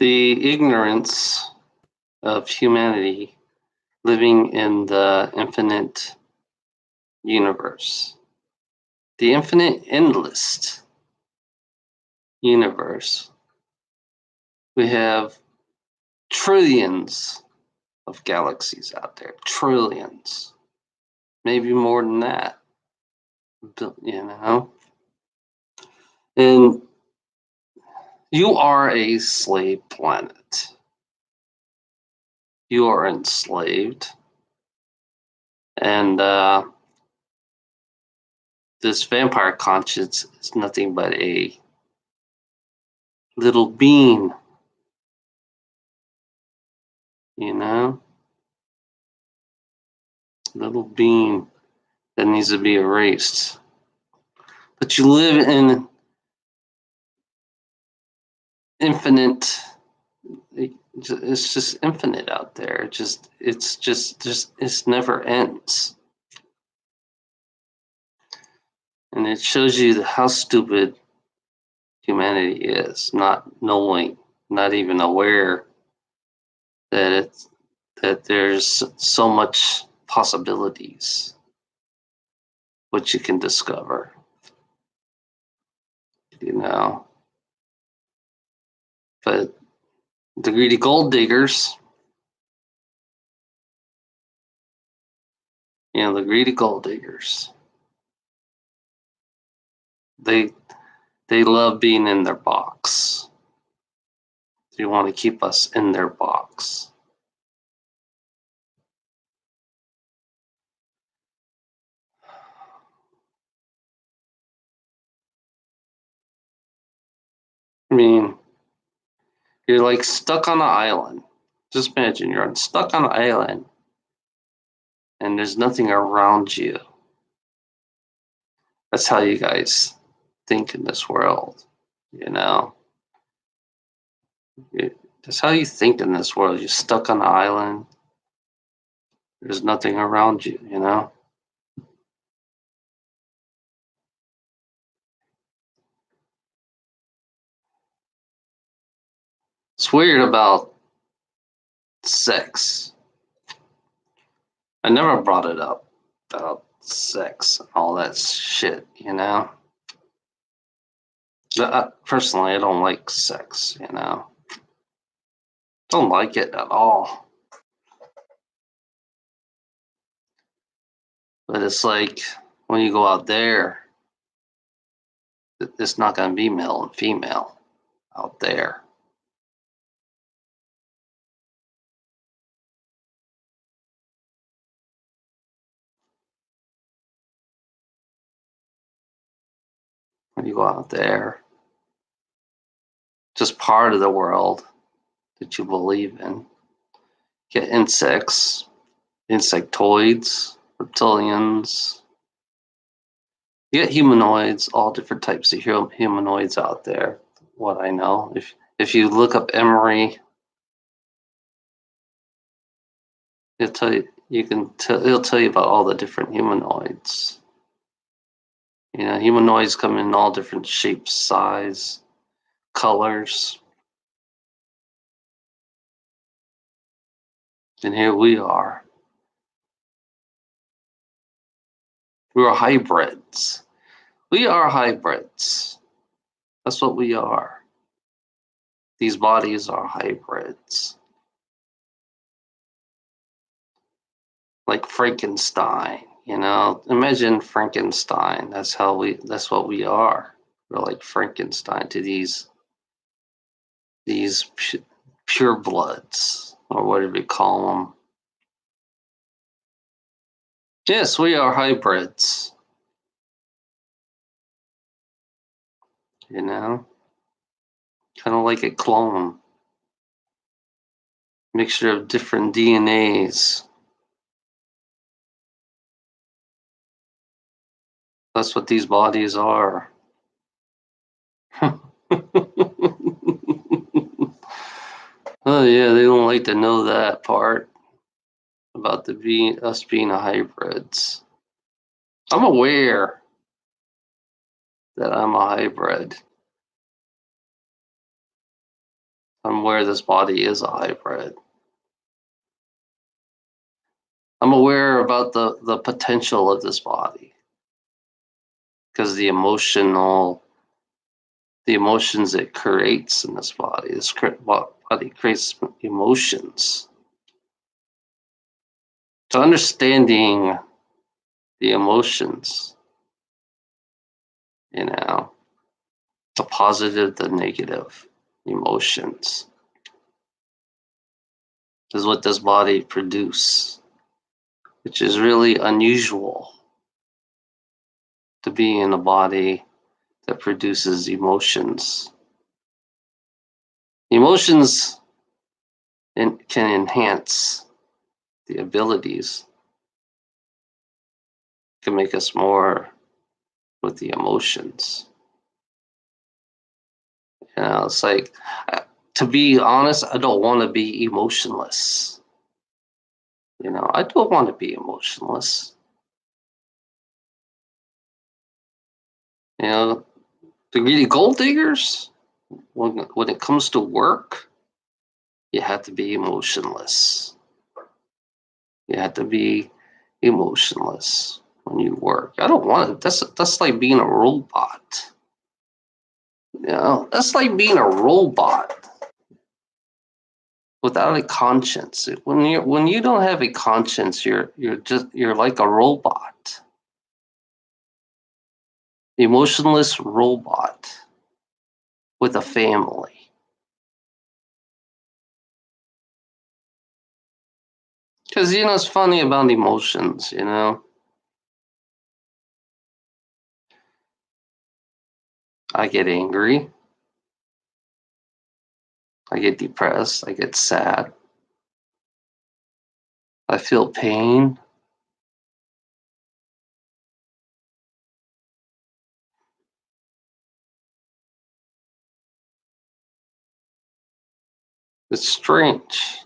The ignorance of humanity living in the infinite universe, the infinite, endless universe. We have trillions of galaxies out there, trillions, maybe more than that, you know? And you are a slave planet. You are enslaved. And this vampire conscience is nothing but a little bean, you know? Little bean that needs to be erased. But you live in infinite, it's just infinite out there. It's never ends. And it shows you how stupid humanity is, not knowing, not even aware that there's so much possibilities what you can discover, you know. But the greedy gold diggers, the greedy gold diggers, they love being in their box. They want to keep us in their box. I mean, you're like stuck on an island. Just imagine you're stuck on an island and there's nothing around you. That's how you guys think in this world, you know. That's how you think in this world. You're stuck on an island. There's nothing around you, you know. It's weird about sex. I never brought it up about sex and all that shit, you know. Personally, I don't like sex, you know. Don't like it at all. But it's like when you go out there, it's not going to be male and female out there. When you go out there, just part of the world that you believe in. Get insects, insectoids, reptilians. You get humanoids, all different types of humanoids out there. What I know, if you look up Emery, he'll tell you. He'll tell you about all the different humanoids. You know, humanoids come in all different shapes, size, colors. And here we are. We're hybrids. We are hybrids. That's what we are. These bodies are hybrids. Like Frankenstein, you know. Imagine Frankenstein. That's what we are. We're like Frankenstein to these pure bloods, or whatever you call them. Yes, we are hybrids. You know? Kind of like a clone. Mixture of different DNAs. That's what these bodies are. Oh yeah, they don't like to know that part about us being hybrids. I'm aware that I'm a hybrid. I'm aware this body is a hybrid. I'm aware about the potential of this body because the emotions it creates in this body. This body creates emotions. So understanding the emotions, the positive, the negative emotions is what this body produces, which is really unusual to be in a body that produces emotions. Emotions can enhance the abilities, can make us more with the emotions. It's like, to be honest, I don't want to be emotionless. I don't want to be emotionless. The greedy gold diggers, when it comes to work, you have to be emotionless. You have to be emotionless when you work. I don't want it. That's like being a robot. That's like being a robot without a conscience. When you don't have a conscience, you're like a robot. Emotionless robot with a family. Because it's funny about emotions, I get angry, I get depressed, I get sad, I feel pain. It's strange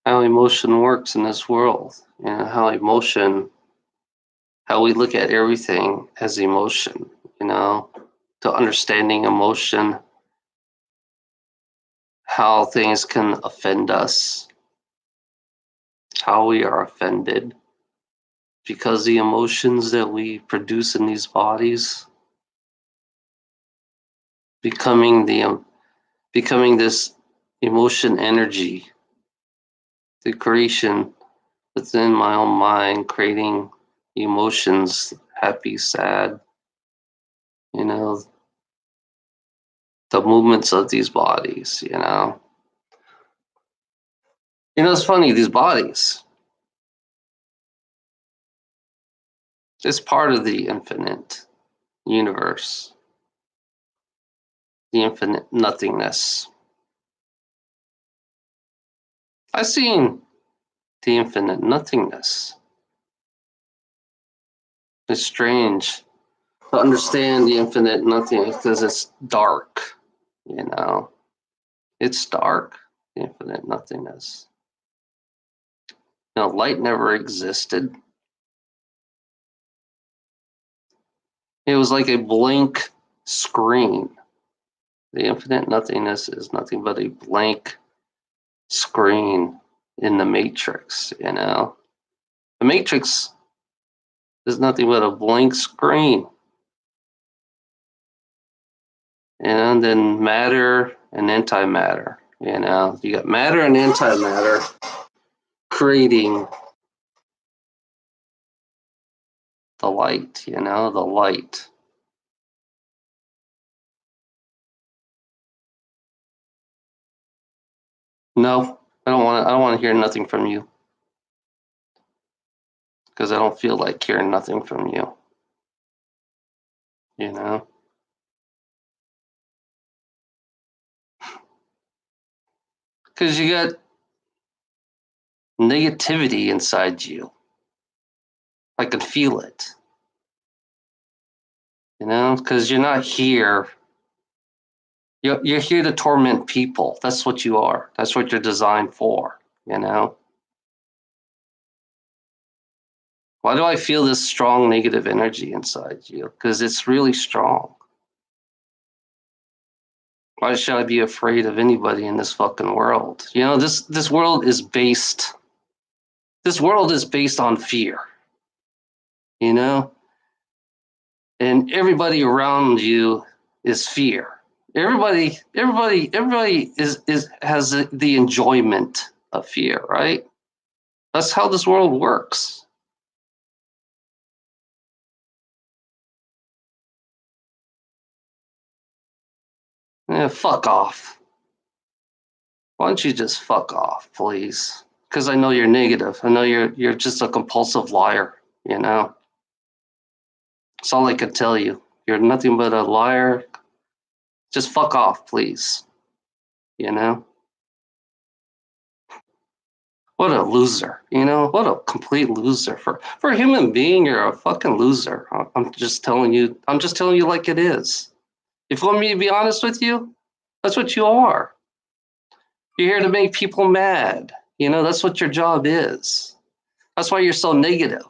how emotion works in this world, how we look at everything as emotion, to understanding emotion, how things can offend us, how we are offended, because the emotions that we produce in these bodies, becoming this emotion energy, the creation within my own mind, creating emotions, happy, sad, the movements of these bodies. It's funny, these bodies, it's part of the infinite universe, the infinite nothingness. I've seen the infinite nothingness. It's strange to understand the infinite nothingness because it's dark, It's dark, the infinite nothingness. Light never existed. It was like a blank screen. The infinite nothingness is nothing but a blank screen in the matrix, The matrix is nothing but a blank screen. And then matter and antimatter, You got matter and antimatter creating the light, the light. No, I don't want to hear nothing from you. Because I don't feel like hearing nothing from you. Because you got negativity inside you. I can feel it. Because you're not here. You're here to torment people. That's what you are. That's what you're designed for. Why do I feel this strong negative energy inside you? Because it's really strong. Why should I be afraid of anybody in this fucking world? You know, this world is based. This world is based on fear. You know, and everybody around you is fear. Everybody is has the enjoyment of fear, right? That's how this world works. Fuck off. Why don't you just fuck off, please? Because I know you're negative. I know you're just a compulsive liar. You know, that's all I can tell you. You're nothing but a liar. Just fuck off, please. You know. What a loser, you know? What a complete loser. For a human being, you're a fucking loser. I'm just telling you. I'm just telling you like it is. If you want me to be honest with you, that's what you are. You're here to make people mad. You know, that's what your job is. That's why you're so negative.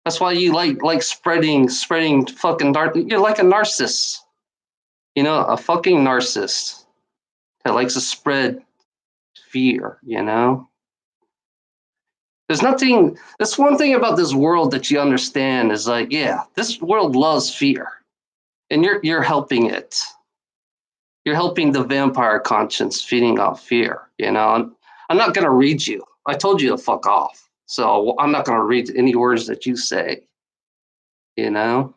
That's why you like spreading fucking dark. You're like a narcissist. You know, a fucking narcissist that likes to spread fear, you know? There's nothing, that's one thing about this world that you understand is like, yeah, this world loves fear. And you're helping it. You're helping the vampire conscience feeding off fear. You know, I'm not gonna read you. I told you to fuck off. So I'm not gonna read any words that you say, you know?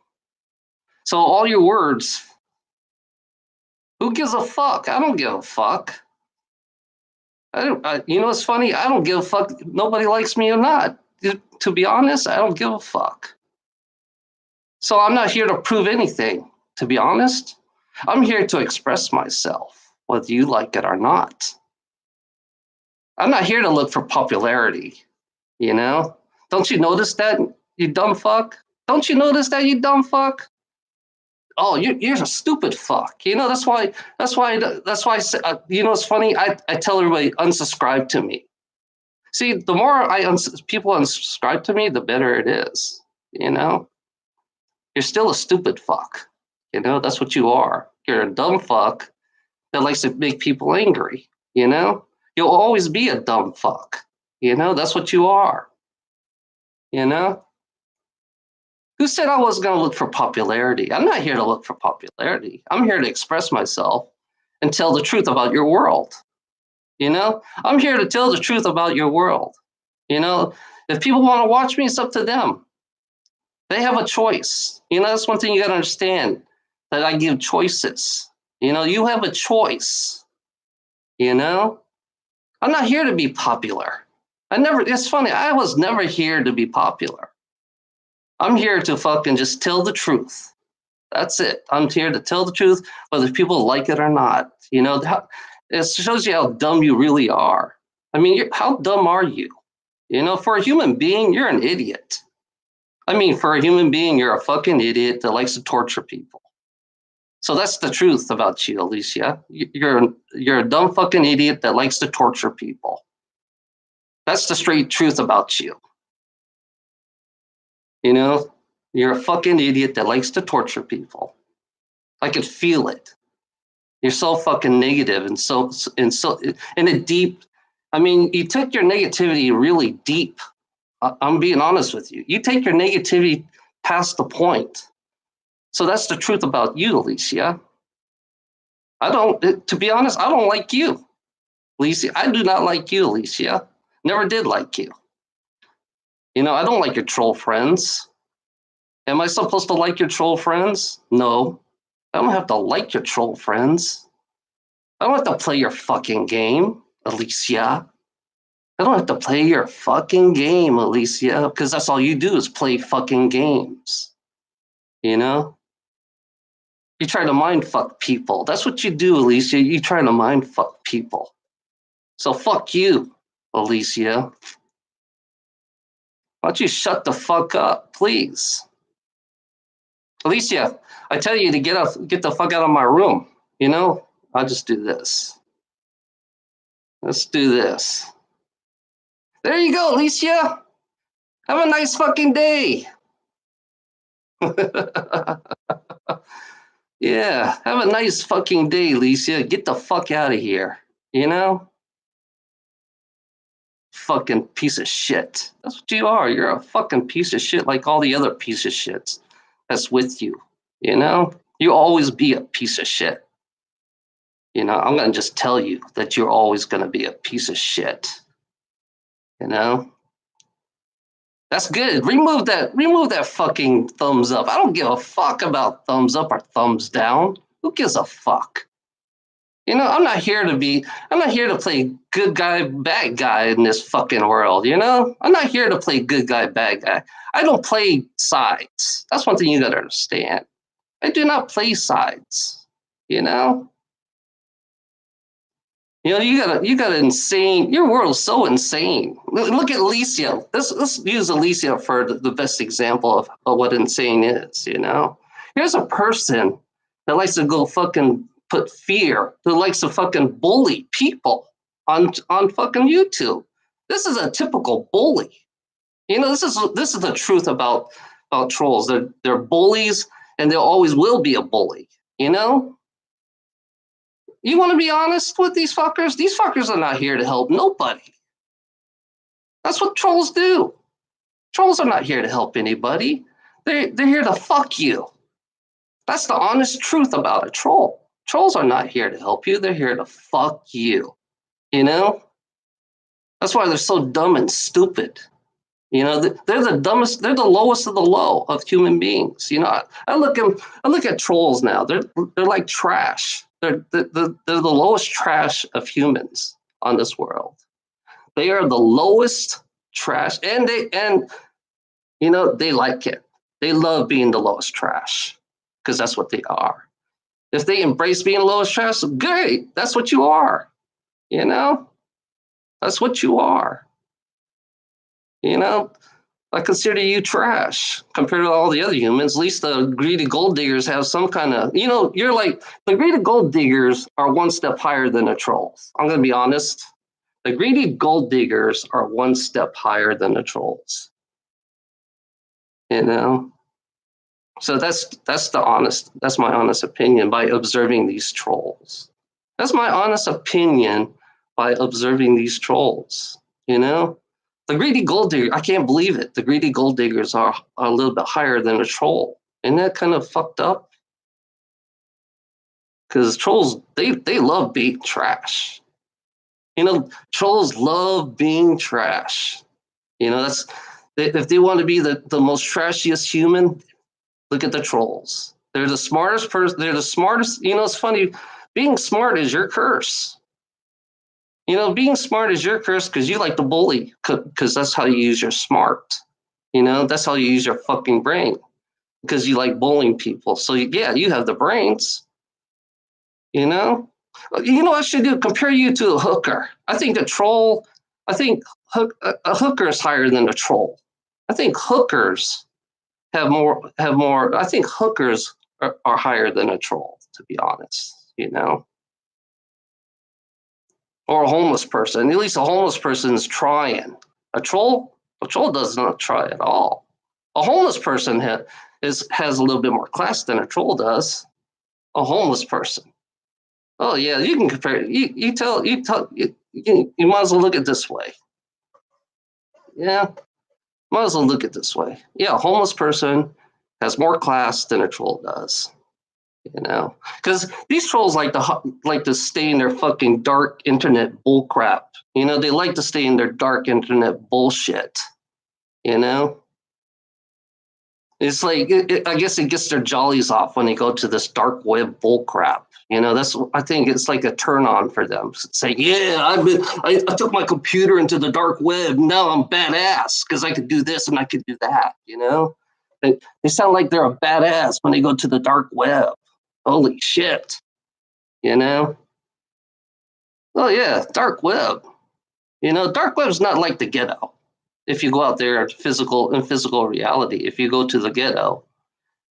So all your words, who gives a fuck? I don't give a fuck. You know what's funny? I don't give a fuck. Nobody likes me or not. To be honest, I don't give a fuck. So I'm not here to prove anything, to be honest. I'm here to express myself, whether you like it or not. I'm not here to look for popularity, you know? Don't you notice that, you dumb fuck? Don't you notice that, you dumb fuck? Oh, you're a stupid fuck. You know, that's why you know, it's funny. I tell everybody, unsubscribe to me. See, the more people unsubscribe to me, the better it is, you know? You're still a stupid fuck. You know, that's what you are. You're a dumb fuck that likes to make people angry. You know, you'll always be a dumb fuck. You know, that's what you are. You know, who said I was going to look for popularity? I'm not here to look for popularity. I'm here to express myself and tell the truth about your world. You know, I'm here to tell the truth about your world. You know, if people want to watch me, it's up to them. They have a choice. You know, that's one thing you got to understand, that I give choices. You know, you have a choice. You know, I'm not here to be popular. It's funny, I was never here to be popular. I'm here to fucking just tell the truth. That's it. I'm here to tell the truth, whether people like it or not. You know, it shows you how dumb you really are. I mean, how dumb are you? You know, for a human being, you're an idiot. I mean, for a human being, you're a fucking idiot that likes to torture people. So that's the truth about you, Alicia. You're a dumb fucking idiot that likes to torture people. That's the straight truth about you. You know, you're a fucking idiot that likes to torture people. I could feel it. You're so fucking negative and so in a deep. I mean, you took your negativity really deep. I'm being honest with you. You take your negativity past the point. So that's the truth about you, Alicia. To be honest, I don't like you, Alicia. I do not like you, Alicia. Never did like you. You know, I don't like your troll friends. Am I supposed to like your troll friends? No. I don't have to like your troll friends. I don't have to play your fucking game, Alicia. I don't have to play your fucking game, Alicia, because that's all you do is play fucking games. You know? You try to mind fuck people. That's what you do, Alicia. You try to mind fuck people. So fuck you, Alicia. Why don't you shut the fuck up, please? Alicia, I tell you to get the fuck out of my room. You know? I'll just do this. Let's do this. There you go, Alicia. Have a nice fucking day. Yeah, have a nice fucking day, Alicia. Get the fuck out of here. You know? Fucking piece of shit. That's what you are. You're a fucking piece of shit like all the other piece of shits that's with you. You know? You always be a piece of shit. You know, I'm gonna just tell you that you're always gonna be a piece of shit. You know? That's good. Remove that fucking thumbs up. I don't give a fuck about thumbs up or thumbs down. Who gives a fuck? You know, I'm not here to play good guy, bad guy in this fucking world, you know? I'm not here to play good guy, bad guy. I don't play sides. That's one thing you gotta understand. I do not play sides, you know? You know, you got insane. Your world's so insane. Look at Alicia. Let's use Alicia for the best example of what insane is. You know, here's a person that likes to go fucking put fear. That likes to fucking bully people on fucking YouTube. This is a typical bully. You know, this is the truth about trolls. They're bullies, and they always will be a bully. You know, you want to be honest with these fuckers? These fuckers are not here to help nobody. That's what trolls do. Trolls are not here to help anybody. They're here to fuck you. That's the honest truth about a troll. Trolls are not here to help you. They're here to fuck you. You know? That's why they're so dumb and stupid. You know, they're the dumbest. They're the lowest of the low of human beings. You know, I look at trolls now. They're like trash. They're the lowest trash of humans on this world. They are the lowest trash, and you know they like it. They love being the lowest trash because that's what they are. If they embrace being the lowest trash, great. That's what you are. You know, that's what you are. You know, I consider you trash compared to all the other humans. At least the greedy gold diggers have some kind of, you know, you're like, the greedy gold diggers are one step higher than the trolls. I'm going to be honest. The greedy gold diggers are one step higher than the trolls. You know? So that's my honest opinion by observing these trolls. That's my honest opinion by observing these trolls. You know? The greedy gold digger, I can't believe it. The greedy gold diggers are a little bit higher than a troll. Isn't that kind of fucked up? Because trolls, they love being trash. You know, trolls love being trash. You know, if they want to be the most trashiest human, look at the trolls. They're the smartest person. They're the smartest. You know, it's funny. Being smart is your curse. You know, being smart is your curse because you like to bully because that's how you use your smart. You know, that's how you use your fucking brain because you like bullying people. So yeah, you have the brains. You know, what I should do? Compare you to a hooker. I think a troll. I think a hooker is higher than a troll. I think hookers have more. I think hookers are higher than a troll. To be honest, you know, or a homeless person. At least a homeless person is trying. A troll does not try at all. A homeless person has a little bit more class than a troll does. A homeless person. Oh yeah, you can compare. You might as well look at it this way. Yeah, might as well look at it this way. Yeah, a homeless person has more class than a troll does. You know, because these trolls like to stay in their fucking dark internet bullcrap. You know, they like to stay in their dark internet bullshit. You know, it's like I guess it gets their jollies off when they go to this dark web bullcrap. You know, I think it's like a turn on for them. Say, yeah, I took my computer into the dark web. Now I'm badass because I could do this and I could do that. You know, they sound like they're a badass when they go to the dark web. Holy shit. You know? Oh yeah, dark web. You know, dark web's not like the ghetto. If you go out there in physical reality, if you go to the ghetto,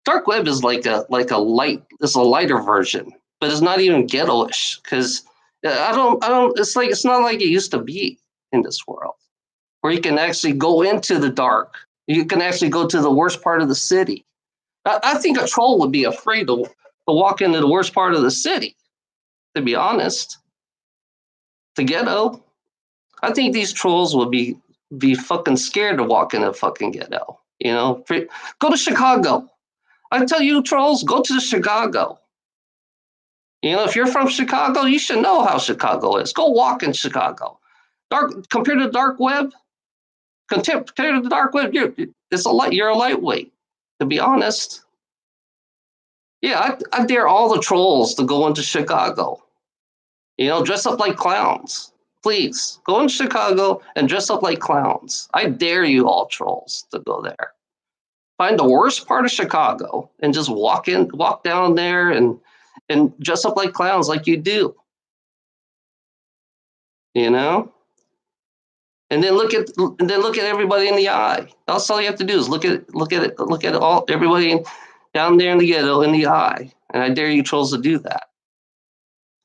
dark web is like a lighter version, but it's not even ghetto-ish because I don't. It's not like it used to be in this world where you can actually go into the dark. You can actually go to the worst part of the city. I think a troll would be afraid to walk into the worst part of the city, to be honest. The ghetto. I think these trolls will be fucking scared to walk in the fucking ghetto. You know, go to Chicago. I tell you, trolls, go to Chicago. You know, if you're from Chicago, you should know how Chicago is. Go walk in Chicago. Compared to the dark web, compared to the dark web, you're a lightweight. To be honest, yeah, I dare all the trolls to go into Chicago. You know, dress up like clowns. Please go in Chicago and dress up like clowns. I dare you all trolls to go there. Find the worst part of Chicago and just walk down there and dress up like clowns like you do. You know? And then look at everybody in the eye. That's all you have to do is look at all everybody down there in the ghetto in the eye. And I dare you trolls to do that.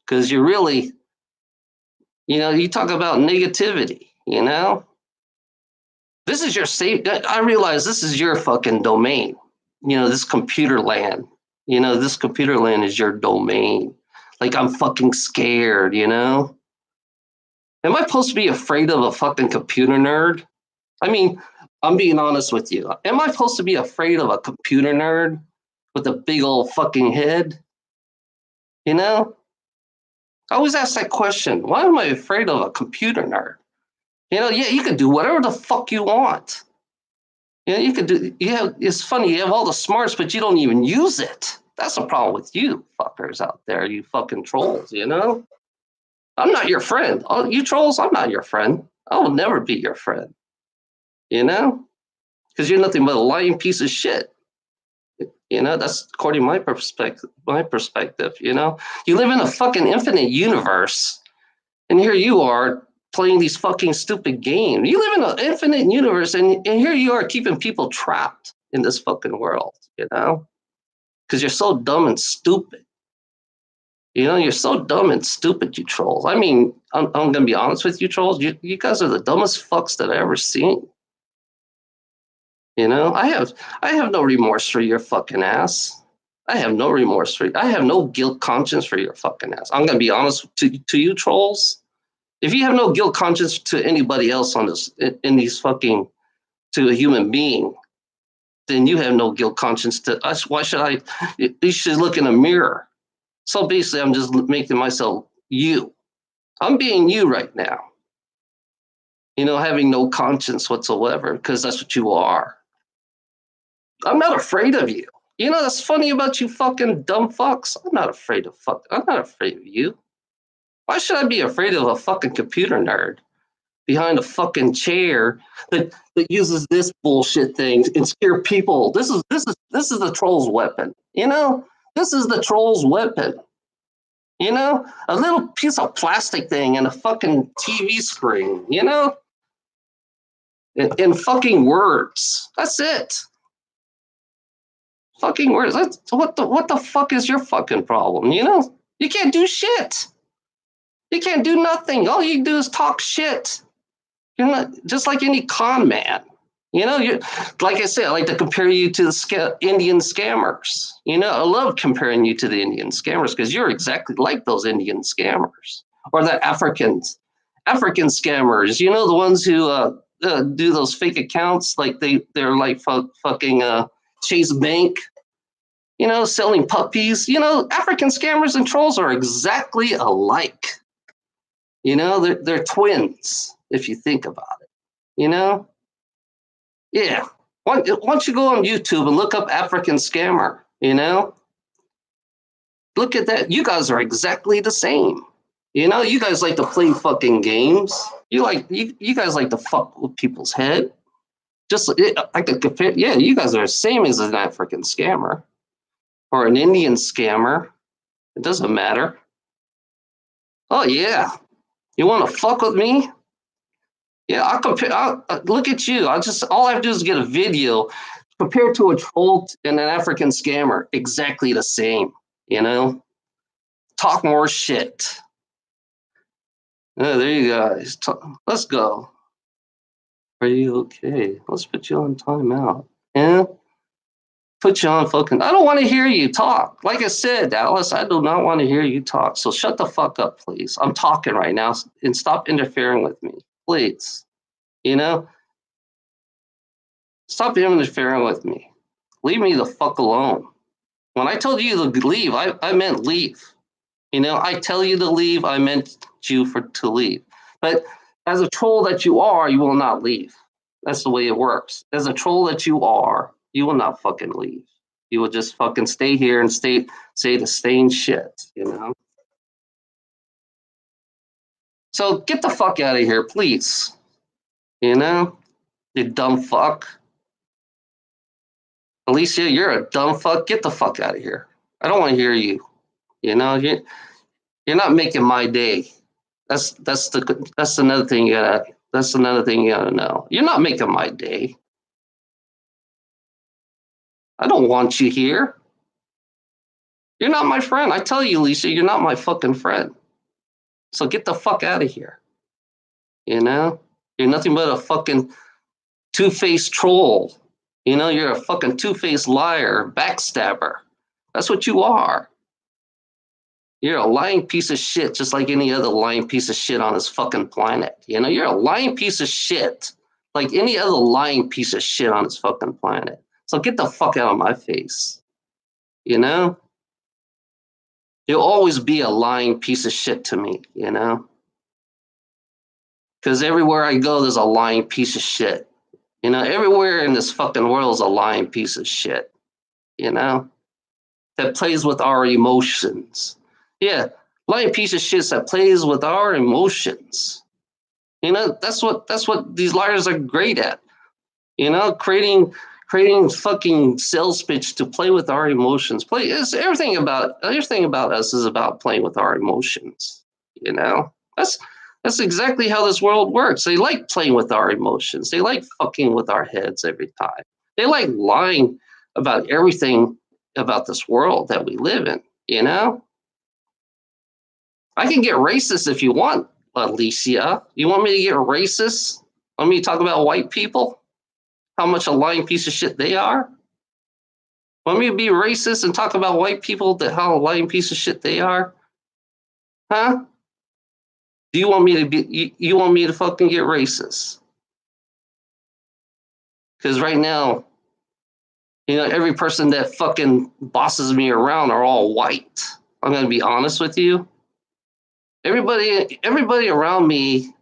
Because you're really, you know, you talk about negativity, you know? This is your safe. I realize this is your fucking domain. You know, this computer land. You know, this computer land is your domain. Like, I'm fucking scared, you know? Am I supposed to be afraid of a fucking computer nerd? I mean, I'm being honest with you. Am I supposed to be afraid of a computer nerd with a big old fucking head? You know? I always ask that question. Why am I afraid of a computer nerd? You know, yeah, you can do whatever the fuck you want. You know, you can do, it's funny, you have all the smarts, but you don't even use it. That's the problem with you fuckers out there, you fucking trolls, you know? I'm not your friend. Oh, you trolls, I'm not your friend. I will never be your friend. You know? Because you're nothing but a lying piece of shit. You know, that's according to my perspective, you know? You live in a fucking infinite universe, and here you are playing these fucking stupid games. You live in an infinite universe, and here you are keeping people trapped in this fucking world, you know? Because you're so dumb and stupid. You know, you're so dumb and stupid, you trolls. I mean, I'm going to be honest with you, trolls. You guys are the dumbest fucks that I've ever seen. You know, I have no remorse for your fucking ass. I have no remorse for you. I have no guilt conscience for your fucking ass. I'm going to be honest to you, trolls. If you have no guilt conscience to anybody else on this, in these fucking, to a human being, then you have no guilt conscience to us. Why should I? You should look in a mirror. So basically, I'm just making myself you. I'm being you right now. You know, having no conscience whatsoever, because that's what you are. I'm not afraid of you. You know, that's funny about you fucking dumb fucks. I'm not afraid of you. Why should I be afraid of a fucking computer nerd behind a fucking chair that uses this bullshit thing and scare people? This is the troll's weapon. You know, this is the troll's weapon. You know, a little piece of plastic thing and a fucking TV screen. You know, and fucking words. That's it. Fucking words. That's what the fuck is your fucking problem? You know, you can't do shit. You can't do nothing. All you can do is talk shit. You're not just like any con man. You know, you like I said, I like to compare you to the Indian scammers. You know, I love comparing you to the Indian scammers because you're exactly like those Indian scammers or the African scammers. You know, the ones who do those fake accounts, like they're like fucking Chase Bank. You know, selling puppies. You know, African scammers and trolls are exactly alike. You know, they're twins if you think about it. You know, yeah. Once you go on YouTube and look up African scammer, you know, look at that. You guys are exactly the same. You know, you guys like to play fucking games. You guys like to fuck with people's head. Just I could compare. Yeah, you guys are the same as an African scammer or an Indian scammer. It doesn't matter. Oh yeah, you want to fuck with me? Yeah, I'll compare. Look at you. All I have to do is get a video compared to a troll and an African scammer. Exactly the same. You know, talk more shit. Oh, there you guys. Let's go. Are you okay? Let's put you on timeout. Yeah. Put you on fucking. I don't want to hear you talk. Like I said, Dallas, I do not want to hear you talk. So shut the fuck up, please. I'm talking right now, and stop interfering with me, please. You know, stop interfering with me. Leave me the fuck alone. When I told you to leave, I meant leave. You know, I tell you to leave, I meant you to leave. But as a troll that you are, you will not leave. That's the way it works. As a troll that you are, you will not fucking leave. You will just fucking stay here and say the same shit, you know? So get the fuck out of here, please. You know? You dumb fuck. Alicia, you're a dumb fuck. Get the fuck out of here. I don't want to hear you. You know, you're not making my day. That's another thing you gotta know. You're not making my day. I don't want you here. You're not my friend. I tell you, Lisa, you're not my fucking friend. So get the fuck out of here. You know? You're nothing but a fucking two-faced troll. You know, you're a fucking two-faced liar, backstabber. That's what you are. You're a lying piece of shit, just like any other lying piece of shit on this fucking planet. You know, you're a lying piece of shit, like any other lying piece of shit on this fucking planet. So get the fuck out of my face. You know? You'll always be a lying piece of shit to me, you know? Because everywhere I go, there's a lying piece of shit. You know, everywhere in this fucking world is a lying piece of shit, you know? That plays with our emotions. Yeah, lying piece of shit that plays with our emotions. You know, that's what these liars are great at. You know, creating fucking sales pitch to play with our emotions. Everything about us is about playing with our emotions. You know, that's exactly how this world works. They like playing with our emotions. They like fucking with our heads every time. They like lying about everything about this world that we live in. You know, I can get racist if you want, Alicia. You want me to get racist? Want me to talk about white people? How much a lying piece of shit they are? Want me to be racist and talk about white people, how a lying piece of shit they are? Huh? Do you want me to be? You want me to fucking get racist? Because right now, you know, every person that fucking bosses me around are all white. I'm gonna be honest with you. Everybody around me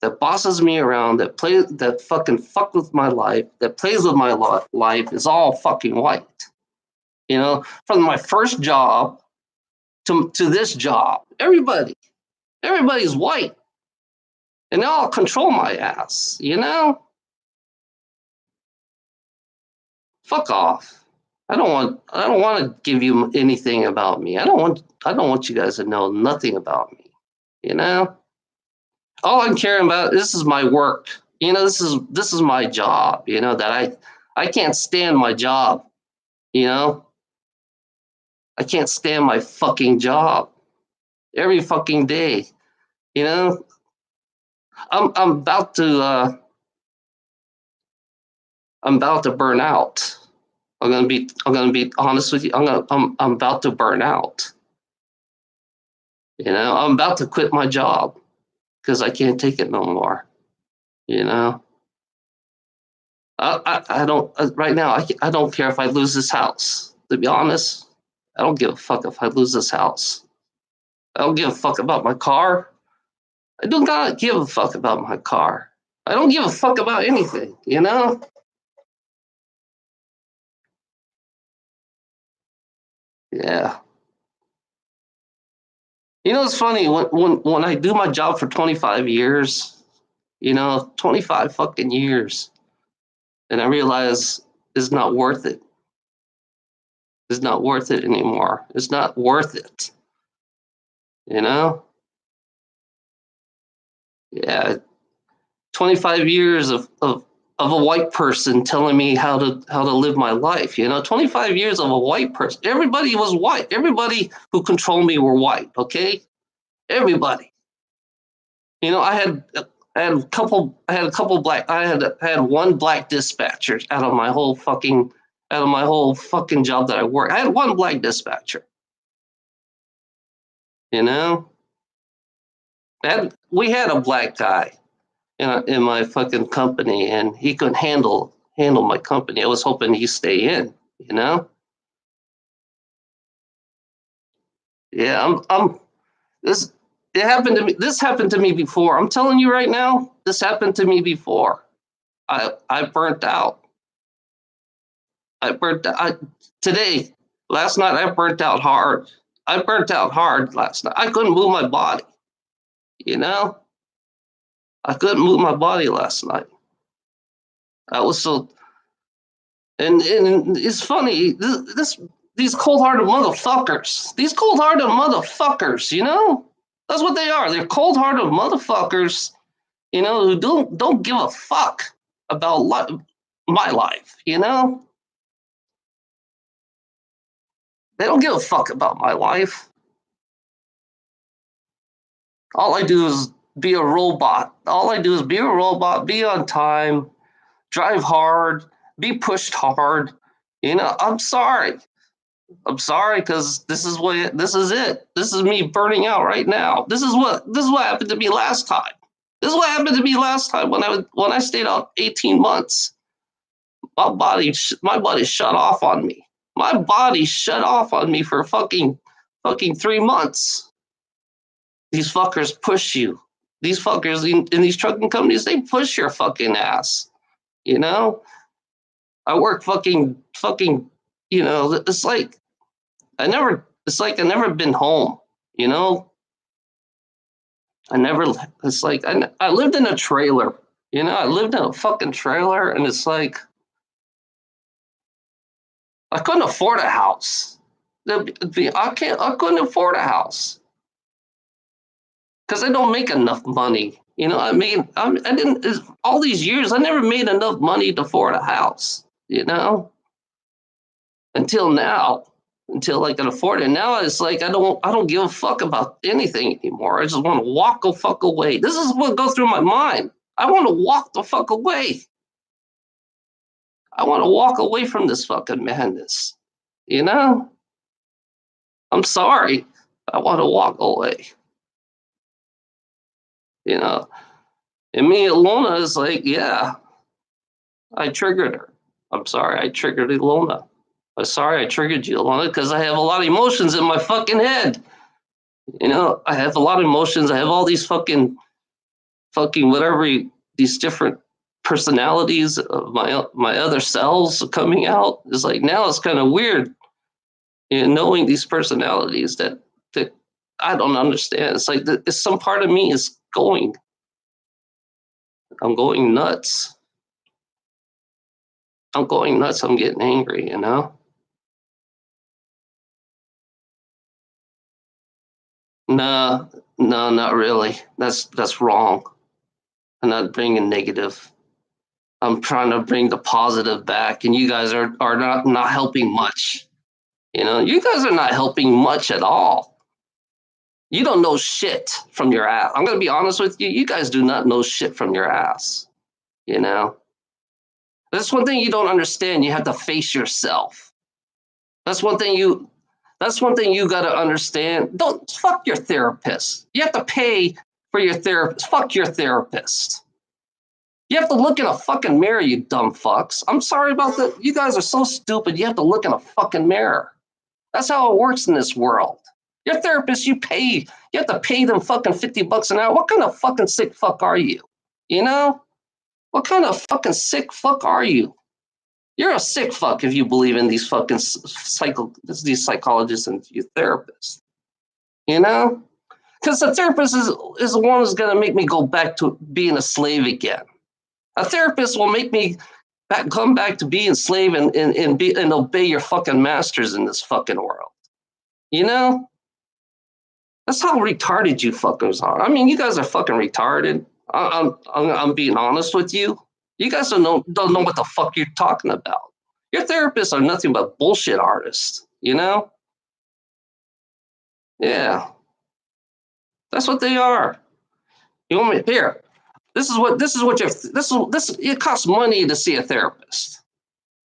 that bosses me around, that fucking fuck with my life, that plays with my life, is all fucking white. You know, from my first job to this job, everybody's white, and they all control my ass. You know, fuck off. I don't want to give you anything about me. I don't want you guys to know nothing about me. You know, all I'm caring about, this is my work. You know, this is my job. You know, that I can't stand my job. You know, I can't stand my fucking job every fucking day. You know, I'm about to burn out. I'm gonna be honest with you. I'm about to burn out. You know, I'm about to quit my job because I can't take it no more. You know, I don't right now. I don't care if I lose this house. To be honest, I don't give a fuck if I lose this house. I don't give a fuck about my car. I do not give a fuck about my car. I don't give a fuck about anything. You know. Yeah. You know, it's funny when I do my job for 25 years, you know, 25 fucking years, and I realize it's not worth it. It's not worth it anymore. It's not worth it. You know? Yeah. 25 years of a white person telling me how to live my life. You know, 25 years of a white person. Everybody was white. Everybody who controlled me were white. Okay, everybody. You know, I had a couple black. I had one black dispatcher out of my whole fucking out of my whole fucking job that I work. I had one black dispatcher. You know, we had a black guy in my fucking company, and he couldn't handle my company. I was hoping he'd stay in. You know, yeah, I'm this. It happened to me. This happened to me before. I'm telling you right now, this happened to me before. I burnt out. I burnt out today. Last night I burnt out hard. I burnt out hard last night. I couldn't move my body. You know, I couldn't move my body last night. I was so, and it's funny. These cold-hearted motherfuckers. These cold-hearted motherfuckers. You know, that's what they are. They're cold-hearted motherfuckers. You know, who don't give a fuck about my life. You know, they don't give a fuck about my life. All I do is be a robot. All I do is be a robot, be on time, drive hard, be pushed hard. You know, I'm sorry. I'm sorry because this is it. This is me burning out right now. This is what happened to me last time. This is what happened to me last time when I stayed out 18 months. My body shut off on me. My body shut off on me for fucking 3 months. These fuckers push you. These fuckers in these trucking companies, they push your fucking ass. You know? I work fucking, you know, it's like I never been home, you know? It's like I lived in a trailer, you know? I lived in a fucking trailer, and it's like I couldn't afford a house. I couldn't afford a house because I don't make enough money. You know, I mean, I didn't all these years. I never made enough money to afford a house. You know, until now, until I can afford it. Now it's like I don't give a fuck about anything anymore. I just want to walk the fuck away. This is what goes through my mind. I want to walk the fuck away. I want to walk away from this fucking madness. You know, I'm sorry. I want to walk away. You know, and me, Ilona is like, yeah, I triggered her. I'm sorry, I triggered Ilona. I'm sorry I triggered you, Ilona, because I have a lot of emotions in my fucking head. You know, I have a lot of emotions. I have all these fucking whatever these different personalities of my other selves coming out. It's like now it's kind of weird, you know, knowing these personalities that I don't understand. It's like it's some part of me is going. I'm going nuts. I'm going nuts. I'm getting angry, you know? No, no, not really. That's wrong. I'm not bringing negative. I'm trying to bring the positive back, and you guys are not helping much. You know, you guys are not helping much at all. You don't know shit from your ass. I'm gonna be honest with you. You guys do not know shit from your ass. You know, that's one thing you don't understand. You have to face yourself. That's one thing you. That's one thing you got to understand. Don't fuck your therapist. You have to pay for your therapist. Fuck your therapist. You have to look in a fucking mirror, you dumb fucks. I'm sorry about that. You guys are so stupid. You have to look in a fucking mirror. That's how it works in this world. Your therapist, you pay. You have to pay them fucking $50 an hour. What kind of fucking sick fuck are you? You know? What kind of fucking sick fuck are you? You're a sick fuck if you believe in these fucking these psychologists and your therapists. You know? Because the therapist is the one who's going to make me go back to being a slave again. A therapist will make me come back to being a slave and obey your fucking masters in this fucking world. You know? That's how retarded you fuckers are. I mean, you guys are fucking retarded. I'm being honest with you. You guys don't know what the fuck you're talking about. Your therapists are nothing but bullshit artists. You know? Yeah, that's what they are. You want me here? This is what it costs money to see a therapist.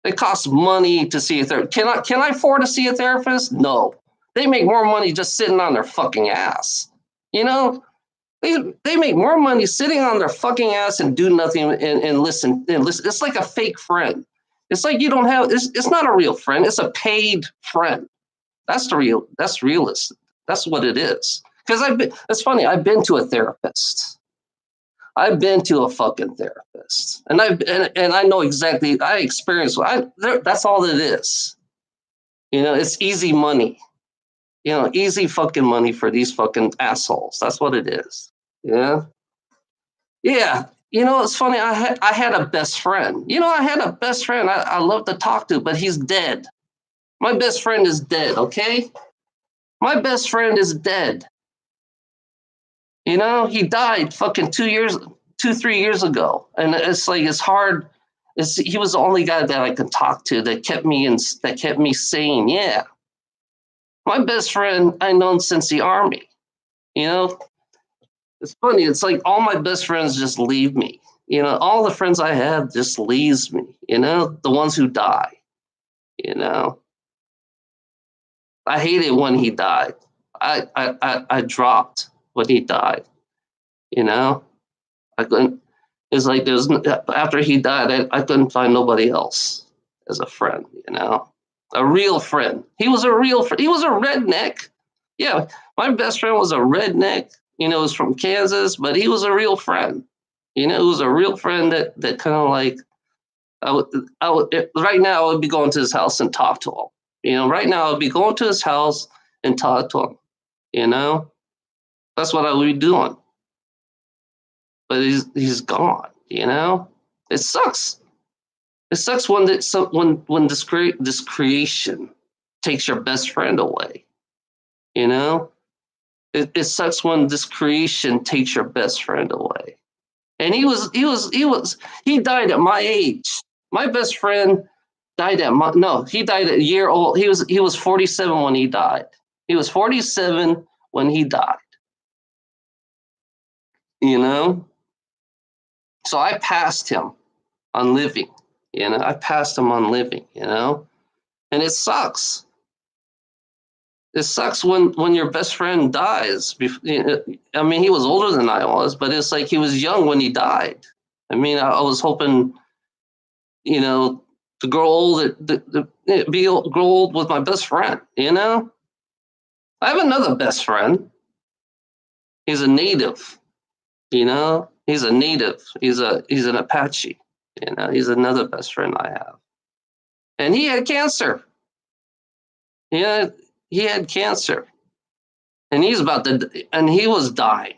It costs money to see a therapist. Can I afford to see a therapist? No. They make more money just sitting on their fucking ass. You know, they make more money sitting on their fucking ass and do nothing and listen and listen. It's like a fake friend. It's like you don't have. It's not a real friend. It's a paid friend. That's the real. That's realist. That's what it is. Because it's funny. I've been to a therapist. I've been to a fucking therapist, and I know exactly. I experienced. That's all it is. You know, it's easy money. You know, easy fucking money for these fucking assholes. That's what it is. Yeah, yeah. You know, it's funny. I had a best friend. You know, I had a best friend. I love to talk to, but he's dead. My best friend is dead. Okay, my best friend is dead. You know, he died fucking 3 years ago, and it's like it's hard. He was the only guy that I could talk to that kept me sane. Yeah, my best friend I known since the army. You know, it's funny. It's like all my best friends just leave me. You know, all the friends I have just leaves me. You know, the ones who die. You know, I hated when he died. I dropped when he died. You know, I couldn't. It's like there's after he died, I couldn't find nobody else as a friend. You know, a real friend. He was a real friend. He was a redneck. Yeah, my best friend was a redneck. You know, was from Kansas, but he was a real friend. You know, it was a real friend that kind of like right now I would be going to his house and talk to him. You know, right now I would be going to his house and talk to him. You know, that's what I would be doing. But he's gone. You know, it sucks. It sucks when this creation takes your best friend away. You know, it sucks when this creation takes your best friend away. And he died at my age. My best friend died at my no, he died at a year old. He was 47 when he died. He was 47 when he died. You know? So I passed him on living. You know, I passed him on living, you know? And it sucks. It sucks when your best friend dies. I mean, he was older than I was, but it's like he was young when he died. I mean, I was hoping, you know, to grow old, grow old with my best friend. You know, I have another best friend. He's a native. You know, he's a native. He's an Apache. You know, he's another best friend I have, and he had cancer. Yeah, he had cancer, and he was dying.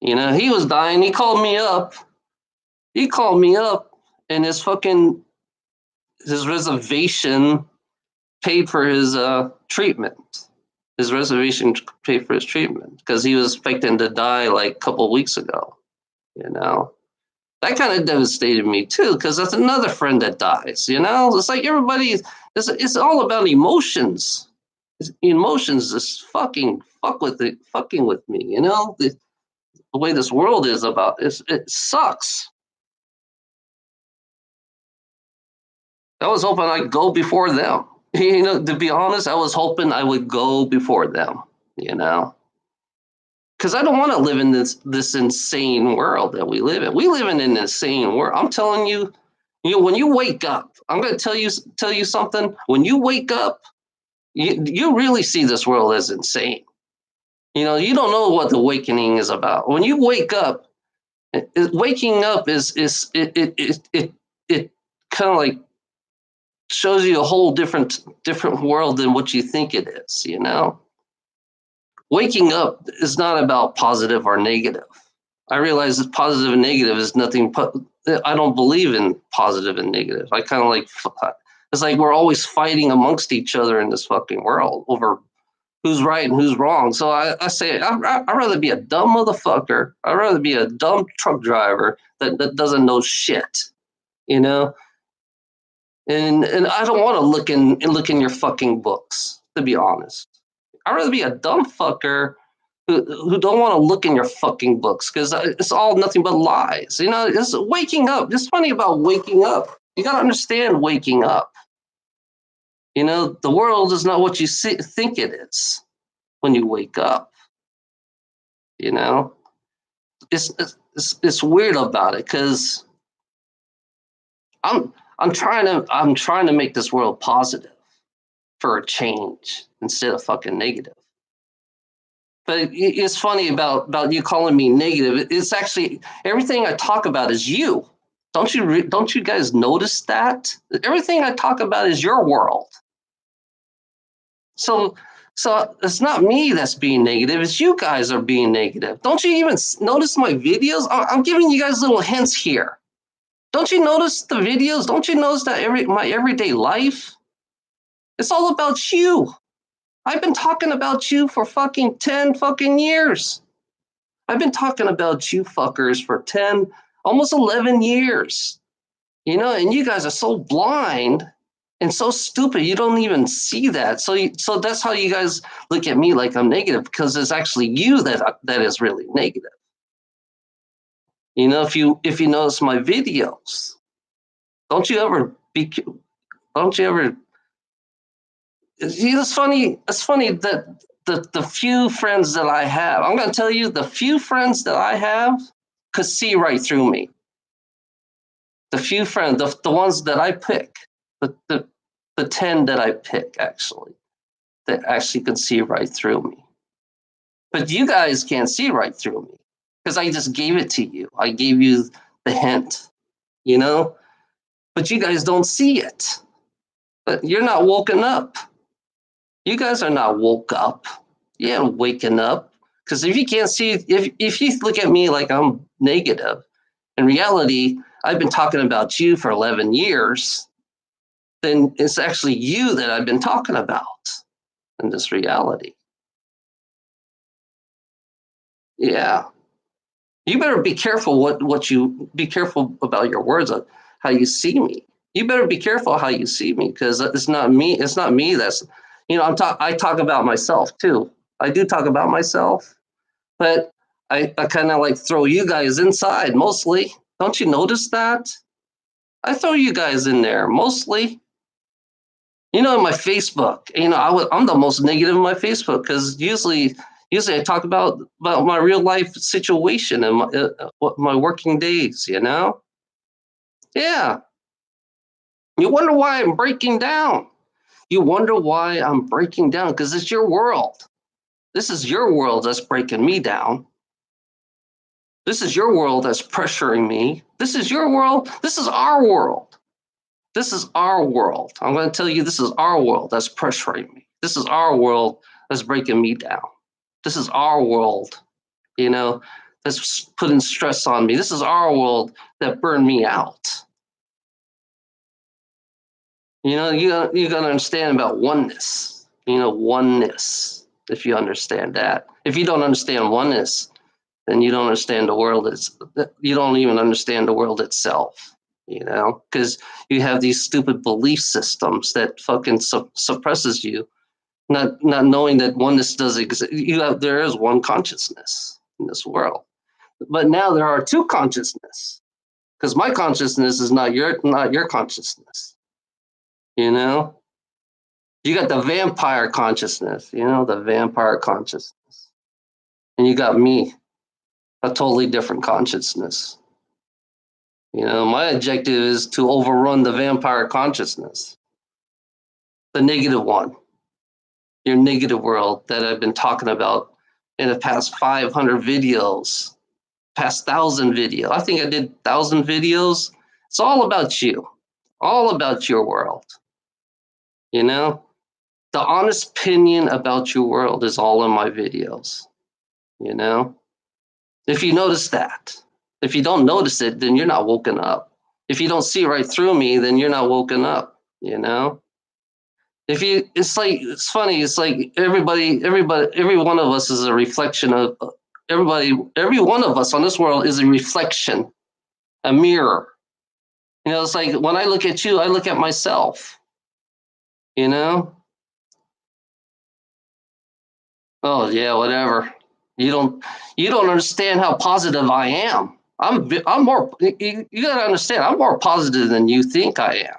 You know, he was dying. He called me up. He called me up, and his reservation paid for his treatment. His reservation paid for his treatment because he was expecting to die like a couple of weeks ago. You know, that kind of devastated me too because that's another friend that dies. You know, it's like everybody. It's all about emotions. Emotions just fucking fucking with me. You know, the way this world is about it sucks. I was hoping I'd go before them. You know, to be honest, I was hoping I would go before them. You know, because I don't want to live in this insane world that we live in. We live in an insane world. I'm telling you, you know, when you wake up, I'm going to tell you something. When you wake up, you really see this world as insane. You know, you don't know what the awakening is about. When you wake up, waking up is it kind of like shows you a whole different world than what you think it is. You know, waking up is not about positive or negative. I realize that positive and negative is nothing. I don't believe in positive and negative. I kind of like it's like we're always fighting amongst each other in this fucking world over who's right and who's wrong. So I say I'd rather be a dumb motherfucker. I'd rather be a dumb truck driver that doesn't know shit. You know, and I don't want to look in your fucking books. To be honest, I'd rather be a dumb fucker who don't want to look in your fucking books because it's all nothing but lies. You know, it's waking up. It's funny about waking up. You got to understand waking up. You know, the world is not what you think it is when you wake up. You know, it's weird about it because I'm trying to make this world positive for a change instead of fucking negative. But it's funny about you calling me negative. It's actually everything I talk about is you. Don't you guys notice that? Everything I talk about is your world. So it's not me that's being negative. It's you guys are being negative. Don't you even notice my videos? I'm giving you guys little hints here. Don't you notice the videos? Don't you notice that my everyday life? It's all about you. I've been talking about you for fucking 10 fucking years. I've been talking about you fuckers for 10, almost 11 years. You know, and you guys are so blind and so stupid, you don't even see that. So that's how you guys look at me like I'm negative, because it's actually you that is really negative. You know, if you notice my videos, don't you ever it's funny that the few friends that I have, I'm going to tell you, the few friends that I have could see right through me. The few friends, the ones that I pick, the 10 that I pick, actually, that actually can see right through me. But you guys can't see right through me because I just gave it to you. I gave you the hint, you know? But you guys don't see it. But you're not woken up. You guys are not woke up. You ain't waking up. Because if you can't see, if you look at me like I'm negative, in reality, I've been talking about you for 11 years, then it's actually you that I've been talking about in this reality. Yeah. You better be careful be careful about your words, how you see me. You better be careful how you see me, because it's not me. It's not me that's, you know, I talk about myself too. I do talk about myself, but I kind of like throw you guys inside mostly. Don't you notice that? I throw you guys in there mostly. You know, in my Facebook, you know, I'm the most negative in my Facebook because usually I talk about my real life situation and my working days. You know, yeah. You wonder why I'm breaking down. You wonder why I'm breaking down because it's your world. This is your world that's breaking me down. This is your world that's pressuring me. This is your world. This is our world. This is our world. I'm going to tell you, this is our world that's pressuring me. This is our world that's breaking me down. This is our world, you know, that's putting stress on me. This is our world that burned me out. You know, you got to understand about oneness, you know, oneness, if you understand that. If you don't understand oneness, then you don't understand the world. You don't even understand the world itself, you know, because you have these stupid belief systems that fucking suppresses you, not knowing that oneness does exist. There is one consciousness in this world, but now there are two consciousness, because my consciousness is not your consciousness. You know, you got the vampire consciousness. You know, the vampire consciousness, and you got me, a totally different consciousness. You know, my objective is to overrun the vampire consciousness, the negative one, your negative world that I've been talking about in the past 500 videos, past 1,000 videos. I think I did 1,000 videos. It's all about you, all about your world. You know, the honest opinion about your world is all in my videos. You know, if you notice that. If you don't notice it, then you're not woken up. If you don't see right through me, then you're not woken up, you know? It's funny, it's like every one of us is a reflection of every one of us on this world is a reflection, a mirror. You know, it's like when I look at you, I look at myself, you know? Oh yeah, whatever. You don't understand how positive I am. I'm more. You gotta understand. I'm more positive than you think I am.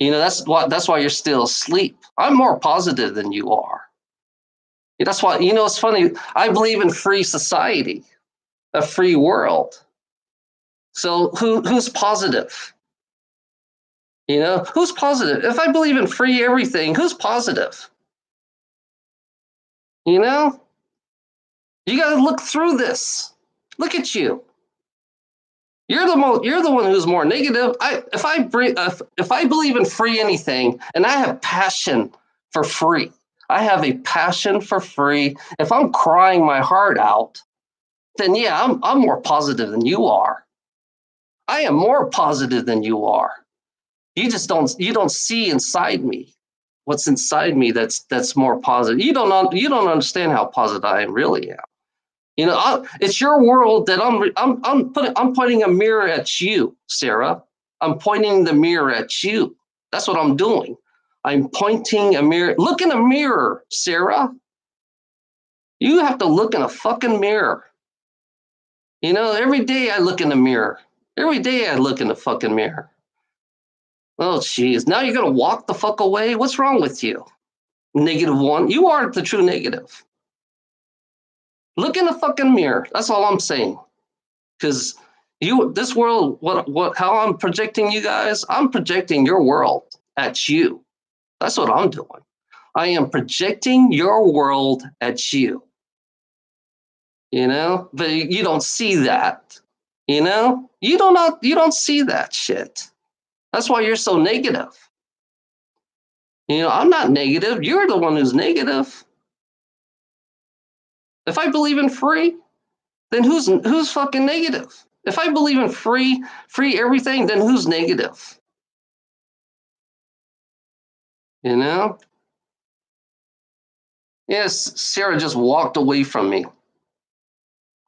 That's why you're still asleep. I'm more positive than you are. That's why it's funny. I believe in free society, a free world. So who's positive? Who's positive? If I believe in free everything, who's positive? You know, you got to look through this. Look at you. You're the one who's more negative. If I believe in free anything, and I have passion for free. I have a passion for free. If I'm crying my heart out, then yeah, I'm more positive than you are. I am more positive than you are. You don't see inside me what's inside me that's more positive. You don't understand how positive I really am. It's your world that I'm pointing a mirror at you, Sarah. I'm pointing the mirror at you. That's what I'm doing. I'm pointing a mirror. Look in a mirror, Sarah. You have to look in a fucking mirror. Every day I look in the mirror. Every day I look in the fucking mirror. Oh, jeez. Now you're going to walk the fuck away? What's wrong with you? -1. You aren't the true negative. Look in the fucking mirror. That's all I'm saying. Because this world, how I'm projecting you guys, I'm projecting your world at you. That's what I'm doing. I am projecting your world at you. But you don't see that. You don't see that shit. That's why you're so negative. I'm not negative. You're the one who's negative. If I believe in free, then who's fucking negative? If I believe in free everything, then who's negative? Yes, Sarah just walked away from me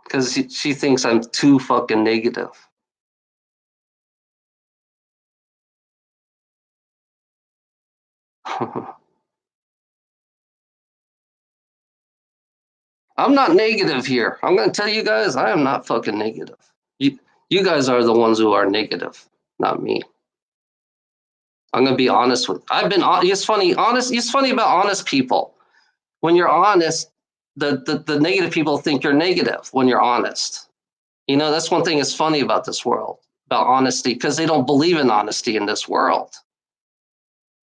because she thinks I'm too fucking negative. I'm not negative here. I'm going to tell you guys, I am not fucking negative. You guys are the ones who are negative, not me. I'm going to be honest with. It's funny. It's funny about honest people. When you're honest, the negative people think you're negative when you're honest. That's one thing that's funny about this world, about honesty, because they don't believe in honesty in this world.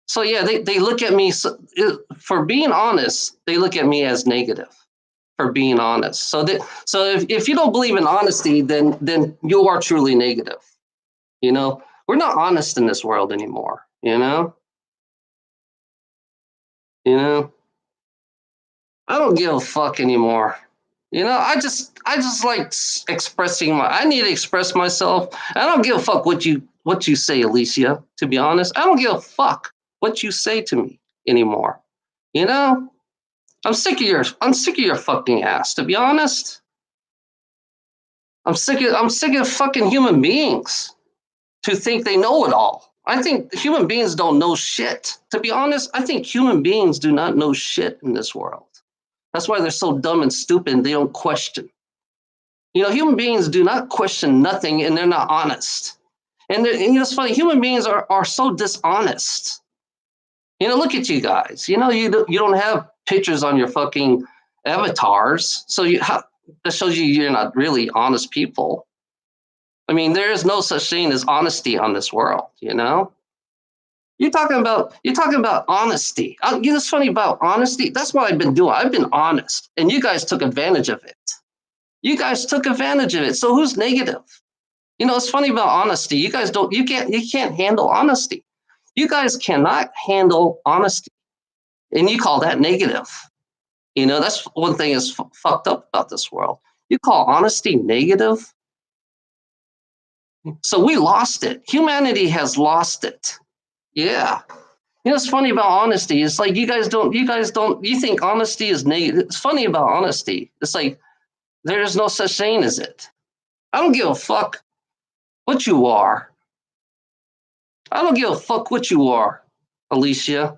So yeah, they look at me for being honest. They look at me as negative for being honest. So if you don't believe in honesty, then you are truly negative. We're not honest in this world anymore. You know, I don't give a fuck anymore. I just like expressing I need to express myself. I don't give a fuck what you say, Alicia. To be honest, I don't give a fuck what you say to me anymore. You know, I'm sick of your fucking ass. To be honest, I'm sick of fucking human beings to think they know it all. I think human beings don't know shit. To be honest, I think human beings do not know shit in this world. That's why they're so dumb and stupid and they don't question. Human beings do not question nothing and they're not honest. And it's funny, human beings are so dishonest. Look at you guys. You don't have pictures on your fucking avatars. So that shows you're not really honest people. I mean, there is no such thing as honesty on this world. You're talking about honesty. It's funny about honesty. That's what I've been doing. I've been honest, and you guys took advantage of it. You guys took advantage of it. So who's negative? It's funny about honesty. You guys don't. You can't handle honesty. You guys cannot handle honesty, and you call that negative. That's one thing that's fucked up about this world. You call honesty negative. So we lost it. Humanity has lost it. Yeah. It's funny about honesty. It's like you guys don't, you think honesty is negative. It's funny about honesty. It's like there's no such thing as it. I don't give a fuck what you are. I don't give a fuck what you are, Alicia.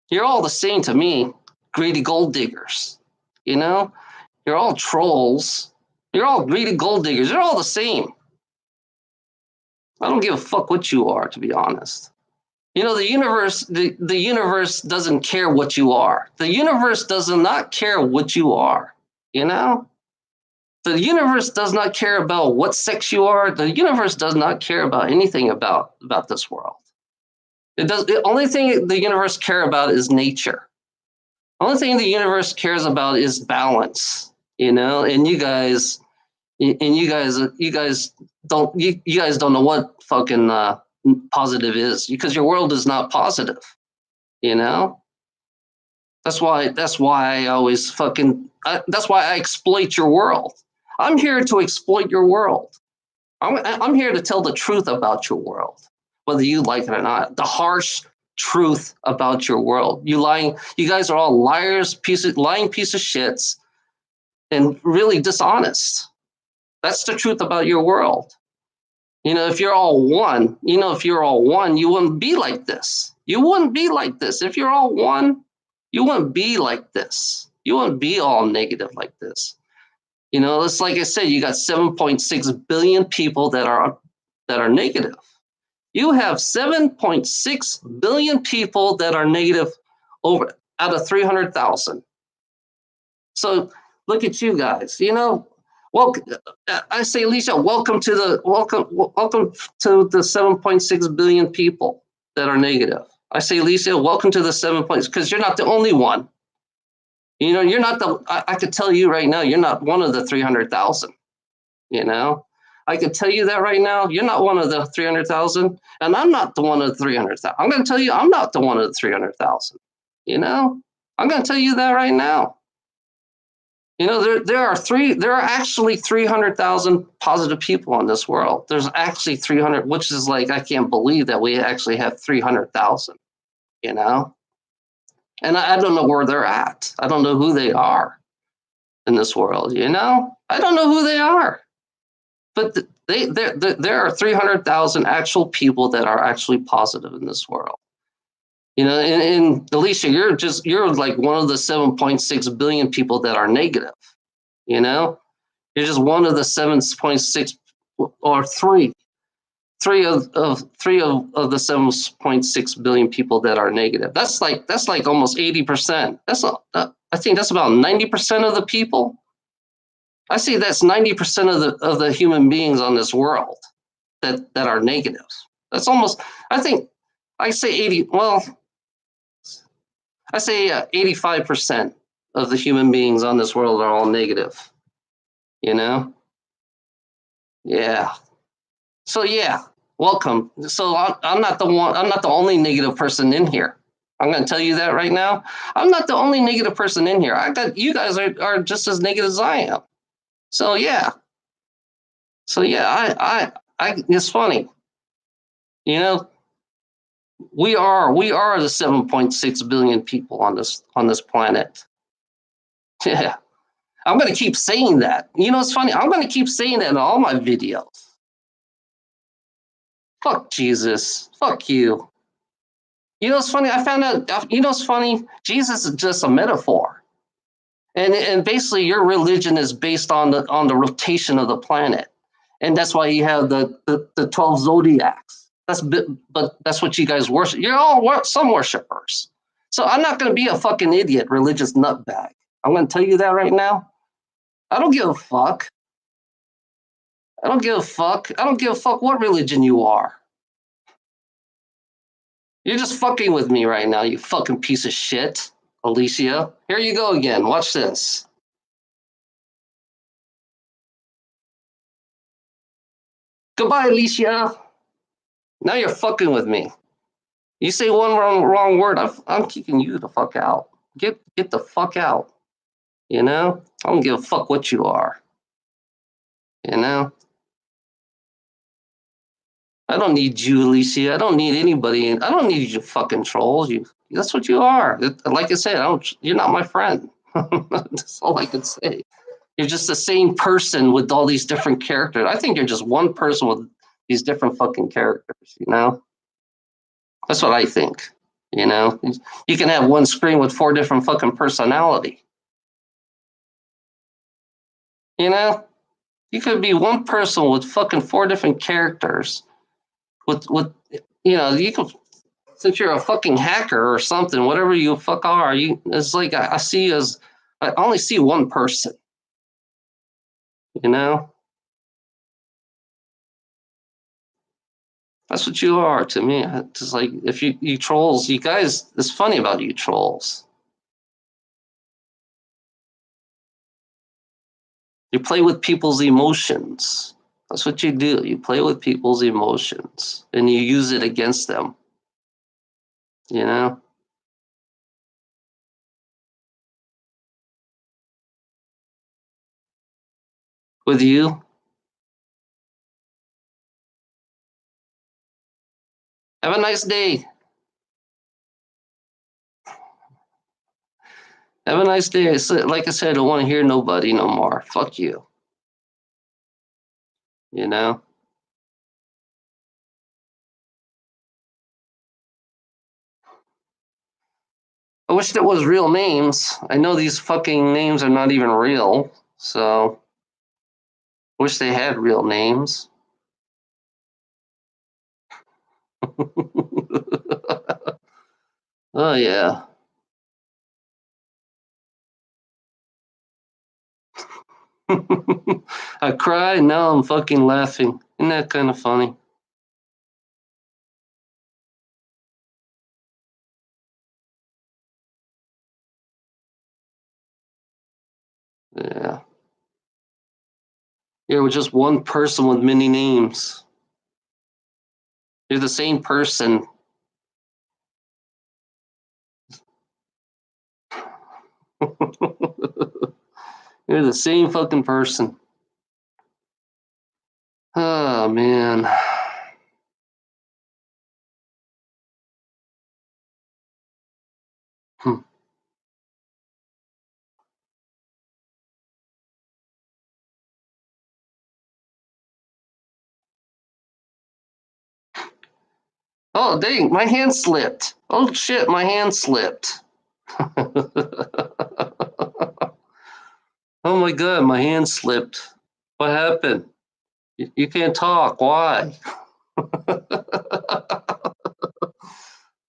You're all the same to me, greedy gold diggers. You know? You're all trolls. You're all greedy gold diggers. You're all the same. I don't give a fuck what you are, to be honest. You know, the universe doesn't care what you are. The universe does not care what you are, you know? The universe does not care about what sex you are. The universe does not care about anything about this world. It does. The only thing the universe care about is nature. The only thing the universe cares about is balance, you know? And you guys you guys don't know what fucking positive is, because your world is not positive, you know? That's why I always that's why I exploit your world. I'm here to exploit your world. I'm here to tell the truth about your world, whether you like it or not. The harsh truth about your world. You guys are all liars, lying piece of shits, and really dishonest. That's the truth about your world. You know, if you're all one, you wouldn't be like this. You wouldn't be like this. If you're all one, you wouldn't be like this. You wouldn't be all negative like this. You know, it's like I said, you got 7.6 billion people that are negative. You have 7.6 billion people that are negative over out of 300,000. So look at you guys. You know, well, I say, Alicia, welcome to the 7.6 billion people that are negative. I say, Alicia, welcome to the 7 points, because you're not the only one. You know, you're not I could tell you right now, you're not one of the 300,000. You know, I could tell you that right now, you're not one of the 300,000, and I'm not the one of the 300,000. I'm going to tell you, I'm not the one of the 300,000. You know, I'm going to tell you that right now. You know, there are actually 300,000 positive people in this world. There's actually 300, which is like, I can't believe that we actually have 300,000, you know? And I don't know where they're at. I don't know who they are in this world, you know? I don't know who they are. But there are 300,000 actual people that are actually positive in this world. You know, and Alicia, you're like one of the 7.6 billion people that are negative. You know, you're just one of the 7.6 or three of the 7.6 billion people that are negative. That's like almost 80%. I think that's about 90% of the people. I see that's 90% of the human beings on this world that are negative. That's almost, I think, I say 80. Well, I say 85% of the human beings on this world are all negative. You know? Yeah. So yeah, welcome. So I'm not the one. I'm not the only negative person in here. I'm going to tell you that right now. I'm not the only negative person in here. You guys are just as negative as I am. So yeah. It's funny. You know, we are the 7.6 billion people on this planet. Yeah. I'm going to keep saying that. You know, it's funny. I'm going to keep saying that in all my videos. Fuck Jesus. Fuck you. You know, it's funny. I found out. You know, it's funny. Jesus is just a metaphor, and basically, your religion is based on the rotation of the planet, and that's why you have the 12 zodiacs. But that's what you guys worship. You're all some worshipers. So I'm not going to be a fucking idiot, religious nutbag. I'm going to tell you that right now. I don't give a fuck. I don't give a fuck. I don't give a fuck what religion you are. You're just fucking with me right now, you fucking piece of shit, Alicia. Here you go again. Watch this. Goodbye, Alicia. Now you're fucking with me. You say one wrong word, I'm kicking you the fuck out. Get the fuck out. You know? I don't give a fuck what you are. You know? I don't need you, Alicia. I don't need anybody. I don't need you fucking trolls. That's what you are. Like I said, you're not my friend. That's all I can say. You're just the same person with all these different characters. I think you're just one person with these different fucking characters, you know? That's what I think. You know? You can have one screen with 4 different fucking personality. You know, you could be one person with fucking 4 different characters. With you could, since you're a fucking hacker or something, whatever you fuck are, it's like I see you as I only see one person. You know, that's what you are to me. It's like if you trolls, you guys. It's funny about you trolls. You play with people's emotions. That's what you do. You play with people's emotions and you use it against them. You know? With you. Have a nice day. Have a nice day. Like I said, I don't want to hear nobody no more. Fuck you. You know? I wish there was real names. I know these fucking names are not even real. So, wish they had real names. Oh, yeah. I cried, now I'm fucking laughing. Isn't that kind of funny? Yeah. You're just one person with many names. You're the same person. You're the same fucking person. Oh, man. Hmm. Oh, dang, my hand slipped. Oh, shit, my hand slipped. Oh, my God, my hand slipped. What happened? You can't talk. Why?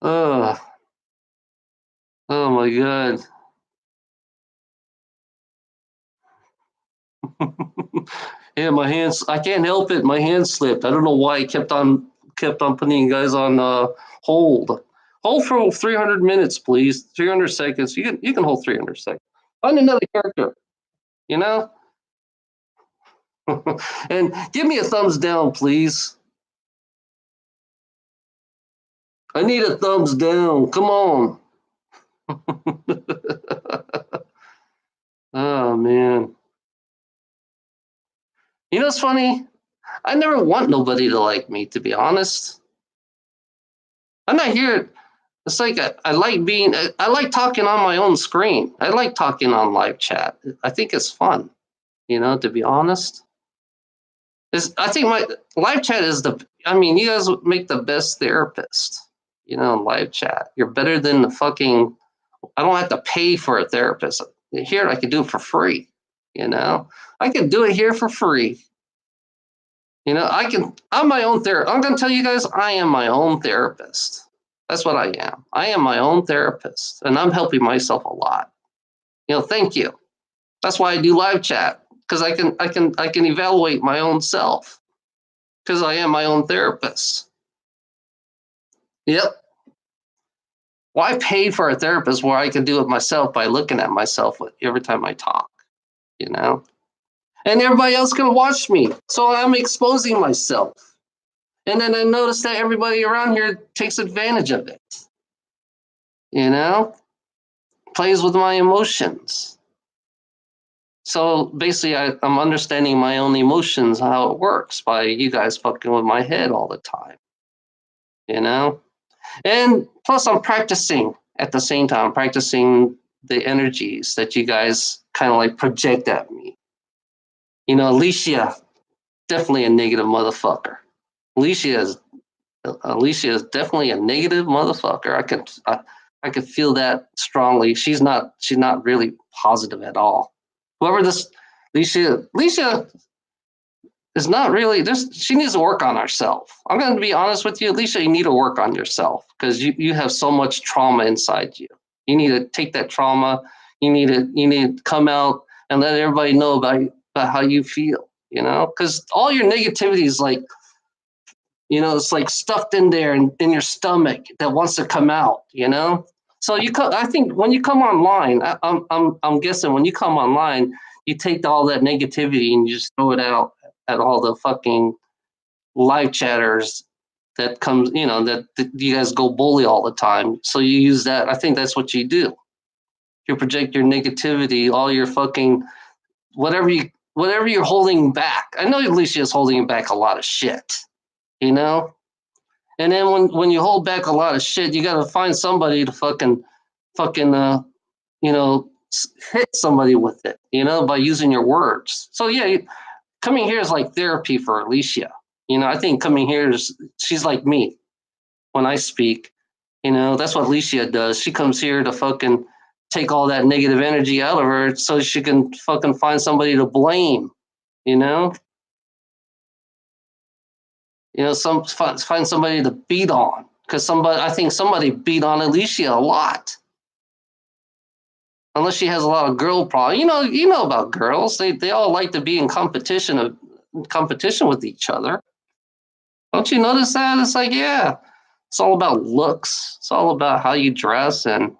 Oh, oh, my God. Yeah, my hands. I can't help it. My hand slipped. I don't know why. I kept on putting you guys on hold. Hold for 300 minutes, please. 300 seconds. You can hold 300 seconds. Find another character. You know, and give me a thumbs down, please. I need a thumbs down. Come on. Oh, man. You know what's funny? I never want nobody to like me, to be honest. I'm not here. It's like I like being, I like talking on my own screen. I like talking on live chat. I think it's fun, to be honest. I think my live chat is I mean, you guys make the best therapist, live chat. You're better than the fucking, I don't have to pay for a therapist. Here, I can do it for free, you know? I can do it here for free. I'm my own therapist. I'm going to tell you guys, I am my own therapist. That's what I am. I am my own therapist, and I'm helping myself a lot. Thank you. That's why I do live chat, because I can evaluate my own self, because I am my own therapist. Yep. Why pay for a therapist where I can do it myself by looking at myself every time I talk, you know? And everybody else can watch me. So I'm exposing myself. And then I notice that everybody around here takes advantage of it, you know? Plays with my emotions. So basically, I'm understanding my own emotions, how it works by you guys fucking with my head all the time, you know? And plus, I'm practicing at the same time, practicing the energies that you guys kind of like project at me. Alicia, definitely a negative motherfucker. Alicia is Alicia is definitely a negative motherfucker. I could feel that strongly. She's not really positive at all. Whoever this Alicia is not really. She needs to work on herself. I'm going to be honest with you, Alicia. You need to work on yourself because you have so much trauma inside you. You need to take that trauma. You need to come out and let everybody know about how you feel. Because all your negativity is like, it's like stuffed in there in your stomach that wants to come out. So I think when you come online, I'm guessing when you come online, you take all that negativity and you just throw it out at all the fucking live chatters that comes, that you guys go bully all the time. So you use that. I think that's what you do. You project your negativity, all your fucking whatever you're holding back. I know Alicia is holding back a lot of shit, you know. And then when you hold back a lot of shit, you got to find somebody to fucking hit somebody with it, by using your words. So yeah, coming here is like therapy for Alicia. I think coming here she's like me when I speak. That's what Alicia does. She comes here to fucking take all that negative energy out of her so she can fucking find somebody to blame. You know, find somebody to beat on because I think somebody beat on Alicia a lot. Unless she has a lot of girl problems. You know about girls. They all like to be in competition with each other. Don't you notice that? It's like, yeah, it's all about looks. It's all about how you dress and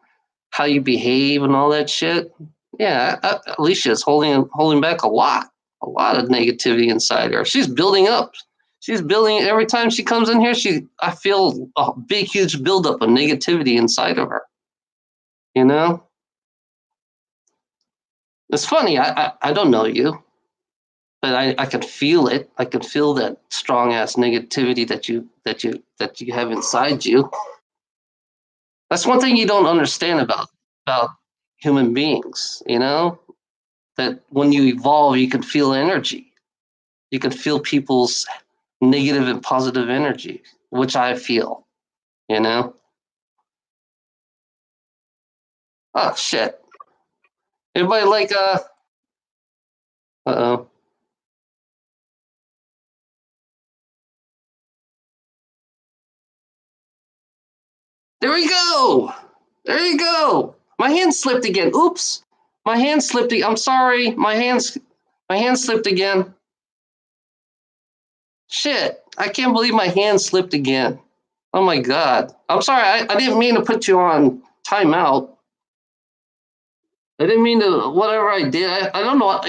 how you behave and all that shit. Yeah, Alicia is holding back a lot of negativity inside her. She's building up. She's building every time she comes in here. I feel a big, huge buildup of negativity inside of her. It's funny. I don't know you, but I can feel it. I can feel that strong ass negativity that you have inside you. That's one thing you don't understand about human beings. That when you evolve, you can feel energy. You can feel people's negative and positive energy, which I feel. Oh shit! Everybody like oh. There we go. There you go. My hand slipped again. Oops. My hand slipped. I'm sorry. My hand slipped again. Shit. I can't believe my hand slipped again. Oh my god. I'm sorry. I didn't mean to put you on timeout. I didn't mean to. Whatever I did, I don't know.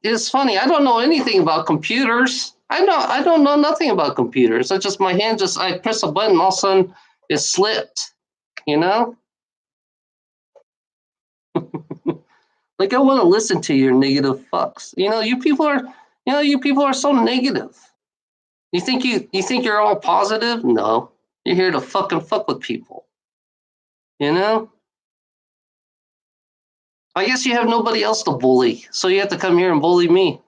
It's funny. I don't know anything about computers. I don't know nothing about computers. It's just my hand. I press a button. All of a sudden, it slipped. You know. Like I want to listen to your negative fucks. You people are so negative. You think you're all positive? No. You're here to fucking fuck with people. You know? I guess you have nobody else to bully, so you have to come here and bully me.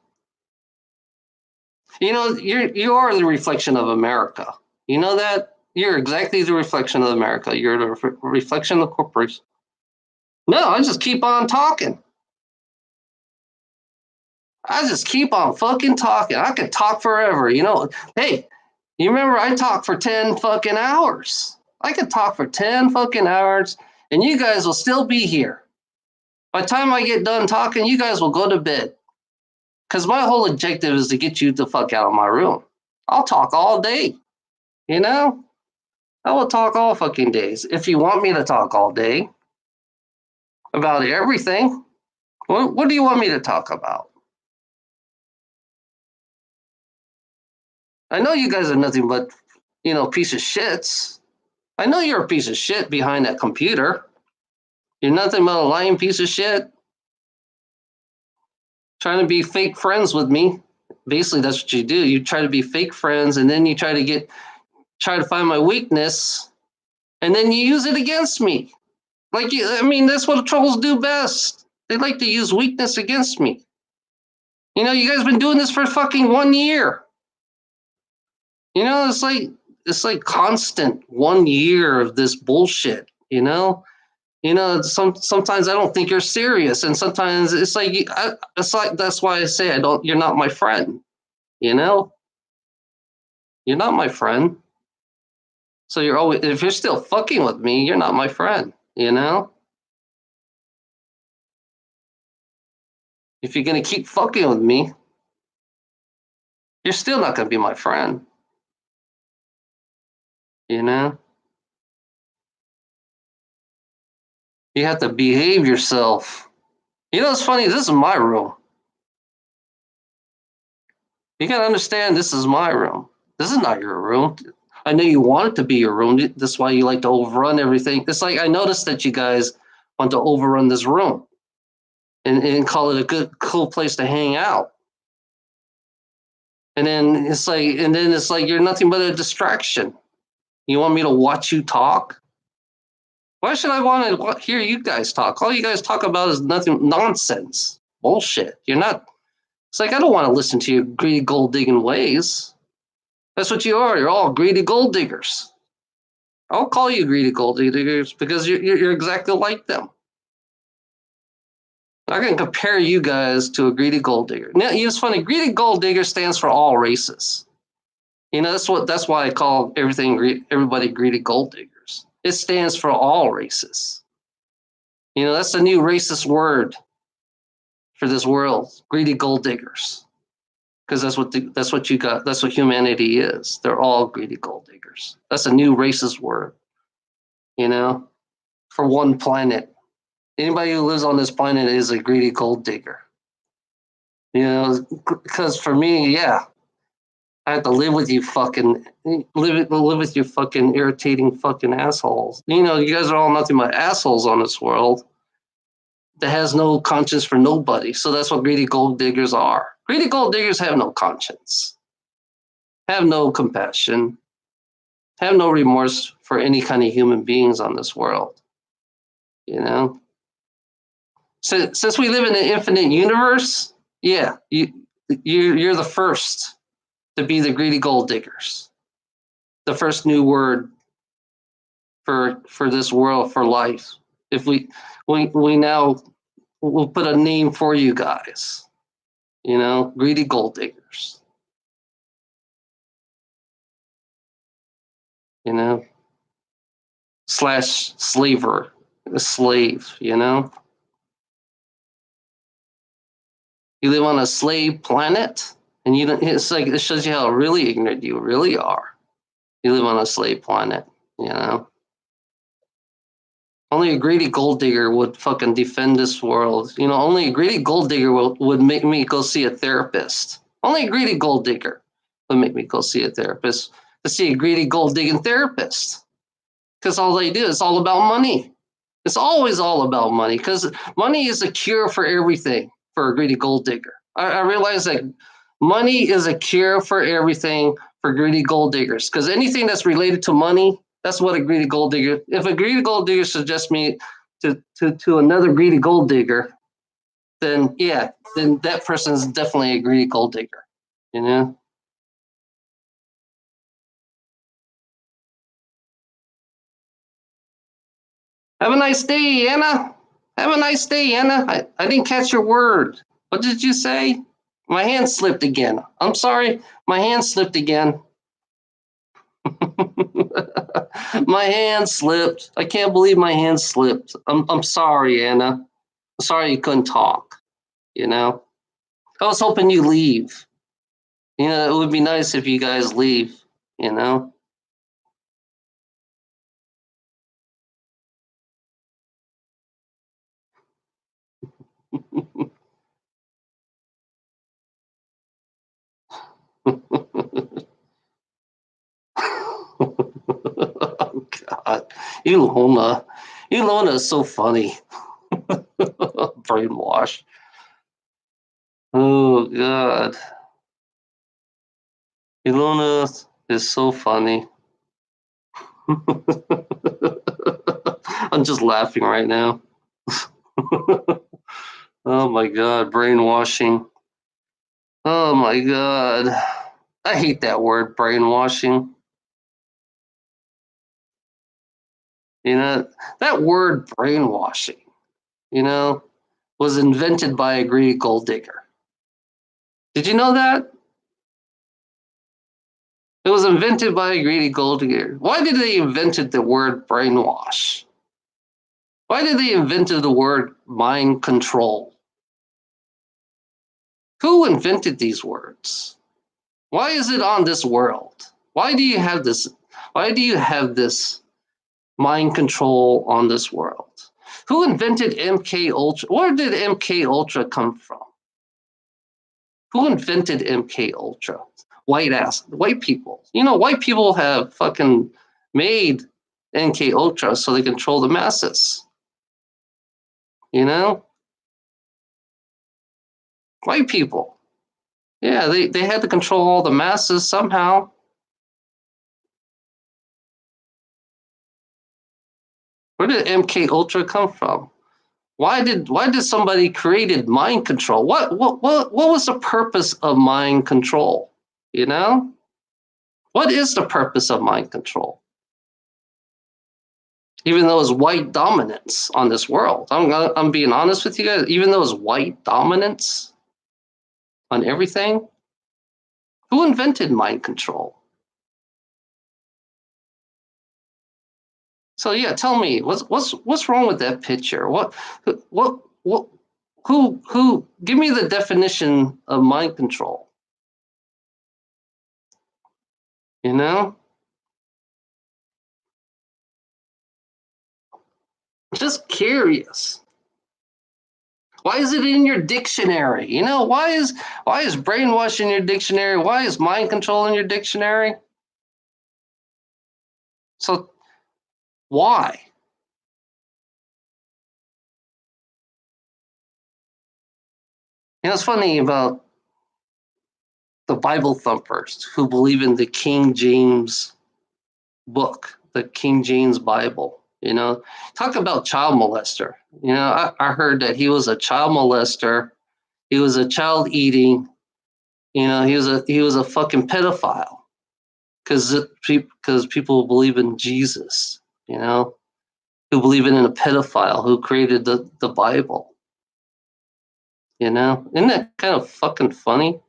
You are the reflection of America. You know that? You're exactly the reflection of America. You're the reflection of corporations. No, I just keep on talking. I just keep on fucking talking. I could talk forever. Hey, you remember I talked for 10 fucking hours. I could talk for 10 fucking hours and you guys will still be here. By the time I get done talking, you guys will go to bed. Because my whole objective is to get you the fuck out of my room. I'll talk all day. I will talk all fucking days. If you want me to talk all day about everything, what do you want me to talk about? I know you guys are nothing but, piece of shits. I know you're a piece of shit behind that computer. You're nothing but a lying piece of shit. Trying to be fake friends with me. Basically, that's what you do. You try to be fake friends, and then you try to find my weakness, and then you use it against me. That's what trolls do best. They like to use weakness against me. You guys been doing this for fucking 1 year. It's like constant 1 year of this bullshit. Sometimes I don't think you're serious, and sometimes it's like that's why I say I don't. You're not my friend. You know, you're not my friend. So you're always if you're still fucking with me, you're not my friend. If you're gonna keep fucking with me, you're still not gonna be my friend. You know, you have to behave yourself. It's funny. This is my room. You gotta understand. This is my room. This is not your room. I know you want it to be your room. That's why you like to overrun everything. It's like I noticed that you guys want to overrun this room and call it a good, cool place to hang out. And then it's like you're nothing but a distraction. You want me to watch you talk? Why should I want to hear you guys talk? All you guys talk about is nothing, nonsense, bullshit. You're not. It's like I don't want to listen to your greedy gold digging ways. That's what you are. You're all greedy gold diggers. I'll call you greedy gold diggers because you're exactly like them. I can compare you guys to a greedy gold digger. Now, it's funny. Greedy gold digger stands for all races. That's why I call everybody greedy gold diggers. It stands for all races. That's the new racist word for this world. Greedy gold diggers. Because that's what you got. That's what humanity is. They're all greedy gold diggers. That's a new racist word. You know, for one planet. Anybody who lives on this planet is a greedy gold digger. Because for me, yeah, I have to live with you live with you fucking irritating fucking assholes. You guys are all nothing but assholes on this world that has no conscience for nobody. So that's what greedy gold diggers are. Greedy gold diggers have no conscience, have no compassion, have no remorse for any kind of human beings on this world. You know, since we live in an infinite universe, yeah, you're the first to be the greedy gold diggers. The first new word for this world, for life. If we now we'll put a name for you guys. Greedy gold diggers. You know, slash slaver, a slave. You live on a slave planet, and you don't. It's like it shows you how really ignorant you really are. You live on a slave planet. You know. Only a greedy gold digger would fucking defend this world. Only a greedy gold digger would make me go see a therapist. Only a greedy gold digger would make me go see a therapist to see a greedy gold digging therapist. Because all they do is all about money. It's always all about money because money is a cure for everything for a greedy gold digger. I realize that money is a cure for everything for greedy gold diggers because anything that's related to money, that's what a greedy gold digger. If a greedy gold digger suggests me to another greedy gold digger, then yeah, then that person is definitely a greedy gold digger. You know. Have a nice day, Anna. Have a nice day, Anna. I didn't catch your word. What did you say? My hand slipped again. I'm sorry. My hand slipped again. My hand slipped. I can't believe my hand slipped. I'm sorry, Anna. I'm sorry you couldn't talk. You know, I was hoping you leave. It would be nice if you guys leave. You know. Oh God, Ilona, Ilona is so funny. Brainwash. Oh God, Ilona is so funny. I'm just laughing right now. Oh my God, brainwashing. Oh my God. I hate that word, brainwashing. You know, that word brainwashing, you know, was invented by a greedy gold digger. Did you know that? It was invented by a greedy gold digger. Why did they invented the word brainwash? Why did they invented the word mind control? Who invented these words? Why is it on this world? Why do you have this? Why do you have this mind control on this world? Who invented MK Ultra? Where did MK Ultra come from? Who invented MK Ultra? White people. You know, white people have fucking made MK Ultra so they control the masses. You know, white people. Yeah, they had to control all the masses somehow. Where did MK Ultra come from? Why did somebody created mind control? What was the purpose of mind control? You know? What is the purpose of mind control? Even though it's white dominance on this world. I'm being honest with you guys, even though it's white dominance on everything, who invented mind control? So yeah, tell me, what's wrong with that picture? What who give me the definition of mind control? You know? Just curious. Why is it in your dictionary? You know, why is brainwash in your dictionary? Why is mind control in your dictionary? So why? You know, it's funny about the Bible thumpers who believe in the King James book, the King James Bible. You know, talk about child molester. You know, I heard that he was a child molester. He was a child eating. You know, he was a fucking pedophile because people believe in Jesus. You know, who believe in a pedophile who created the Bible. You know, isn't that kind of fucking funny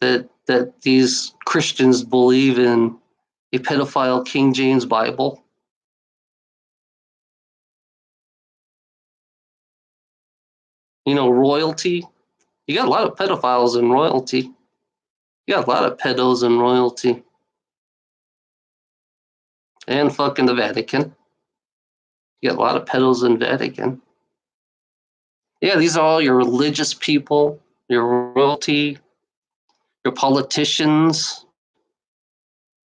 that these Christians believe in a pedophile King James Bible? You know, royalty. You got a lot of pedophiles in royalty. You got a lot of pedos in royalty. And fucking the Vatican. You got a lot of pedos in Vatican. Yeah, these are all your religious people, your royalty, your politicians.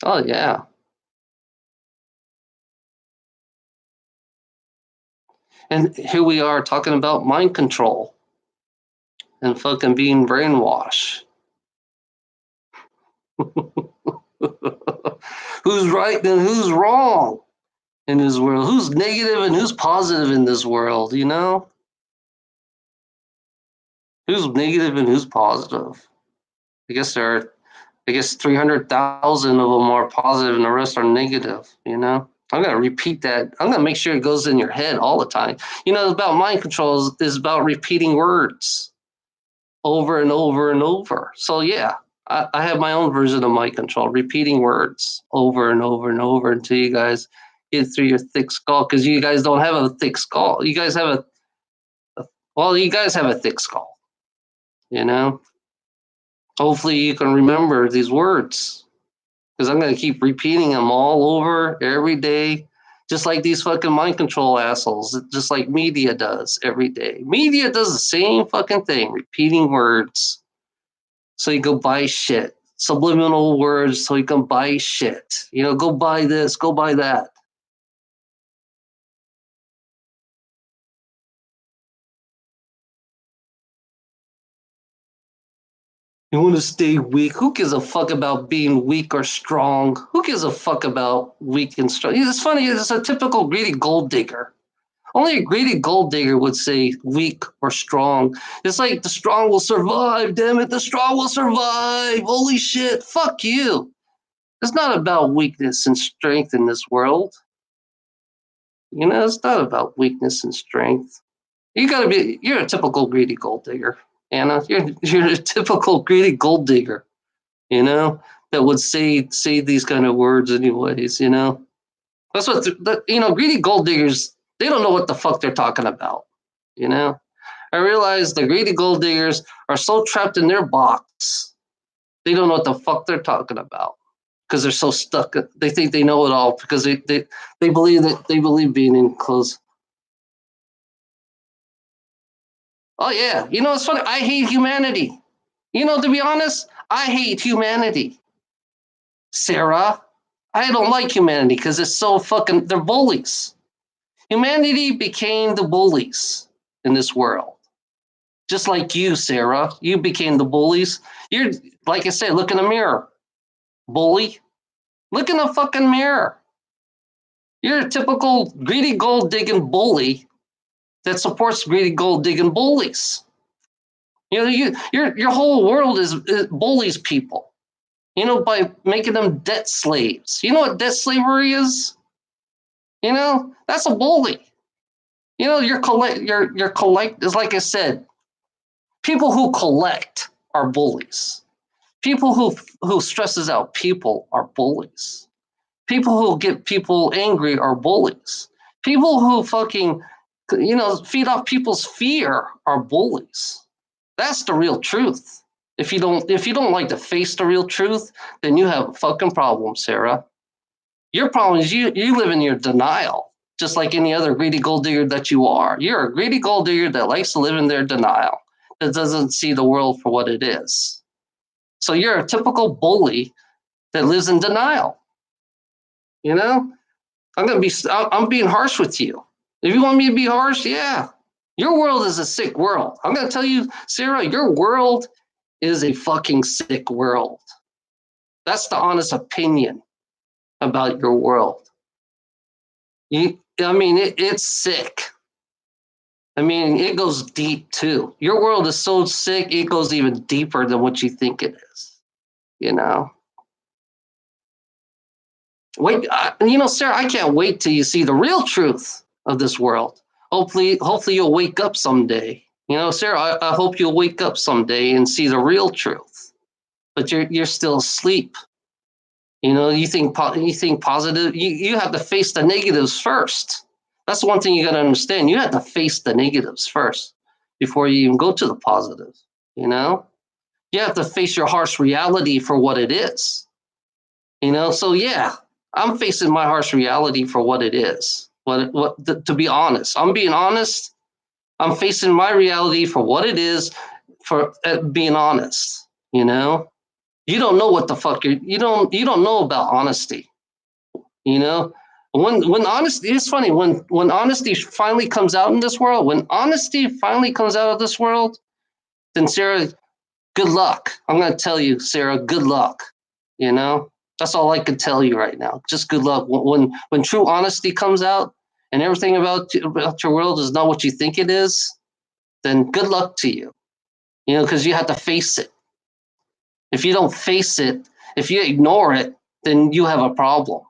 Oh yeah. And here we are talking about mind control and fucking being brainwashed. Who's right and who's wrong in this world? Who's negative and who's positive in this world, you know? Who's negative and who's positive? I guess 300,000 of them are positive and the rest are negative, you know? I'm going to repeat that. I'm going to make sure it goes in your head all the time. You know, about mind control is about repeating words over and over and over. So, yeah, I have my own version of mind control, repeating words over and over and over until you guys get through your thick skull because you guys don't have a thick skull. You guys have you guys have a thick skull, you know? Hopefully you can remember these words because I'm going to keep repeating them all over every day, just like these fucking mind control assholes, just like media does every day. Media does the same fucking thing, repeating words so you go buy shit. Subliminal words so you can buy shit. You know, go buy this, go buy that. You want to stay weak? Who gives a fuck about being weak or strong? Who gives a fuck about weak and strong? It's funny, it's a typical greedy gold digger. Only a greedy gold digger would say weak or strong. It's like the strong will survive, damn it, the strong will survive. Holy shit, fuck you. It's not about weakness and strength in this world. It's not about weakness and strength. You're a typical greedy gold digger, Anna. You're a typical greedy gold digger, that would say these kind of words anyways, That's what, greedy gold diggers, they don't know what the fuck they're talking about, you know? I realize the greedy gold diggers are so trapped in their box, they don't know what the fuck they're talking about because they're so stuck. They think they know it all because they believe being enclosed. Oh yeah, it's funny. I hate humanity. To be honest, I hate humanity, Sarah. I don't like humanity because it's so fucking. They're bullies. Humanity became the bullies in this world. Just like you, Sarah. You became the bullies. You're, like I said, look in the mirror. Bully. Look in the fucking mirror. You're a typical greedy gold digging bully that supports greedy gold digging bullies. Your whole world is bullies people. By making them debt slaves. You know what debt slavery is? That's a bully. Your collect is, like I said, people who collect are bullies. People who stresses out people are bullies. People who get people angry are bullies. People who fucking feed off people's fear are bullies. That's the real truth. If you don't like to face the real truth, then you have a fucking problem, Sarah. Your problem is you live in your denial, just like any other greedy gold digger that you are. You're a greedy gold digger that likes to live in their denial, that doesn't see the world for what it is. So you're a typical bully that lives in denial. I'm being harsh with you. If you want me to be harsh, yeah. Your world is a sick world. I'm gonna tell you, Sarah, your world is a fucking sick world. That's the honest opinion about your world. It's sick. It goes deep too. Your world is so sick, it goes even deeper than what you think it is. Wait, Sarah, I can't wait till you see the real truth of this world. Hopefully you'll wake up someday. Sarah, I hope you'll wake up someday and see the real truth. But you're still asleep. You think positive. You have to face the negatives first. That's one thing you got to understand. You have to face the negatives first before you even go to the positive. You have to face your harsh reality for what it is. So yeah, I'm facing my harsh reality for what it is. To be honest, I'm being honest. I'm facing my reality for what it is. For being honest, you don't know what the fuck you don't know about honesty. When honesty, it's funny when honesty finally comes out in this world. When honesty finally comes out of this world, then Sarah, good luck. I'm gonna tell you, Sarah, good luck. That's all I can tell you right now. Just good luck. When true honesty comes out and everything about your world is not what you think it is, then good luck to you. Because you have to face it. If you don't face it, if you ignore it, then you have a problem.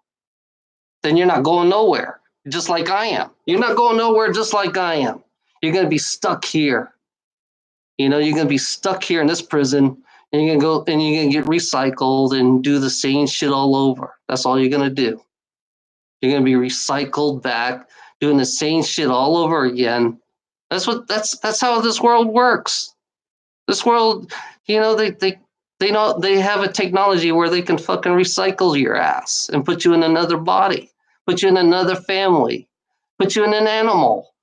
Then you're not going nowhere, just like I am. You're not going nowhere just like I am. You're going to be stuck here. You're going to be stuck here in this prison, and you're going to go and you're going to get recycled and do the same shit all over. That's all you're going to do. You're going to be recycled back, doing the same shit all over again. That's how this world works. This world, they know they have a technology where they can fucking recycle your ass and put you in another body, put you in another family, put you in an animal.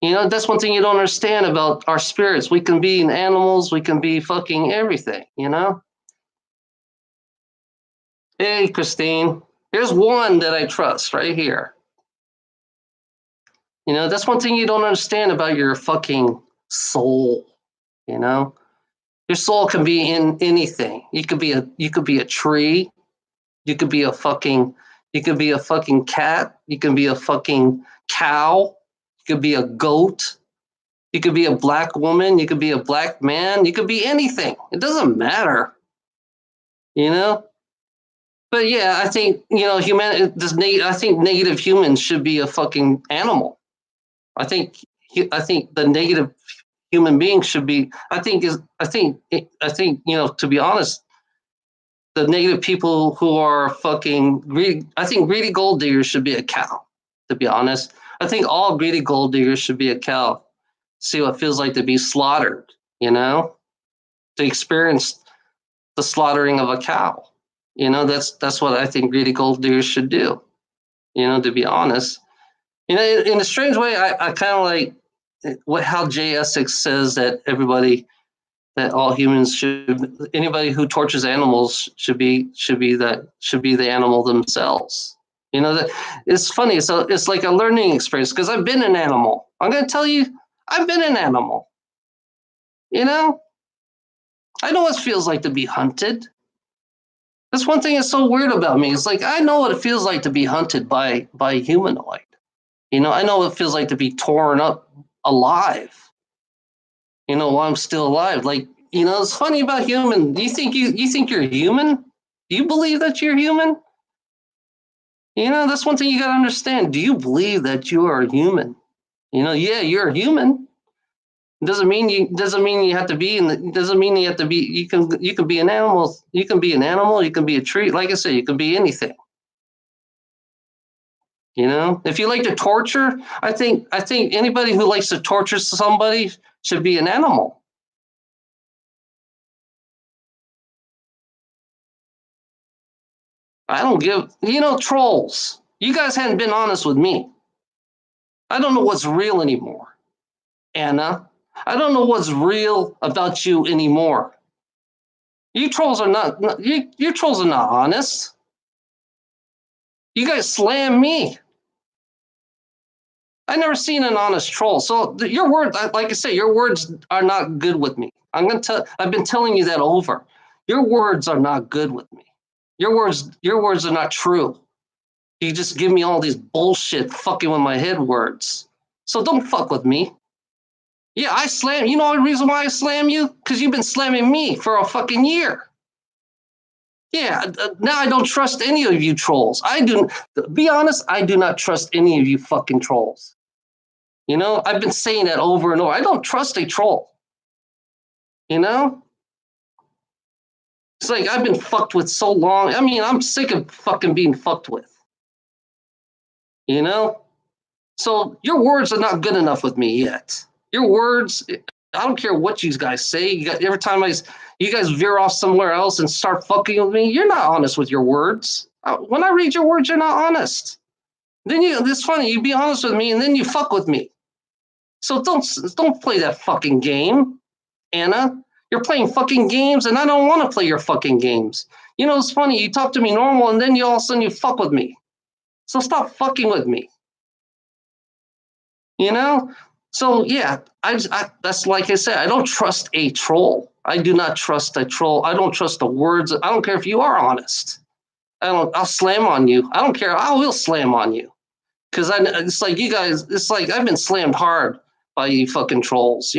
That's one thing you don't understand about our spirits. We can be in animals, we can be fucking everything, Hey, Christine, here's one that I trust right here. That's one thing you don't understand about your fucking soul, Your soul can be in anything. You could be a tree. You could be a fucking cat. You can be a fucking cow. You could be a goat. You could be a black woman. You could be a black man. You could be anything. It doesn't matter. But yeah, I think I think negative humans should be a fucking animal. I think I think the negative human being should be. I think to be honest, the negative people who are fucking greedy. I think greedy gold diggers should be a cow. To be honest, I think all greedy gold diggers should be a cow. See what it feels like to be slaughtered. You know, to experience the slaughtering of a cow. That's what I think greedy gold diggers should do. To be honest, in a strange way, I kind of like what how Jay Essex says that all humans should anybody who tortures animals should be the animal themselves. That it's funny. So it's like a learning experience because I've been an animal. I'm gonna tell you, I've been an animal. You know, I know what it feels like to be hunted. That's one thing that's so weird about me. It's like I know what it feels like to be hunted by a humanoid. I know what it feels like to be torn up alive. While I'm still alive. Like, it's funny about human. You think you're human? Do you believe that you're human? That's one thing you gotta understand. Do you believe that you are human? Yeah, you're human. Doesn't mean you have to be doesn't mean you have to be you can be an animal. You can be an animal, you can be a tree. Like I said, you can be anything. If you like to torture, I think anybody who likes to torture somebody should be an animal. I don't give, trolls. You guys hadn't been honest with me. I don't know what's real anymore, Anna. I don't know what's real about you anymore. You trolls are not you trolls are not honest. You guys slam me. I never seen an honest troll. So your words, like I say, your words are not good with me. I've been telling you that over. Your words are not good with me. Your words are not true. You just give me all these bullshit fucking with my head words. So don't fuck with me. Yeah, I slam. You know the reason why I slam you? Because you've been slamming me for a fucking year. Yeah, now I don't trust any of you trolls. I do. Be honest, I do not trust any of you fucking trolls. I've been saying that over and over. I don't trust a troll. You know, it's like I've been fucked with so long. I mean, I'm sick of fucking being fucked with. You know, so your words are not good enough with me yet. Your words, I don't care what you guys say. Every time you guys veer off somewhere else and start fucking with me, you're not honest with your words. When I read your words, you're not honest. Then it's funny. You be honest with me, and then you fuck with me. So don't play that fucking game, Anna. You're playing fucking games, and I don't want to play your fucking games. It's funny. You talk to me normal, and then you all of a sudden you fuck with me. So stop fucking with me. You know? So yeah, that's like I said, I don't trust a troll. I do not trust a troll. I don't trust the words. I don't care if you are honest. I'll slam on you. I don't care. I will slam on you. Because it's like you guys, it's like I've been slammed hard by you fucking trolls,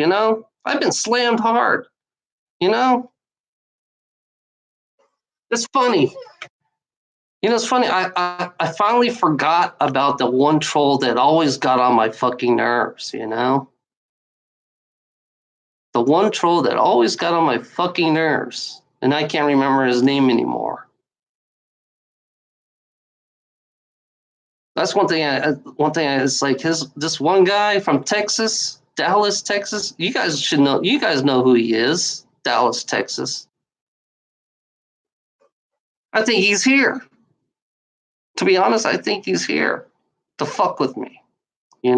I've been slammed hard, you know? It's funny. It's funny. I finally forgot about the one troll that always got on my fucking nerves. The one troll that always got on my fucking nerves. And I can't remember his name anymore. That's one thing. It's like this one guy from Texas, Dallas, Texas. You guys should know. You guys know who he is. Dallas, Texas. I think he's here. To be honest, I think he's here to fuck with me. He's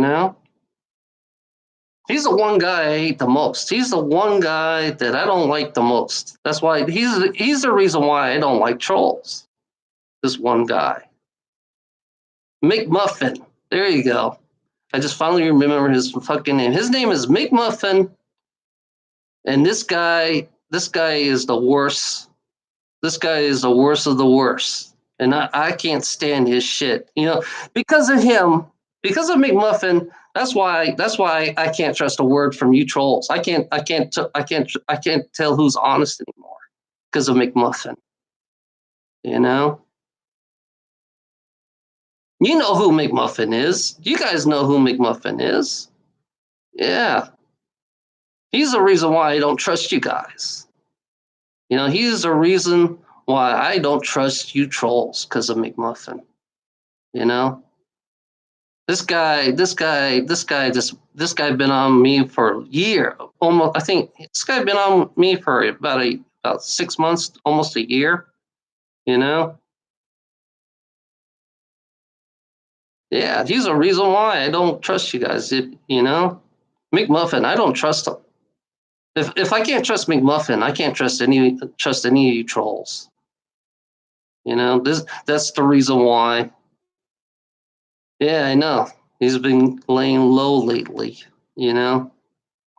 the one guy I hate the most. He's the one guy that I don't like the most. That's why he's the reason why I don't like trolls. This one guy. McMuffin. There you go. I just finally remember his fucking name. His name is McMuffin. And this guy is the worst. This guy is the worst of the worst. And I can't stand his shit. Because of him, because of McMuffin, that's why I can't trust a word from you trolls. I can't tell who's honest anymore because of McMuffin. You know who McMuffin is. You guys know who McMuffin is. Yeah. He's the reason why I don't trust you guys. He's the reason why I don't trust you trolls because of McMuffin. You know, this guy been on me for a year. Almost, I think this guy been on me for about 6 months, almost a year. You know, yeah, he's the reason why I don't trust you guys. McMuffin, I don't trust him. If I can't trust McMuffin, I can't trust any of you trolls. That's the reason why. Yeah, I know. He's been laying low lately, you know.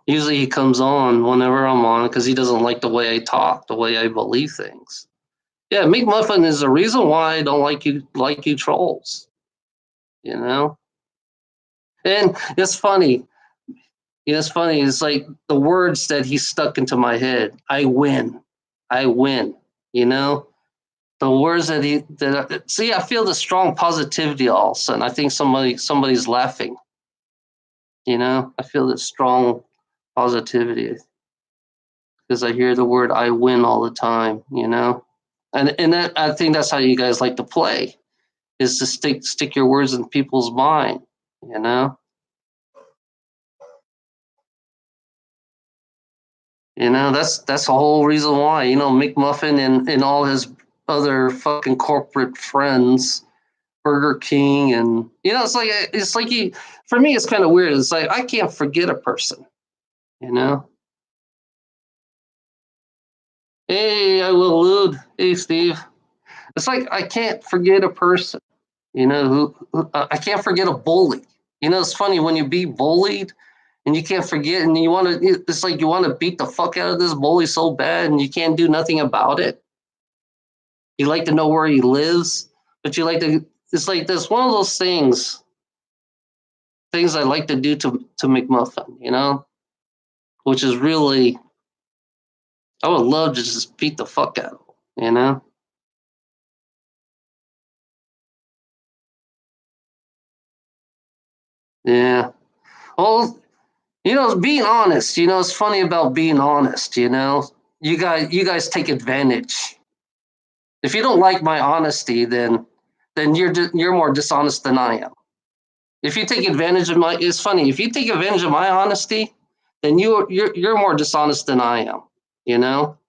Usually he comes on whenever I'm on because he doesn't like the way I talk, the way I believe things. Yeah, McMuffin is the reason why I don't like you trolls, you know. And it's funny. It's funny. It's like the words that he stuck into my head. I win. I win. You know, the words see. I feel the strong positivity all of a sudden. I think somebody's laughing. I feel this strong positivity because I hear the word "I win" all the time. And that I think that's how you guys like to play is to stick your words in people's mind. You know, that's the whole reason why. McMuffin and all his other fucking corporate friends, Burger King, and it's like he. For me, it's kind of weird. It's like I can't forget a person. You know. Hey, I will allude. Hey, Steve. It's like I can't forget a person. I can't forget a bully. It's funny when you be bullied and you can't forget, and you want to. It's like you want to beat the fuck out of this bully so bad, and you can't do nothing about it. You like to know where he lives, but you like to. It's like there's one of those things I like to do to McMuffin. Which is really, I would love to just beat the fuck out of him. Yeah. Well, being honest. It's funny about being honest. You guys take advantage. If you don't like my honesty, then you're more dishonest than I am. If you take advantage of my, it's funny. If you take advantage of my honesty, then you're more dishonest than I am. You know,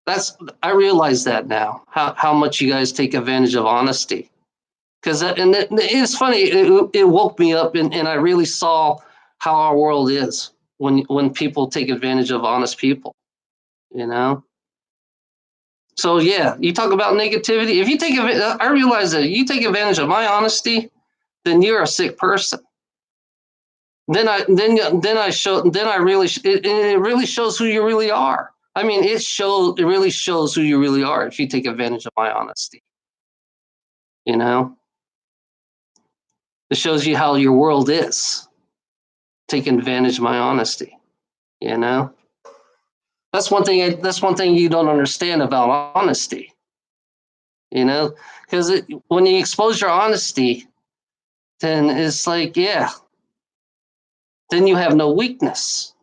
that's I realize that now. How much you guys take advantage of honesty. Because it's funny. It woke me up, and I really saw how our world is when people take advantage of honest people. You know. So yeah, you talk about negativity. If you I realize that you take advantage of my honesty, then you're a sick person. Then I really it really shows who you really are. I mean, it really shows who you really are if you take advantage of my honesty. You know, it shows you how your world is. Taking advantage of my honesty. You know, that's one thing you don't understand about honesty. Because when you expose your honesty, then it's like, yeah, then you have no weakness.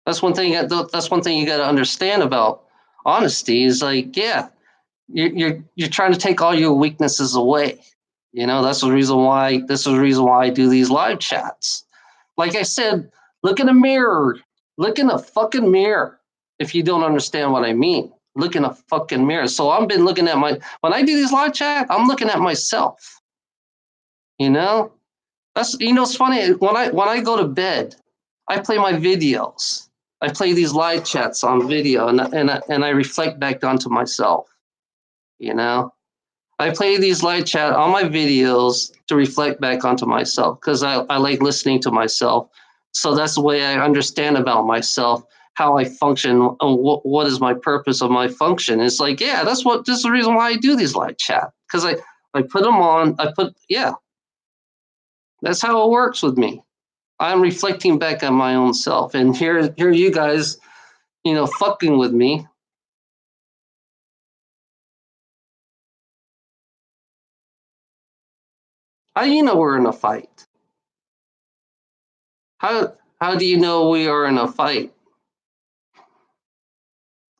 That's one thing. That's one thing you got to understand about honesty. Is like, yeah, you're trying to take all your weaknesses away. That's the reason why. This is the reason why I do these live chats. Like I said, look in a mirror. Look in a fucking mirror. If you don't understand what I mean, look in a fucking mirror. So I've been looking at when I do these live chat, I'm looking at myself. You know, it's funny when I go to bed, I play my videos. I play these live chats on video, and I reflect back onto myself. You know, I play these live chat on my videos to reflect back onto myself because I like listening to myself. So that's the way I understand about myself, how I function, and what is my purpose of my function. It's like, yeah, this is the reason why I do these live chat because I put them on. Yeah, that's how it works with me. I'm reflecting back on my own self, and here you guys, fucking with me. How do you know we're in a fight? How do you know we are in a fight,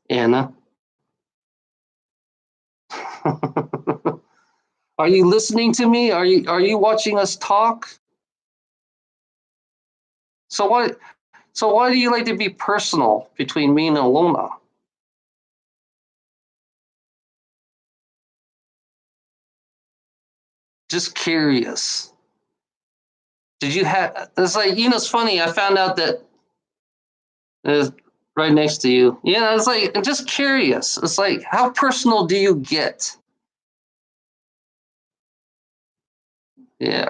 Anna? Are you listening to me? Are you watching us talk? So why do you like to be personal between me and Alona? Just curious. Did you have? It's like it's funny. I found out that it's right next to you. Yeah, it's like I'm just curious. It's like how personal do you get? Yeah,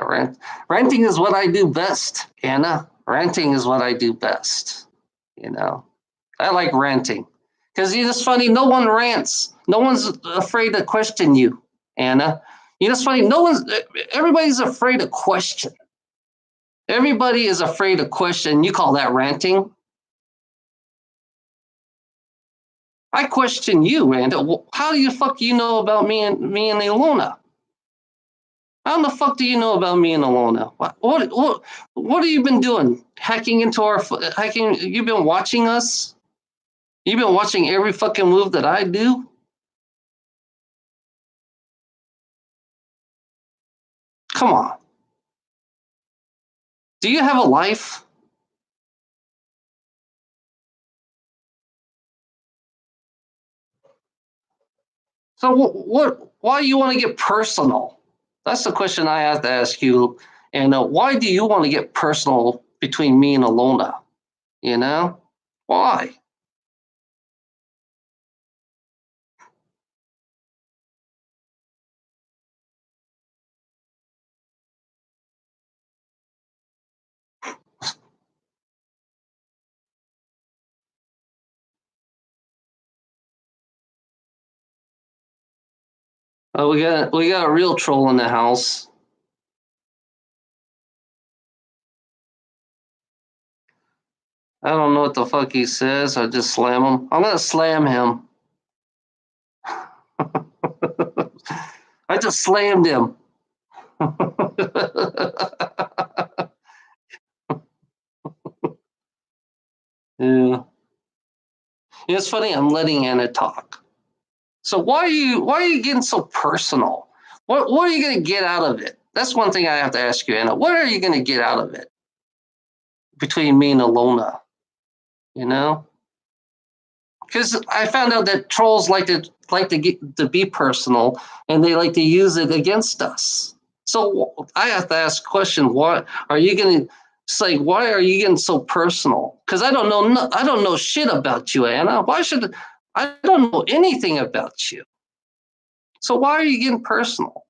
ranting is what I do best, Anna. Ranting is what I do best. You know, I like ranting because it's funny. No one rants. No one's afraid to question you, Anna. It's funny. No one's. Everybody's afraid to question. Everybody is afraid to question. You call that ranting? I question you, Randa. How the fuck you know about me and Ilona? How the fuck do you know about me and Ilona? What have you been doing? Hacking into our hacking? You've been watching us. You've been watching every fucking move that I do. Come on. Do you have a life? So what? Why do you want to get personal? That's the question I have to ask you. And why do you want to get personal between me and Ilona? You know why? We got a real troll in the house. I don't know what the fuck he says. I just slam him. I'm gonna slam him. I just slammed him. Yeah. It's funny. I'm letting Anna talk. So why are you getting so personal? What are you gonna get out of it? That's one thing I have to ask you, Anna. What are you gonna get out of it between me and Alona? You know, because I found out that trolls like to get to be personal, and they like to use it against us. So I have to ask a question: What are you going to say? Why are you getting so personal? Because I don't know. I don't know shit about you, Anna. Why should I don't know anything about you? So why are you getting personal?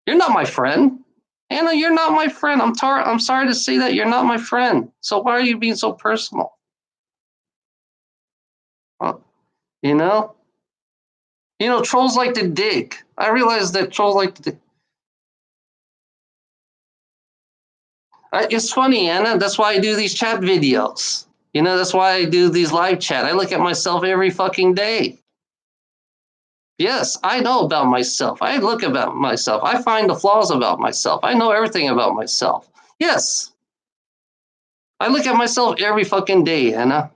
You're not my friend, Anna. You're not my friend. I'm sorry to say that you're not my friend. So why are you being so personal? Uh, you know. Trolls like to dig. I realize that trolls like to dig. It's funny, Anna. That's why I do these chat videos. That's why I do these live chat. I look at myself every fucking day. Yes, I know about myself. I look about myself. I find the flaws about myself. I know everything about myself. Yes, I look at myself every fucking day, Anna.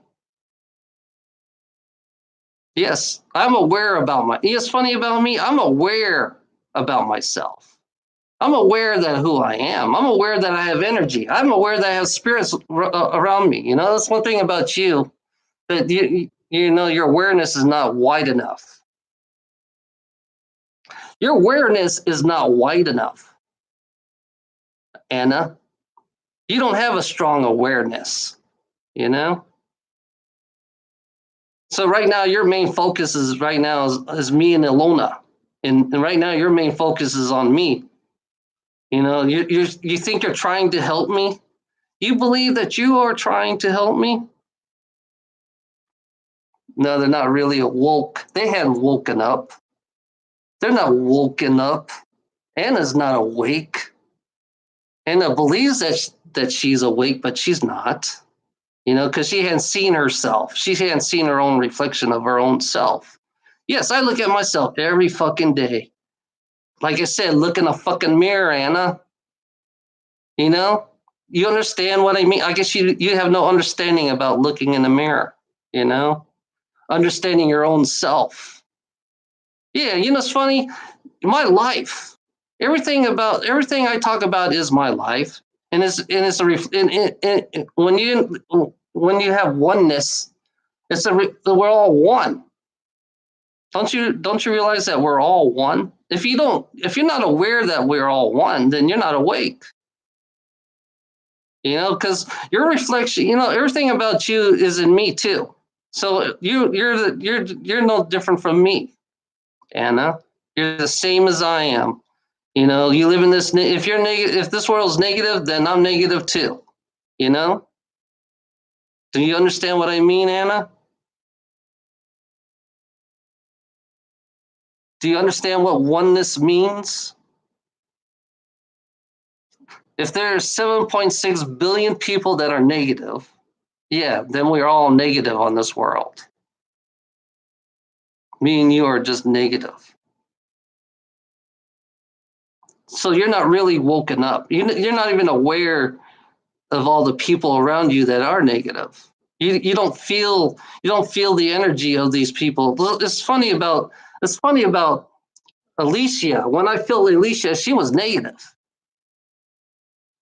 Yes, I'm aware about It's funny about me. I'm aware about myself. I'm aware that who I am. I'm aware that I have energy. I'm aware that I have spirits around me. That's one thing about you that your awareness is not wide enough. Your awareness is not wide enough, Anna. You don't have a strong awareness, you know? So right now, your main focus is me and Ilona. And right now, your main focus is on me. You think you're trying to help me? You believe that you are trying to help me? No, they're not really awoke. They haven't woken up. They're not woken up. Anna's not awake. Anna believes that she's awake, but she's not. Because she hadn't seen herself. She hadn't seen her own reflection of her own self. Yes, I look at myself every fucking day. Like I said, look in a fucking mirror, Anna. You know, you understand what I mean? I guess you have no understanding about looking in the mirror, you know, understanding your own self. Yeah, it's funny. My life, everything I talk about is my life, and it's when you have oneness, we're all one. Don't you realize that we're all one? If you're not aware that we're all one, then you're not awake. Because your reflection, everything about you is in me too. So you're no different from me, Anna. You're the same as I am. You live in this. If you're negative, if this world's negative, then I'm negative too. You know. Do you understand what I mean, Anna? Do you understand what oneness means? If there are 7.6 billion people that are negative, yeah, then we're all negative on this world. Me and you are just negative. So you're not really woken up. You're not even aware of all the people around you that are negative. You don't feel the energy of these people. It's funny about Alicia. When I felt Alicia, she was negative.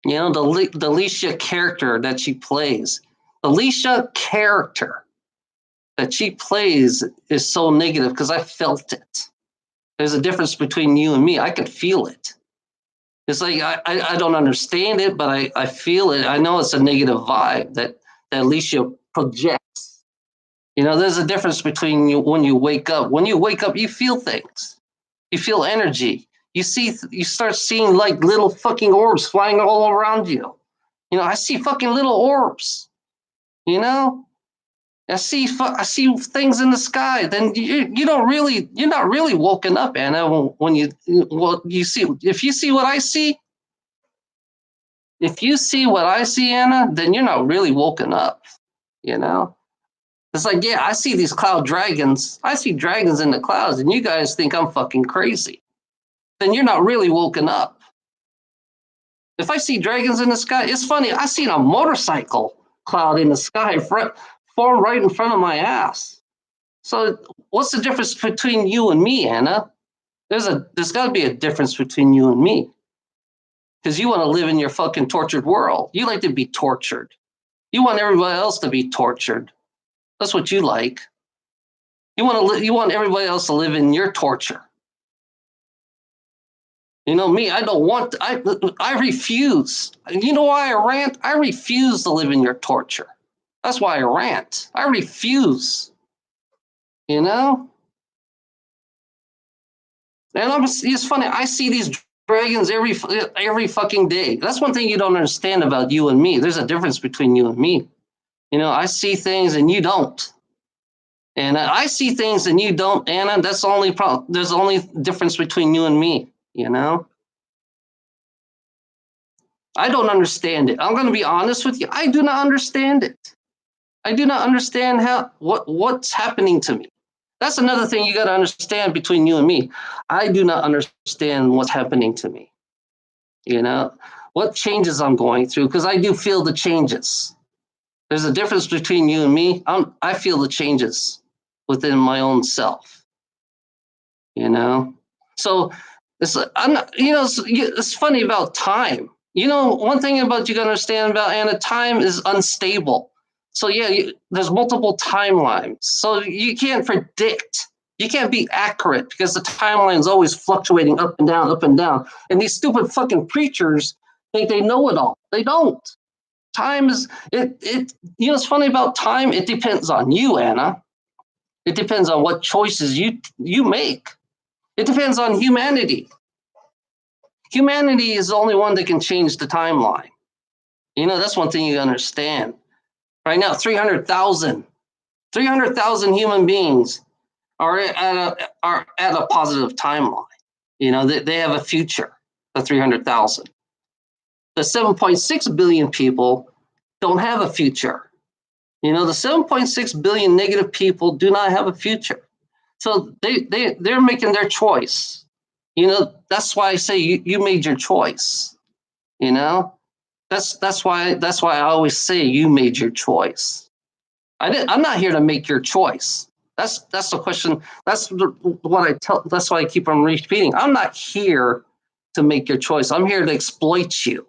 The Alicia character that she plays. Alicia character that she plays is so negative because I felt it. There's a difference between you and me. I could feel it. It's like I don't understand it, but I feel it. I know it's a negative vibe that Alicia projects. There's a difference between you when you wake up. When you wake up, you feel things. You feel energy. You start seeing like little fucking orbs flying all around you. I see fucking little orbs. I see things in the sky. Then you're not really woken up, Anna. When you see, if you see what I see, Anna, then you're not really woken up. It's like, yeah, I see these cloud dragons. I see dragons in the clouds, and you guys think I'm fucking crazy. Then you're not really woken up. If I see dragons in the sky, it's funny. I seen a motorcycle cloud in the sky form right in front of my ass. So what's the difference between you and me, Anna? There's got to be a difference between you and me. Because you want to live in your fucking tortured world. You like to be tortured. You want everybody else to be tortured. That's what you like. You want everybody else to live in your torture. Me, I don't want, I refuse. You know why I rant? I refuse to live in your torture. That's why I rant. I refuse. And it's funny. I see these dragons every fucking day. That's one thing you don't understand about you and me. There's a difference between you and me. I see things and you don't. And I see things and you don't, Anna. That's the only problem. There's the only difference between you and me. I don't understand it. I'm going to be honest with you. I do not understand it. I do not understand what's happening to me. That's another thing you got to understand between you and me. I do not understand what's happening to me. What changes I'm going through, because I do feel the changes. There's a difference between you and me. I feel the changes within my own self. So it's funny about time. One thing about you got to understand about Anna, time is unstable. So yeah, there's multiple timelines. So you can't predict. You can't be accurate because the timeline is always fluctuating up and down, up and down. And these stupid fucking preachers think they know it all. They don't. Time is it. It's funny about time. It depends on you, Anna. It depends on what choices you make. It depends on humanity. Humanity is the only one that can change the timeline. That's one thing you understand. Right now, 300,000 human beings are at a positive timeline. They have a future, the 300,000. The 7.6 billion people don't have a future. The 7.6 billion negative people do not have a future. So they're making their choice. That's why I say you made your choice. That's why I always say you made your choice. I'm not here to make your choice. That's the question. What I tell. That's why I keep on repeating. I'm not here to make your choice. I'm here to exploit you.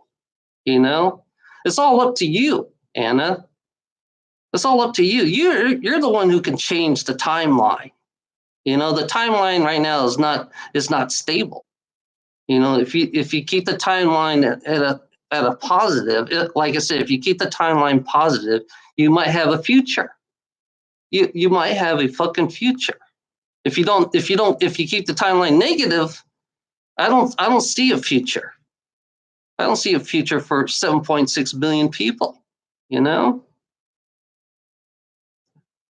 You know, it's all up to you, Anna. It's all up to you. You're the one who can change the timeline. You know, the timeline right now is not stable. You know, if you keep the timeline at a positive, like I said, if you keep the timeline positive, you might have a future. You might have a fucking future. If you keep the timeline negative, I don't see a future. I don't see a future for 7.6 billion people. You know,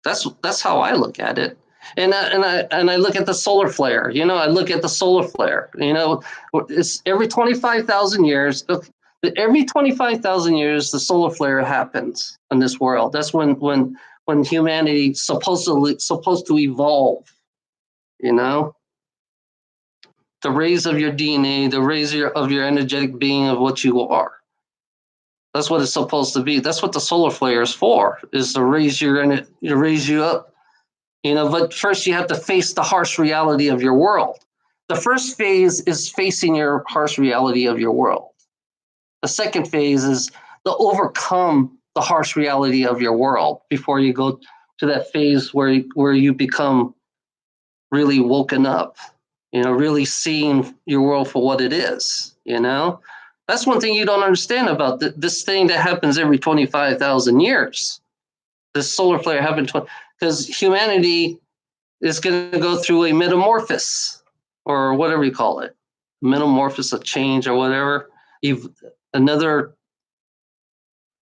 that's how I look at it. And I look at the solar flare. You know, I look at the solar flare. You know, it's every 25,000 years. Every 25,000 years, the solar flare happens in this world. That's when humanity supposed to evolve. You know, the raise of your DNA, the raise of your energetic being of what you are. That's what it's supposed to be. That's what the solar flare is for, is to raise you up. You know, but first you have to face the harsh reality of your world. The first phase is facing your harsh reality of your world. The second phase is to overcome the harsh reality of your world before you go to that phase where you become really woken up, you know, really seeing your world for what it is, you know? That's one thing you don't understand about this thing that happens every 25,000 years. This solar flare happened because humanity is going to go through a metamorphosis or whatever you call it, metamorphosis, a change or whatever. Another,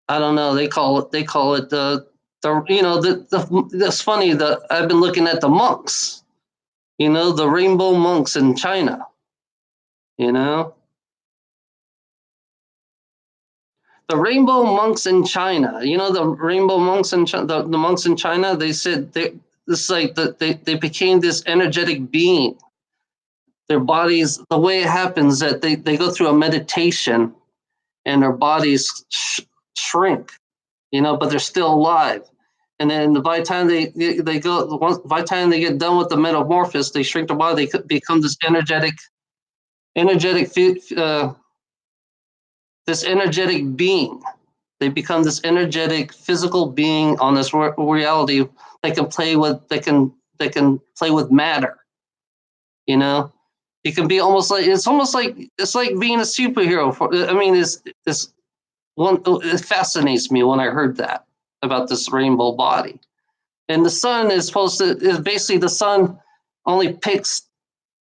I don't know. They call it the you know that's funny. I've been looking at the monks. You know, the rainbow monks in China. You know, the rainbow monks in China. You know, the rainbow monks in China, the monks in China. They said it's like they became this energetic being. Their bodies, the way it happens, that they go through a meditation, and their bodies shrink. You know, but they're still alive. And then by the time by the time they get done with the metamorphosis, they shrink their body. They become this energetic this energetic being. They become this energetic physical being on this reality. They can play with matter. You know, it can be almost like it's like being a superhero. It fascinates me when I heard that about this rainbow body. And the sun is basically the sun only picks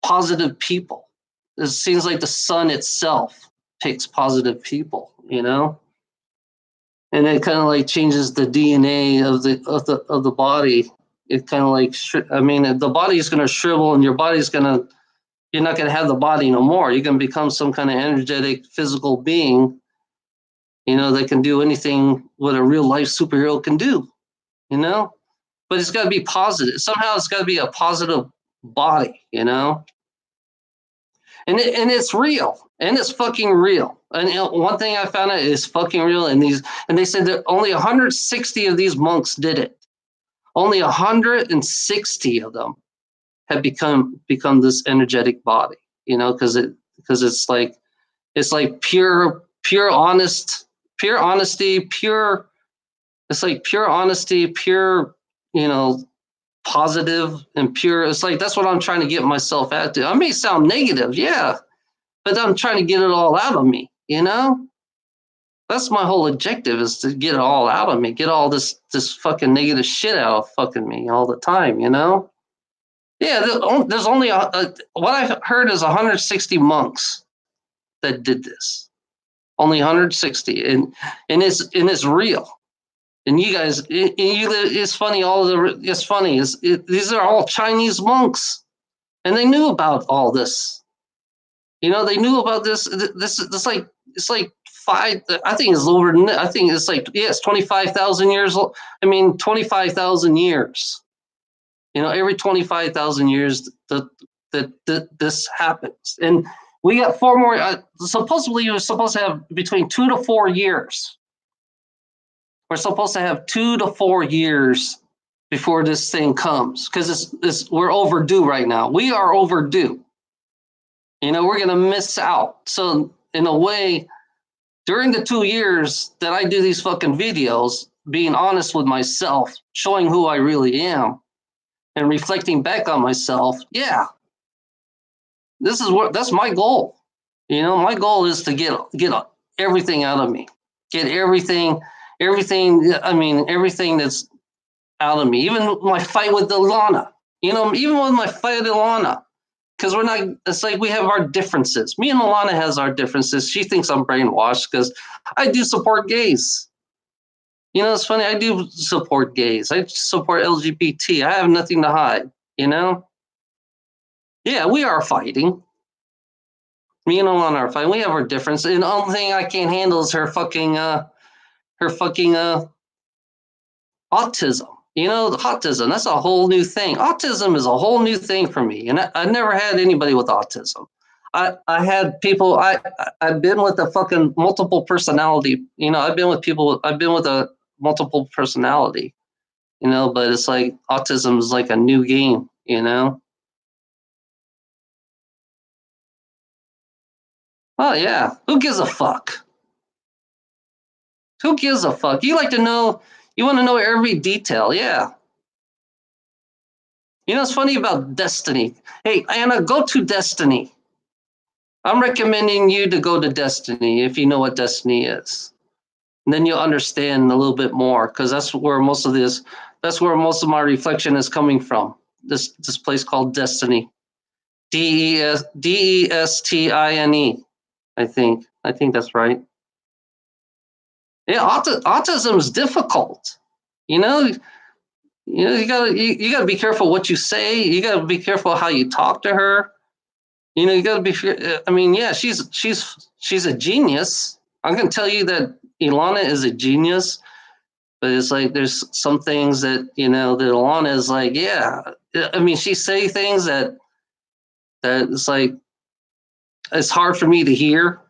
positive people. It seems like the sun itself picks positive people, you know? And it kind of like changes the DNA of the body. It kind of like, the body is going to shrivel, and you're not going to have the body no more. You're going to become some kind of energetic physical being, you know, that can do anything what a real life superhero can do, you know? But it's got to be positive. Somehow it's got to be a positive body, you know? And it's real, and it's fucking real. And you know, one thing I found out is fucking real. And they said that only 160 of these monks did it. Only 160 of them have become this energetic body, you know, because it's like pure honesty, it's like pure honesty, pure, you know, positive and pure. It's like, that's what I'm trying to get myself at. I may sound negative, yeah, but I'm trying to get it all out of me, you know? That's my whole objective, is to get it all out of me, get all this fucking negative shit out of fucking me all the time, you know? Yeah, there's only what I've heard is 160 monks that did this. Only 160, and it's real. And you guys, it's funny. It's funny. These are all Chinese monks, and they knew about all this. You know, they knew about this. It's like five. I think it's over. I think it's like, yeah, it's 25,000 years. 25,000 years. You know, every 25,000 years that this happens, and We got 4 more. Supposedly, you're supposed to have between 2 to 4 years. We're supposed to have 2 to 4 years before this thing comes, because we're overdue right now. We are overdue. We're gonna miss out. So in a way, during the 2 years that I do these fucking videos, being honest with myself, showing who I really am, and reflecting back on myself, yeah, that's my goal. My goal is to get everything out of me, get everything. I mean, everything that's out of me. Even my fight with Ilana. Even with my fight with Ilana, because we're not. It's like we have our differences. Me and Ilana has our differences. She thinks I'm brainwashed because I do support gays. It's funny. I do support gays. I support LGBT. I have nothing to hide. Yeah, we are fighting. Me and Ilana are fighting. We have our difference. And the only thing I can't handle is her fucking autism. Autism, that's a whole new thing. Autism is a whole new thing for me. And I never had anybody with autism. I had people, I've been with a fucking multiple personality. I've been with a multiple personality, but it's like autism is like a new game, Oh, yeah. Who gives a fuck? Who gives a fuck? You want to know every detail. Yeah. It's funny about Destiny. Hey, Anna, go to Destiny. I'm recommending you to go to Destiny if you know what Destiny is. And then you'll understand a little bit more, because that's where most of my reflection is coming from. This place called Destiny. Destine. I think that's right. Yeah, autism is difficult. You gotta be careful what you say. You gotta be careful how you talk to her. You gotta be. I mean, yeah, she's a genius. I'm gonna tell you that Ilana is a genius, but it's like there's some things that that Ilana is like, yeah. I mean, she say things that it's like it's hard for me to hear.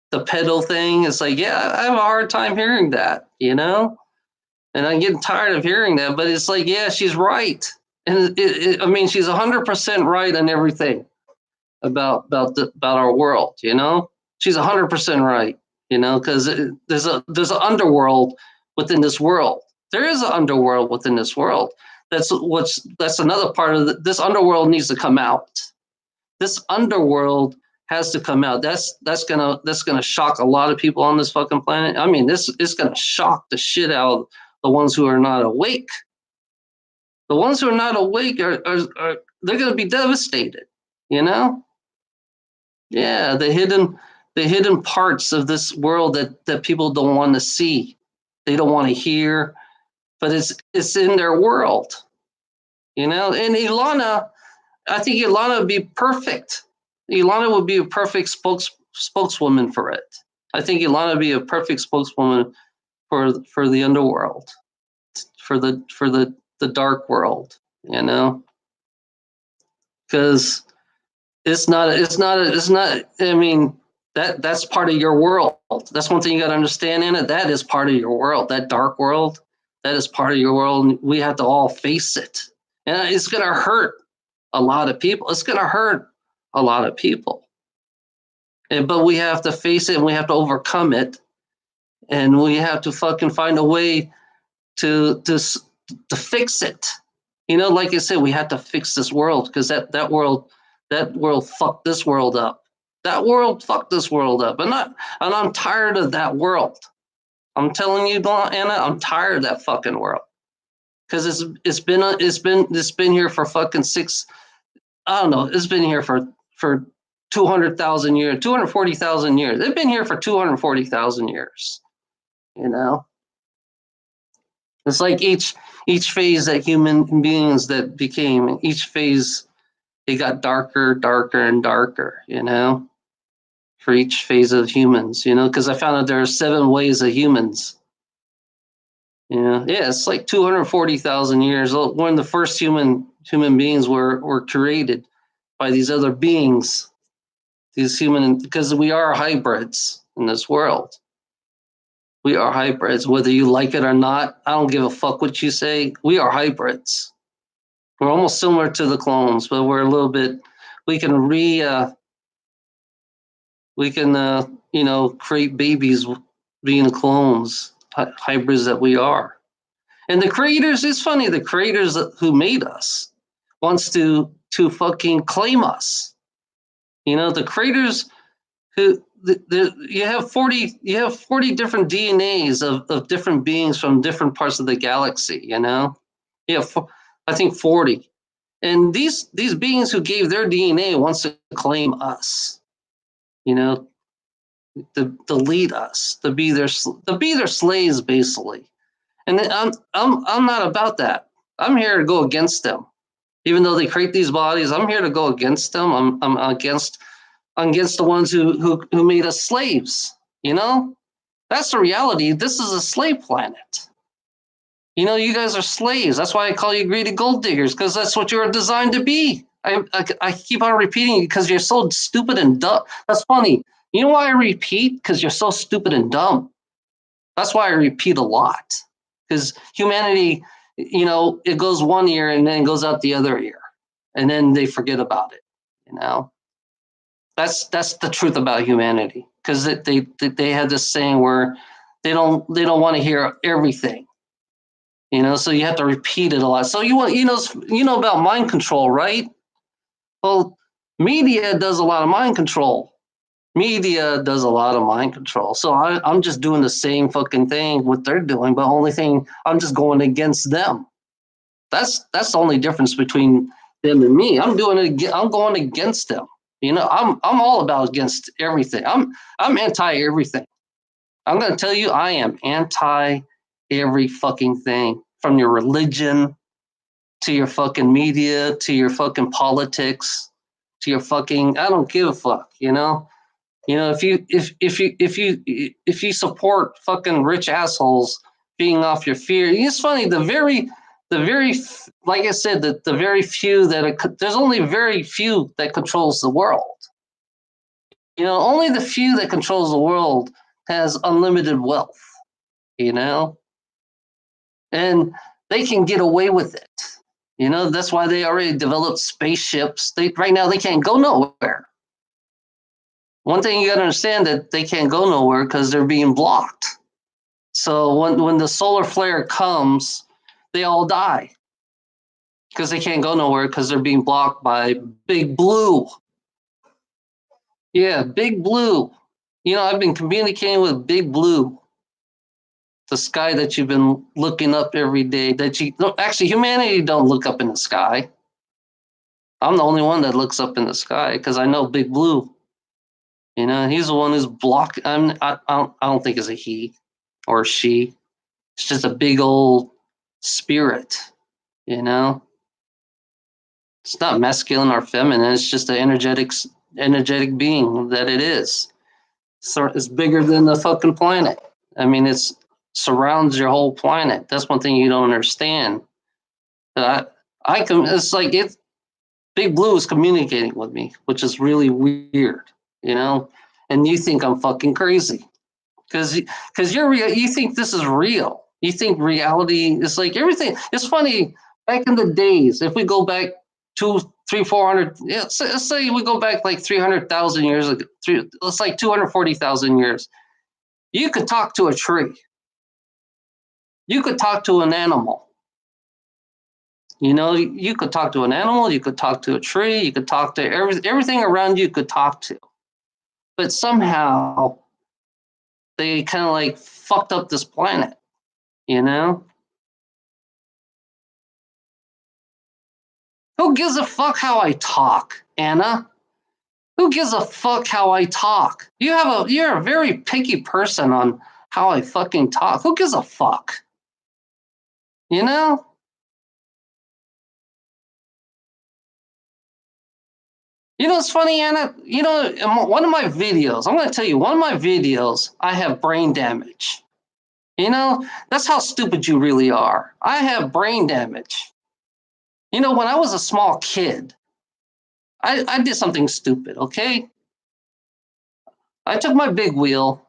The pedo thing. It's like, yeah, I have a hard time hearing that. And I'm getting tired of hearing that. But it's like, yeah, she's right, and I mean, she's 100% right on everything about our world. She's 100% right. Because there's an underworld within this world. There is an underworld within this world. That's another part of this underworld needs to come out. This underworld has to come out. That's gonna shock a lot of people on this fucking planet. I mean, this is gonna shock the shit out of the ones who are not awake. The ones who are not awake are they're gonna be devastated. Yeah, the hidden parts of this world that people don't want to see, they don't want to hear, but it's in their world. And Ilana, I think Ilana would be perfect. Ilana would be a perfect spokeswoman for it. I think Ilana would be a perfect spokeswoman for the underworld, for the dark world, because it's not. I mean, that's part of your world. That's one thing you got to understand, Anna. That is part of your world. That dark world, that is part of your world. And we have to all face it, and it's gonna hurt a lot of people. It's gonna hurt a lot of people, but we have to face it, and we have to overcome it, and we have to fucking find a way to fix it. Like I said, we have to fix this world, because that world fucked this world up. That world fucked this world up, and I'm tired of that world. I'm telling you, Anna, I'm tired of that fucking world, because it's been here for fucking I don't know. It's been here for 200,000 years, 240,000 years. They've been here for 240,000 years. It's like each phase that human beings that became, each phase, it got darker, darker, and darker, for each phase of humans, because I found out there are 7 ways of humans. Yeah, it's like 240,000 years old when the first human beings were created. by these other beings, these human, because we are hybrids in this world. We are hybrids, whether you like it or not. I don't give a fuck what you say. We are hybrids. We're almost similar to the clones, but we're a little bit. We can create babies being clones, hybrids that we are. And the creators, it's funny, the creators who made us wants to fucking claim us. The creators who you have 40 different DNAs of different beings from different parts of the galaxy. You have I think 40, and these beings who gave their DNA wants to claim us. To lead us, to be their slaves, basically. And I'm not about that. I'm here to go against them. Even though they create these bodies, I'm here to go against them. I'm against the ones who made us slaves. That's the reality. This is a slave planet. You guys are slaves. That's why I call you greedy gold diggers, because that's what you're designed to be. I keep on repeating it because you're so stupid and dumb. That's funny. You know why I repeat? Because you're so stupid and dumb. That's why I repeat a lot. Because humanity, it goes one ear and then it goes out the other ear. And then they forget about it. That's the truth about humanity. Because they had this saying where they don't want to hear everything. So you have to repeat it a lot. So you know about mind control, right? Well, media does a lot of mind control. Media does a lot of mind control. So I'm just doing the same fucking thing what they're doing, but only thing I'm just going against them. That's the only difference between them and me. I'm going against them. I'm all about against everything. I'm anti everything. I'm going to tell you, I am anti every fucking thing, from your religion to your fucking media to your fucking politics to your fucking, I don't give a fuck. If you support fucking rich assholes feeding off your fear, it's funny. The very like I said, the very few there's only very few that controls the world. Only the few that controls the world has unlimited wealth. And they can get away with it. That's why they already developed spaceships. Right now they can't go nowhere. One thing you got to understand, that they can't go nowhere because they're being blocked. So when the solar flare comes, they all die because they can't go nowhere because they're being blocked by Big Blue. Yeah, Big Blue. I've been communicating with Big Blue, the sky that you've been looking up every day. Actually, humanity don't look up in the sky. I'm the only one that looks up in the sky because I know Big Blue. He's the one who's blocked. I don't think it's a he or she. It's just a big old spirit. It's not masculine or feminine. It's just an energetic being that it is. So it's bigger than the fucking planet. I mean, it surrounds your whole planet. That's one thing you don't understand. It's like Big Blue is communicating with me, which is really weird. And you think I'm fucking crazy because you think this is real. You think reality is like everything. It's funny, back in the days, if we go back 200, 300, 400, let's say we go back like 300,000 years ago, let's like 240,000 years, you could talk to a tree. You could talk to an animal. You could talk to an animal, you could talk to a tree, you could talk to everything around you could talk to. But somehow they kind of like fucked up this planet, Who gives a fuck how I talk, Anna? Who gives a fuck how I talk? You're a very picky person on how I fucking talk. Who gives a fuck? It's funny, Anna. In one of my videos, I'm going to tell you, one of my videos, I have brain damage. That's how stupid you really are. I have brain damage. When I was a small kid, I did something stupid, okay? I took my big wheel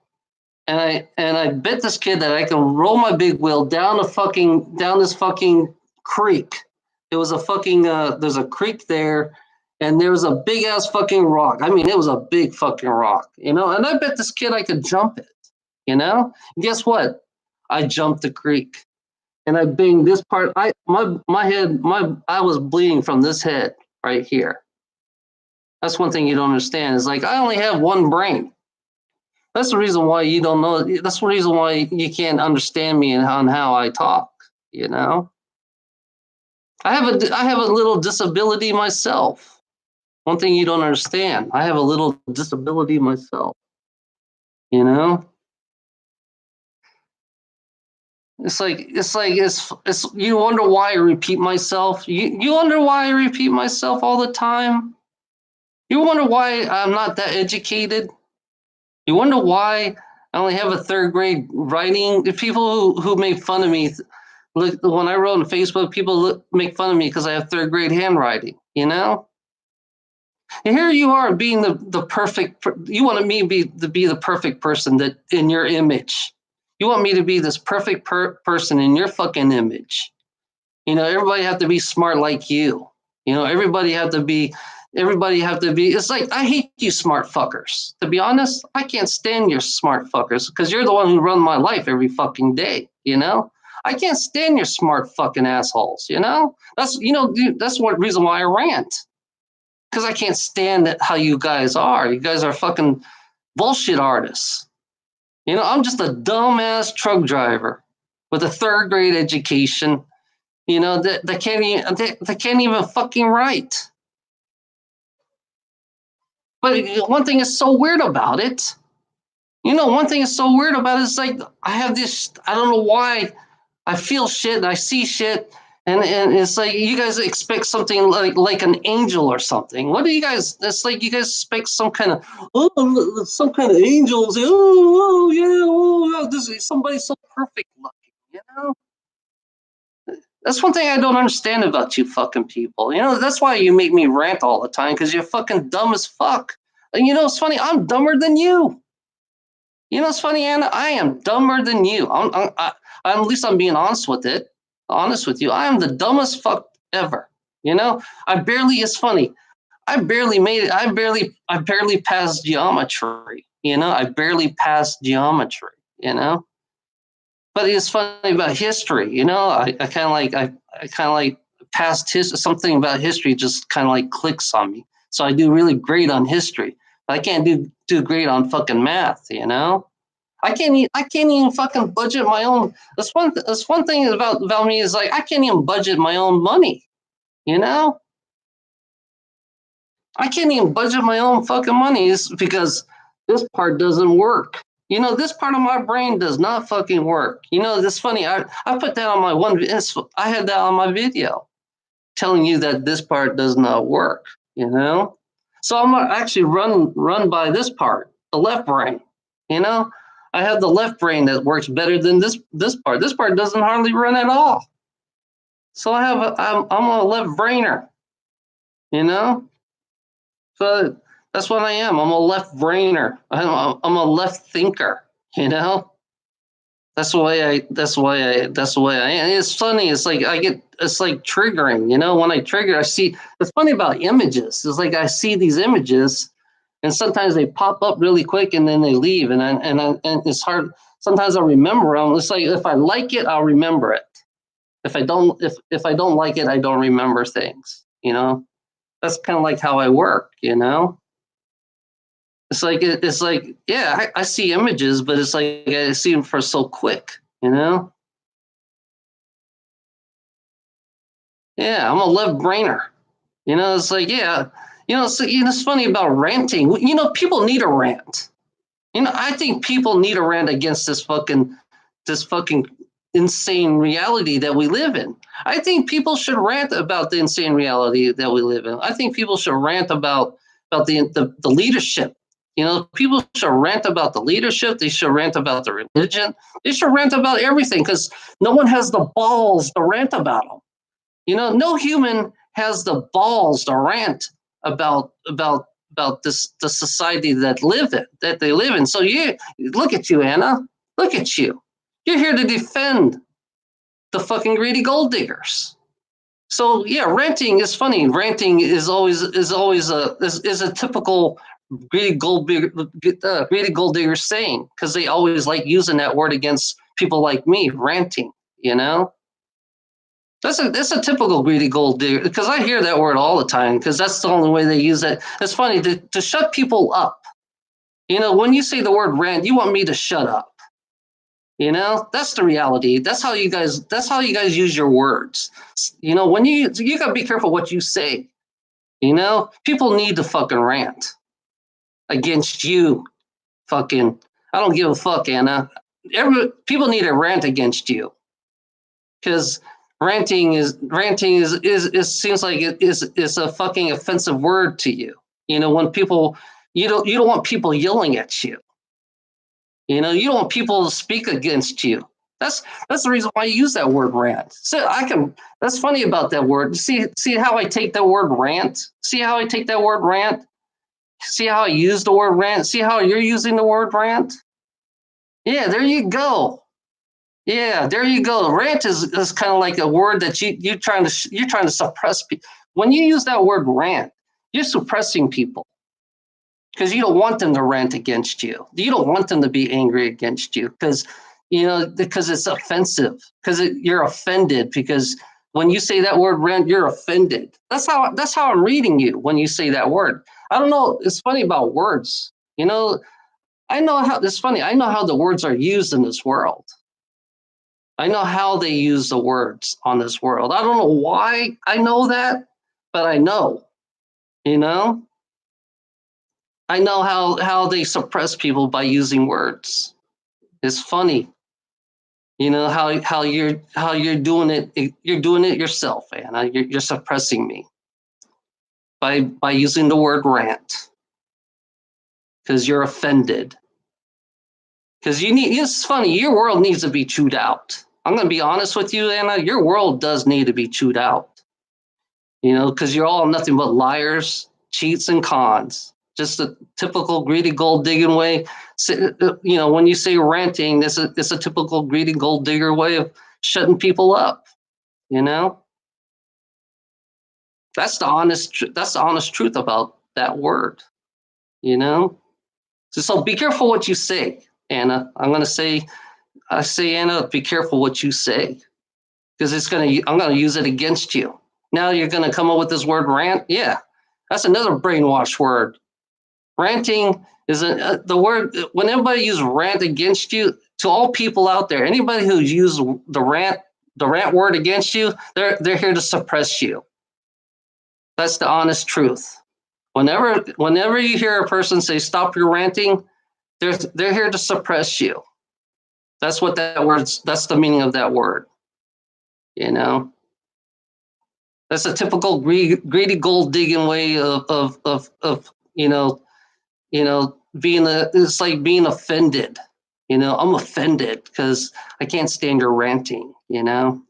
and I bet this kid that I can roll my big wheel down this fucking creek. It was a fucking there's a creek there, and there was a big ass fucking rock. I mean, it was a big fucking rock, you know. And I bet this kid I could jump it, you know. And guess what? I jumped the creek, and I banged this part. My head I was bleeding from this head right here. That's one thing you don't understand. Is like I only have one brain. That's the reason why you don't know. That's the reason why you can't understand me and on how I talk. You know, I have a little disability myself. One thing you don't understand. I have a little disability myself. You know, it's you wonder why I repeat myself. You wonder why I repeat myself all the time. You wonder why I'm not that educated. You wonder why I only have a third grade writing. The people who make fun of me, look, when I wrote on Facebook, people make fun of me because I have third grade handwriting, you know? And here you are being the perfect, you want me to be the perfect person that in your image. You want me to be this perfect person in your fucking image. You know, everybody have to be smart like you. You know, everybody have to be, it's like, I hate you smart fuckers. To be honest, I can't stand your smart fuckers because you're the one who run my life every fucking day, you know? I can't stand your smart fucking assholes, you know? That's one reason why I rant. Because I can't stand how you guys are. You guys are fucking bullshit artists. You know, I'm just a dumbass truck driver with a third grade education, you know, that they can't even fucking write. But one thing is so weird about it. You know, one thing is so weird about it is like I have this, I don't know why I feel shit and I see shit. And it's like you guys expect something like an angel or something. What do you guys? It's like you guys expect some kind of angels. Oh yeah, this is somebody so perfect looking. You know, that's one thing I don't understand about you fucking people. You know, that's why you make me rant all the time because you're fucking dumb as fuck. And you know, it's funny. I'm dumber than you. You know, it's funny, Anna. I am dumber than you. At least I'm being honest with it. Honest with you, I am the dumbest fuck ever. You know, it's funny. I barely made it. I barely passed geometry. You know, I barely passed geometry. You know, but it's funny about history. You know, I kind of like, I kind of like past something about history just kind of like clicks on me. So I do really great on history. But I can't do great on fucking math. You know. I can't even fucking budget my own. That's one thing about me is like I can't even budget my own money. You know, I can't even budget my own fucking money because this part doesn't work. You know, this part of my brain does not fucking work. You know, this funny. I put that on my I had that on my video, telling you that this part does not work. You know, so I'm actually run by this part, the left brain. You know, I have the left brain that works better than this part. This part doesn't hardly run at all. So I'm a left brainer, you know. So that's what I am. I'm a left brainer. I'm a left thinker, you know. That's the way I. That's the way I am. It's funny. It's like It's like triggering. You know, when I trigger, I see. It's funny about images. It's like I see these images, and sometimes they pop up really quick, and then they leave, and it's hard. Sometimes I remember them. It's like if I like it, I'll remember it. If I don't like it, I don't remember things. You know, that's kind of like how I work. You know. It's like yeah, I see images, but it's like I see them for so quick, you know. Yeah, I'm a left brainer. You know, it's like yeah, it's funny about ranting. You know, people need a rant. You know, I think people need a rant against this fucking insane reality that we live in. I think people should rant about the insane reality that we live in. I think people should rant about the leadership. You know, people should rant about the leadership. They should rant about the religion. They should rant about everything because no one has the balls to rant about them. You know, no human has the balls to rant about this the society that they live in. So you look at you, Anna. Look at you. You're here to defend the fucking greedy gold diggers. So yeah, ranting is funny. Ranting is always a typical greedy gold digger saying, because they always like using that word against people like me, ranting. You know, that's a typical greedy gold digger, because I hear that word all the time, because that's the only way they use it. It's funny to shut people up. You know, when you say the word rant, you want me to shut up. You know, that's the reality. That's how you guys use your words. You know, when you gotta be careful what you say. You know, people need to fucking rant against you. Fucking, I don't give a fuck, Anna. People need to rant against you, because ranting is seems like it is a fucking offensive word to you. You know, when people you don't want people yelling at you. You know, you don't want people to speak against you. That's the reason why I use that word rant. So I can. That's funny about that word. See how I take that word rant. See how I take that word rant. See how I use the word rant. See how you're using the word rant. Yeah, there you go. Yeah, there you go. Rant is kind of like a word that you're trying to suppress people. When you use that word rant, you're suppressing people, because you don't want them to rant against you. You don't want them to be angry against you, because it's offensive, because you're offended, because when you say that word rant, you're offended. That's how I'm reading you when you say that word. I don't know. It's funny about words. You know, I know how it's funny. I know how the words are used in this world. I know how they use the words on this world. I don't know why I know that, but I know. You know, I know how they suppress people by using words. It's funny. You know how you're doing it. You're doing it yourself, Anna. You're suppressing me by using the word rant, because you're offended. Because it's funny. Your world needs to be chewed out. I'm going to be honest with you, Anna. Your world does need to be chewed out. You know, because you're all nothing but liars, cheats, and cons. Just a typical greedy gold digging way. You know, when you say ranting, it's a typical greedy gold digger way of shutting people up. You know, that's the honest truth about that word. You know, so be careful what you say, Anna. I say, Anna, be careful what you say, because I'm gonna use it against you. Now you're gonna come up with this word rant. Yeah, that's another brainwash word. Ranting is the word. When everybody uses rant against you, to all people out there, anybody who's used the rant word against you, they're here to suppress you. That's the honest truth. Whenever you hear a person say stop your ranting, they're here to suppress you. That's what that word's. That's the meaning of that word. You know, that's a typical greedy gold digging way of being it's like being offended. You know, I'm offended because I can't stand your ranting. If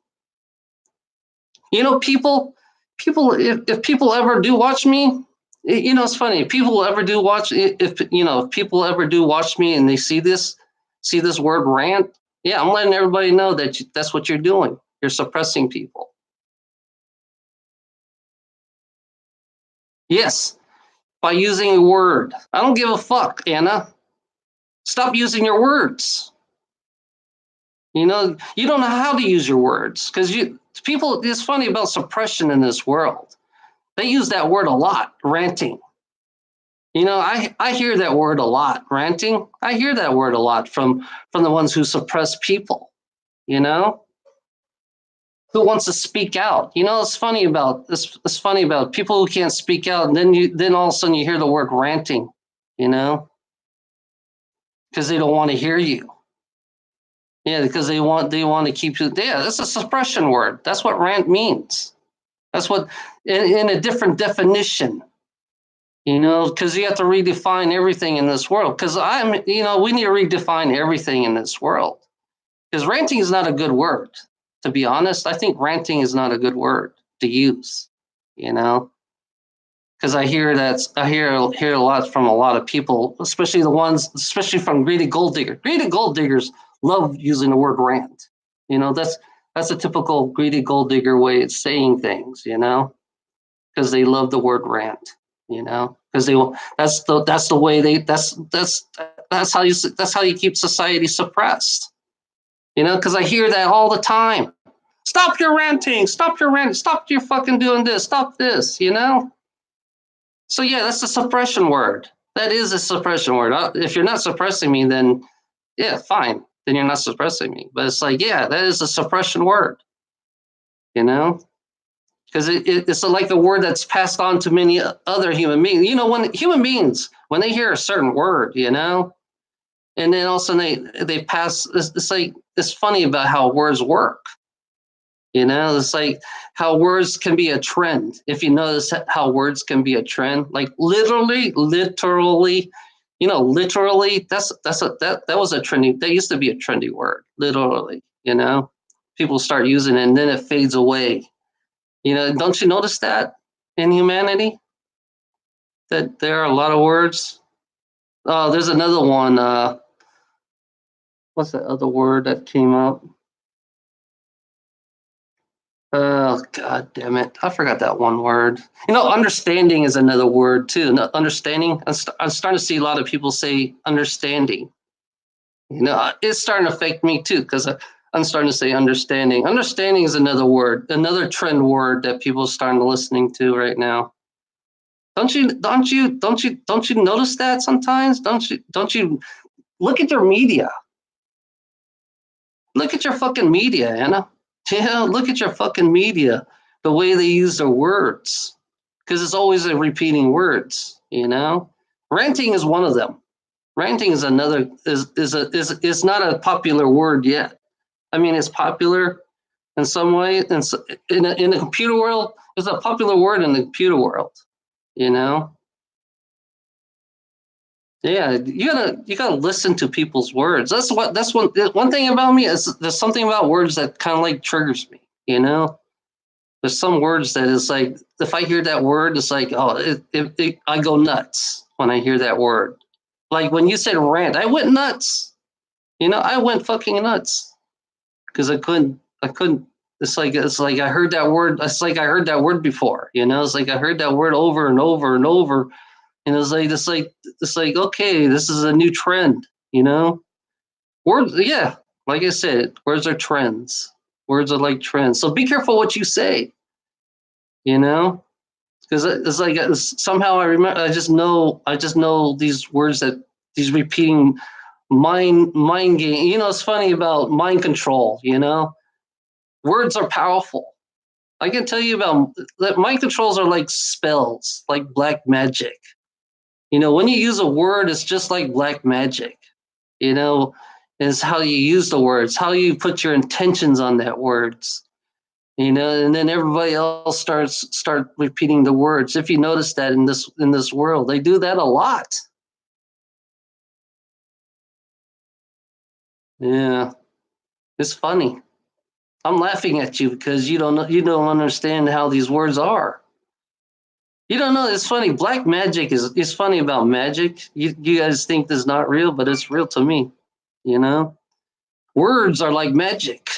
people ever do watch me, it's funny. People ever do watch if people ever do watch me and they see this word rant. Yeah, I'm letting everybody know that that's what you're doing. You're suppressing people. Yes, by using a word. I don't give a fuck, Anna. Stop using your words. You don't know how to use your words, because people. It's funny about suppression in this world. They use that word a lot, ranting. I hear that word a lot, ranting. I hear that word a lot from the ones who suppress people. Who wants to speak out? It's funny about people who can't speak out, and then all of a sudden you hear the word ranting. Because they don't want to hear you. Yeah, because they want to keep you. Yeah, that's a suppression word. That's what rant means. That's what in a different definition. Because you have to redefine everything in this world. Because we need to redefine everything in this world. Because ranting is not a good word. To be honest, I think ranting is not a good word to use. because I hear a lot from a lot of people, especially especially from greedy gold diggers. Greedy gold diggers love using the word rant. That's a typical greedy gold digger way of saying things. Because they love the word rant. Because that's the way that's how you keep society suppressed. Because I hear that all the time. Stop your ranting. Stop your ranting. Stop your fucking doing this. Stop this. So yeah, that's a suppression word. That is a suppression word. If you're not suppressing me, then yeah, fine. Then you're not suppressing me. But it's like, yeah, that is a suppression word. Because it's like a word that's passed on to many other human beings. When human beings, when they hear a certain word, and then all of a sudden they pass. It's like it's funny about how words work. It's like how words can be a trend. If you notice how words can be a trend, like literally, literally, that was a trendy. That used to be a trendy word. Literally, people start using it, and then it fades away. Don't you notice that in humanity that there are a lot of words? Oh, there's another one. What's that other word that came up? Oh, God damn it. I forgot that one word. Understanding is another word too. No, understanding. I'm starting to see a lot of people say understanding. It's starting to affect me too because I'm starting to say understanding. Understanding is another word, another trend word that people are starting to listening to right now. Don't you notice that sometimes? Don't you look at your media? Look at your fucking media, Anna. Yeah, look at your fucking media. The way they use their words, because it's always a repeating words. Ranting is one of them. Ranting is another is not a popular word yet. I mean, it's popular in some way, and in the computer world, it's a popular word in the computer world. You know, Yeah, you gotta listen to people's words. That's one thing about me is there's something about words that kind of like triggers me. There's some words that is like if I hear that word, it's like I go nuts when I hear that word. Like when you said rant, I went nuts. I went fucking nuts because I couldn't. It's like I heard that word. It's like I heard that word before. It's like I heard that word over and over and over. And it's like okay, this is a new trend, Words, yeah, like I said, words are trends. Words are like trends. So be careful what you say, you know, because it's like somehow I remember. I just know these words that these repeating mind game. It's funny about mind control. Words are powerful. I can tell you about that. Mind controls are like spells, like black magic. When you use a word, it's just like black magic. You know, is how you use the words, how you put your intentions on that words. And then everybody else start repeating the words. If you notice that in this world, they do that a lot. Yeah, it's funny. I'm laughing at you because you don't understand how these words are. You don't know. It's funny. Black magic is funny about magic. You guys think this is not real, but it's real to me. You know, words are like magic.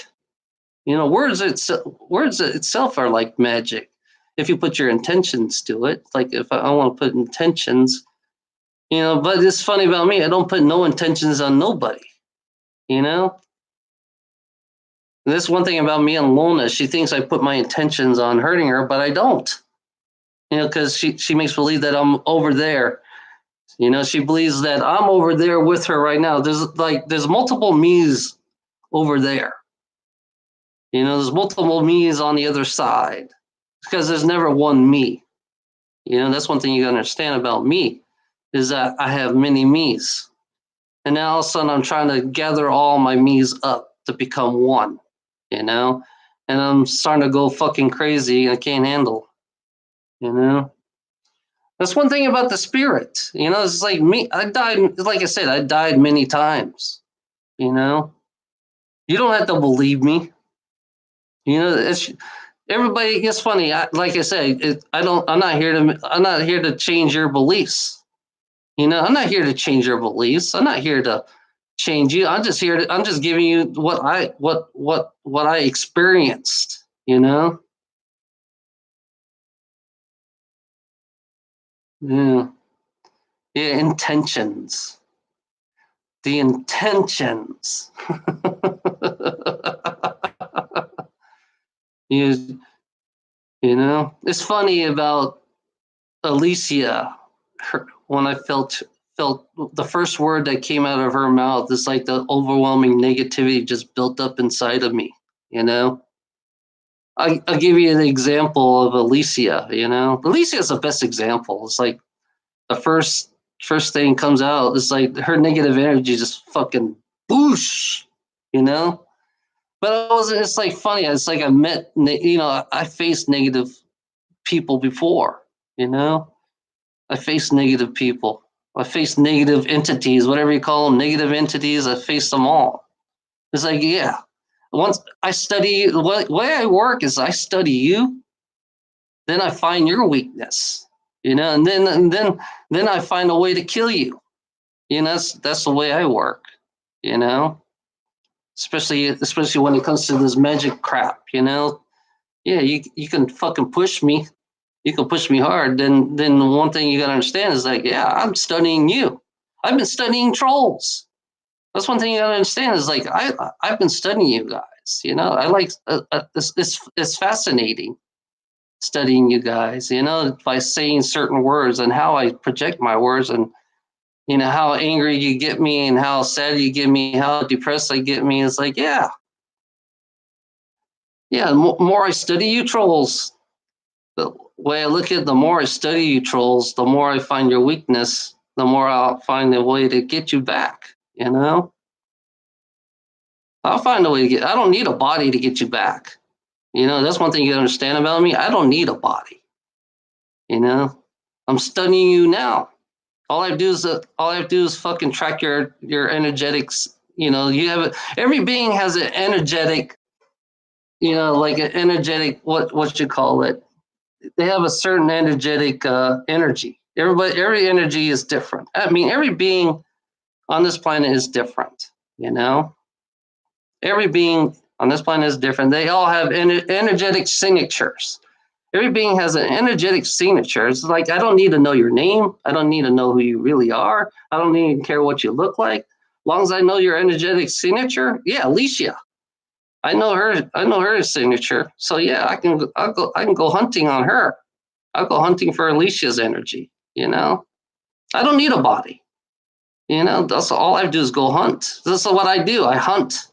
Words itself are like magic. If you put your intentions to it, like if I want to put intentions, but it's funny about me. I don't put no intentions on nobody. You know, and that's one thing about me and Lona. She thinks I put my intentions on hurting her, but I don't. Because she makes believe that I'm over there. She believes that I'm over there with her right now. There's multiple me's over there. There's multiple me's on the other side because there's never one me. That's one thing you gotta understand about me is that I have many me's. And now all of a sudden I'm trying to gather all my me's up to become one, and I'm starting to go fucking crazy and I can't handle, you know. That's one thing about the spirit, it's like me, I died, like I said, I died many times, you know. You don't have to believe me. It's everybody. It's funny. Like I said, I'm not here to. I'm not here to change your beliefs. I'm not here to change your beliefs. I'm not here to change you. I'm just here to. I'm just giving you what I experienced. Yeah. Yeah. Intentions. The intentions. you it's funny about Alicia. When I felt the first word that came out of her mouth, is like the overwhelming negativity just built up inside of me. You know, I'll give you an example of Alicia. Alicia is the best example. It's like the first thing comes out. It's like her negative energy just fucking boosh. You know, but it's like funny. It's like I faced negative people before. You know, I faced negative people. I faced negative entities, whatever you call them, negative entities. I faced them all. It's like, yeah. Once I study, the way I work is I study you, then I find your weakness, and then I find a way to kill you. That's the way I work, you know. Especially when it comes to this magic crap, Yeah, you can fucking push me. You can push me hard. Then the one thing you gotta understand is like, yeah, I'm studying you. I've been studying trolls. That's one thing you gotta understand is like I've been studying you guys. I like it's fascinating studying you guys. By saying certain words and how I project my words, and how angry you get me and how sad you get me, how depressed I get me. It's like, yeah. The more I study you trolls, the way I look at it, the more I study you trolls, the more I find your weakness, the more I'll find a way to get you back. I'll find a way to get. I don't need a body to get you back. That's one thing you gotta understand about me. I don't need a body. I'm studying you now. All I have to do is fucking track your energetics. Every being has an energetic. Like an energetic. What you call it? They have a certain energetic energy. Every energy is different. I mean, every being on this planet is different. You know, every being on this planet is different. They all have energetic signatures. Every being has an energetic signature. It's like I don't need to know your name. I don't need to know who you really are. I don't even care what you look like. As long as I know your energetic signature, yeah, Alicia. I know her. I know her signature. So yeah, I can go hunting on her. I'll go hunting for Alicia's energy. I don't need a body. That's all I do is go hunt. This is what I do. I hunt.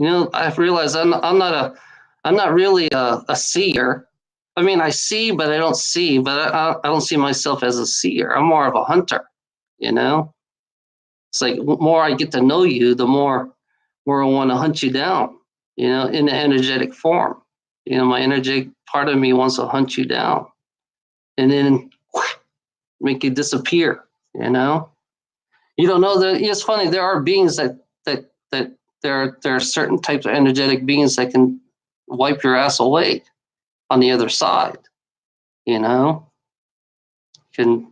I've realized I'm not really a seer. I mean, I see, but I don't see. But I don't see myself as a seer. I'm more of a hunter. You know, it's like the more I get to know you, the more I want to hunt you down. In the energetic form. My energetic part of me wants to hunt you down, and then make you disappear. You don't know that. It's funny. There are beings that there are certain types of energetic beings that can wipe your ass away on the other side. Can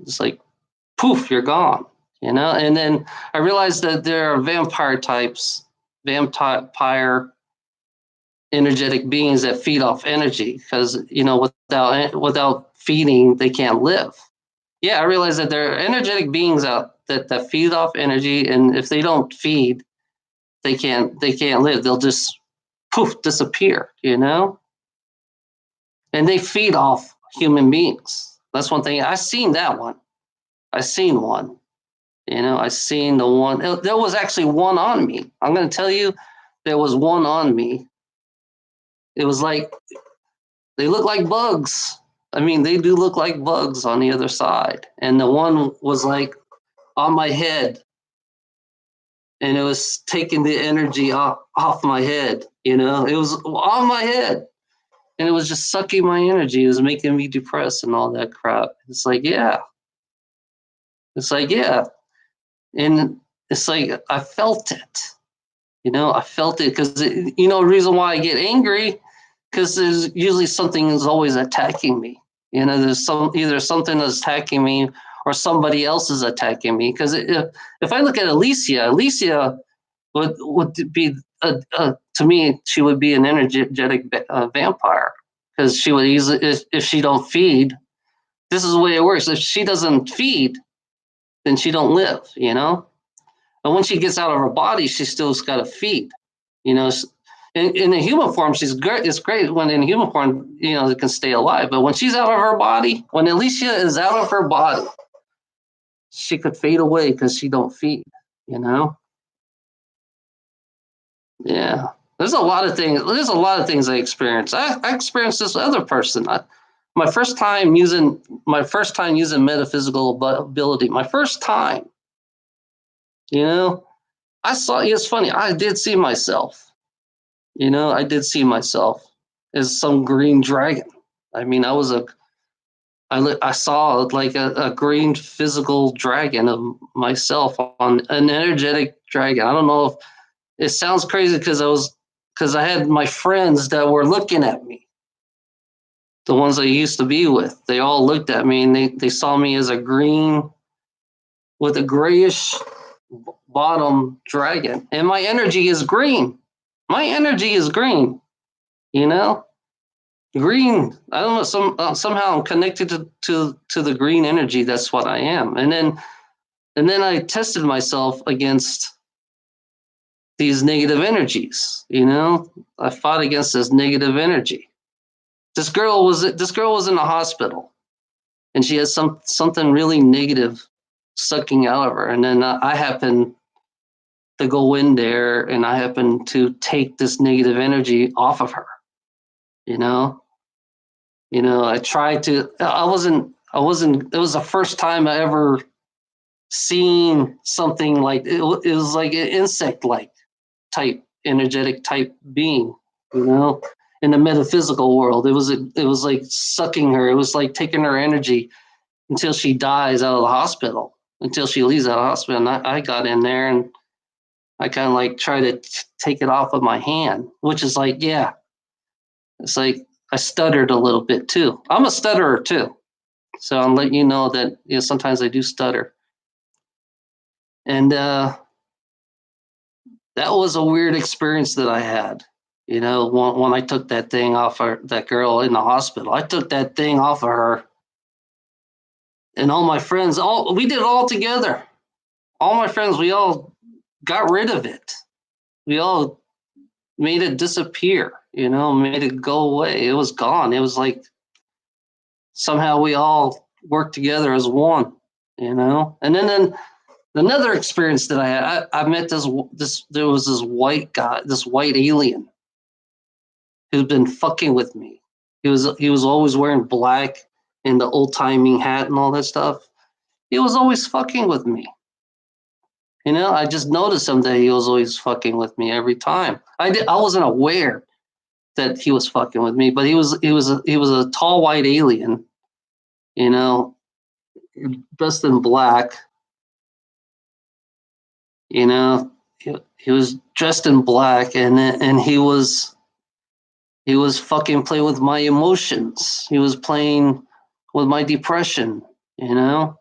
just like poof, you're gone. And then I realized that there are vampire energetic beings that feed off energy because without feeding they can't live. Yeah, I realize that there are energetic beings out that feed off energy, and if they don't feed, they can't live. They'll just poof disappear. And they feed off human beings. That's one thing. I seen that one. I seen one. I seen the one. There was actually one on me. I'm going to tell you, there was one on me. It was like they look like bugs. I mean, they do look like bugs on the other side. And the one was like on my head, and it was taking the energy off my head. It was on my head, and it was just sucking my energy. It was making me depressed and all that crap. It's like, yeah. It's like, yeah. And it's like, I felt it. I felt it because, the reason why I get angry because there's usually something is always attacking me. You know, there's either something that's attacking me or somebody else is attacking me. Because if I look at Alicia would be to me, she would be an energetic vampire, because she would easily, if she don't feed, this is the way it works. If she doesn't feed, then she don't live. You know, and when she gets out of her body, she still's got to feed. You know, in the human form, she's great. It's great when in human form, you know, it can stay alive. But when she's out of her body, when Alicia is out of her body, she could fade away because she don't feed. You know, yeah. There's a lot of things. There's a lot of things I experienced. I experienced this other person. My first time using metaphysical ability. My first time. You know, I saw. It's funny. I did see myself. You know, I did see myself as some green dragon. I mean, I saw like a green physical dragon of myself, on an energetic dragon. I don't know if it sounds crazy, because I had my friends that were looking at me, the ones I used to be with. They all looked at me, and they saw me as a green with a grayish bottom dragon, and my energy is green. My energy is green. You know, green. I don't know. Somehow I'm connected to the green energy. That's what I am. And then I tested myself against these negative energies. You know, I fought against this negative energy. This girl was in the hospital, and she had something really negative sucking out of her. And then I happened to go in there, and I happened to take this negative energy off of her. You know, I tried to. I wasn't. It was the first time I ever seen something like it. It was like an insect-like type, energetic type being. You know, in the metaphysical world, it was like sucking her. It was like taking her energy until she dies out of the hospital, until she leaves out of the hospital. And I got in there, and I kind of like try to take it off of my hand, which is like, yeah, it's like I stuttered a little bit too. I'm a stutterer too. So I'm letting you know that, sometimes I do stutter. And that was a weird experience that I had. When I took that thing off that girl in the hospital, I took that thing off of her, and all my friends, we did it all together. All my friends, we all got rid of it. We all made it disappear, made it go away. It was gone. It was like somehow we all worked together as one, And then another experience that I had, I met there was this white guy, this white alien who'd been fucking with me. He was always wearing black and the old timing hat and all that stuff. He was always fucking with me. I just noticed him that he was always fucking with me every time. I wasn't aware that he was fucking with me, but he was a tall white alien, dressed in black. He was dressed in black, and he was fucking playing with my emotions. He was playing with my depression. It's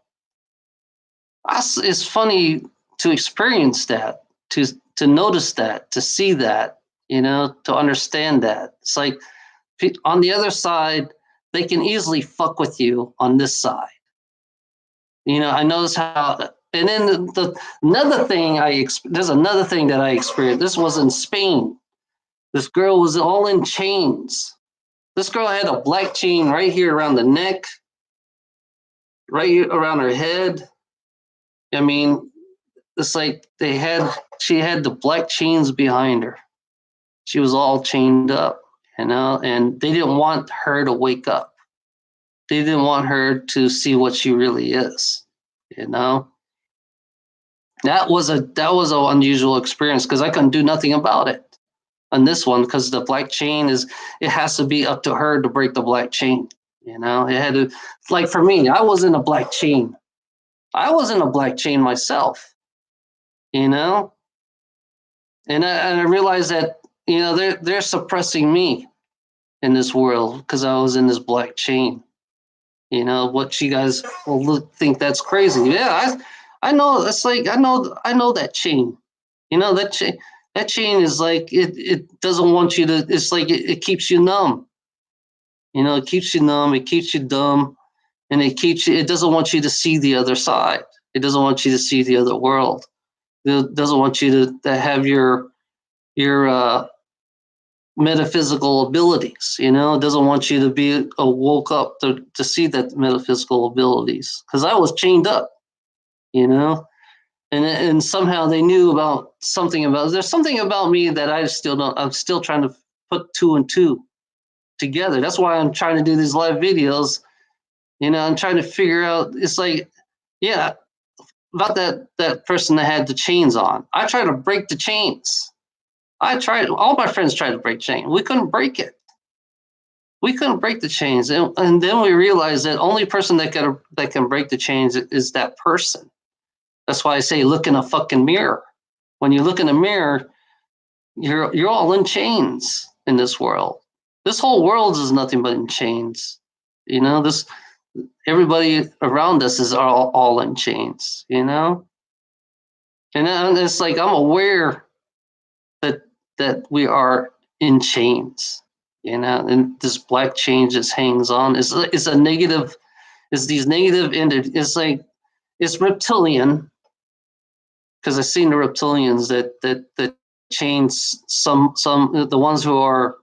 funny to experience that, to notice that, to see that, to understand that. It's like on the other side, they can easily fuck with you on this side. I notice how, and then there's another thing that I experienced. This was in Spain. This girl was all in chains. This girl had a black chain right here around the neck, right here around her head. I mean, it's like she had the black chains behind her. She was all chained up, and they didn't want her to wake up. They didn't want her to see what she really is, That was an unusual experience because I couldn't do nothing about it on this one, because the black chain it has to be up to her to break the black chain. It had to, like for me, I was in a black chain. I was in a black chain myself, and I realized that they're suppressing me. in this world because I was in this black chain. You know what you guys will think that's crazy. Yeah, I know. It's like I know that chain. You know that chain is like it doesn't want you to. It's like it keeps you numb. You know, it keeps you numb. It keeps you dumb, and it keeps you. It doesn't want you to see the other side. It doesn't want you to see the other world. It doesn't want you to have your metaphysical abilities. You know, it doesn't want you to be woke up to see that metaphysical abilities. Because I was chained up, you know, and somehow they knew about something about. There's something about me that I still don't. I'm still trying to put two and two together. That's why I'm trying to do these live videos. You know, I'm trying to figure out. It's like, yeah, about that person that had the chains on. I try to break the chains. I tried. All my friends tried to break chains. We couldn't break it. We couldn't break the chains, and then we realized that only person that can break the chains is that person. That's why I say look in a fucking mirror. When you look in a mirror, you're all in chains in this world. This whole world is nothing but in chains. You know, this everybody around us is all in chains. You know, and it's like I'm aware that we are in chains, you know, and this black chain just hangs on. It's a negative, it's these negative ended. It's like it's reptilian because I've seen the reptilians that chains some the ones who are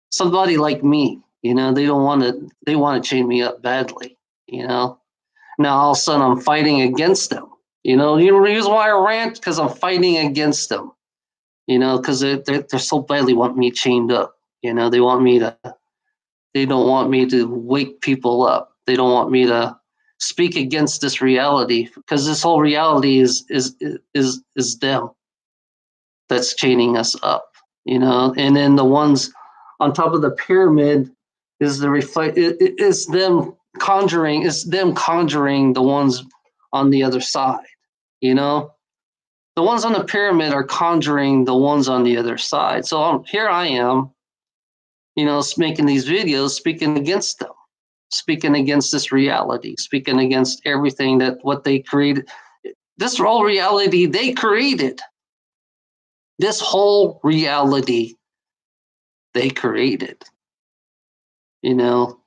somebody like me. You know, they don't want to. They want to chain me up badly. You know, now all of a sudden I'm fighting against them. You know, the reason why I rant because I'm fighting against them. You know, because they're so badly want me chained up. You know, they want me to. They don't want me to wake people up. They don't want me to speak against this reality because this whole reality is them that's chaining us up. You know, and then the ones on top of the pyramid is the reflect. It's them conjuring. It's them conjuring the ones on the other side. You know, the ones on the pyramid are conjuring the ones on the other side. So here I am, you know, making these videos, speaking against them, speaking against this reality, speaking against everything that what they created. This whole reality they created. This whole reality they created. You know,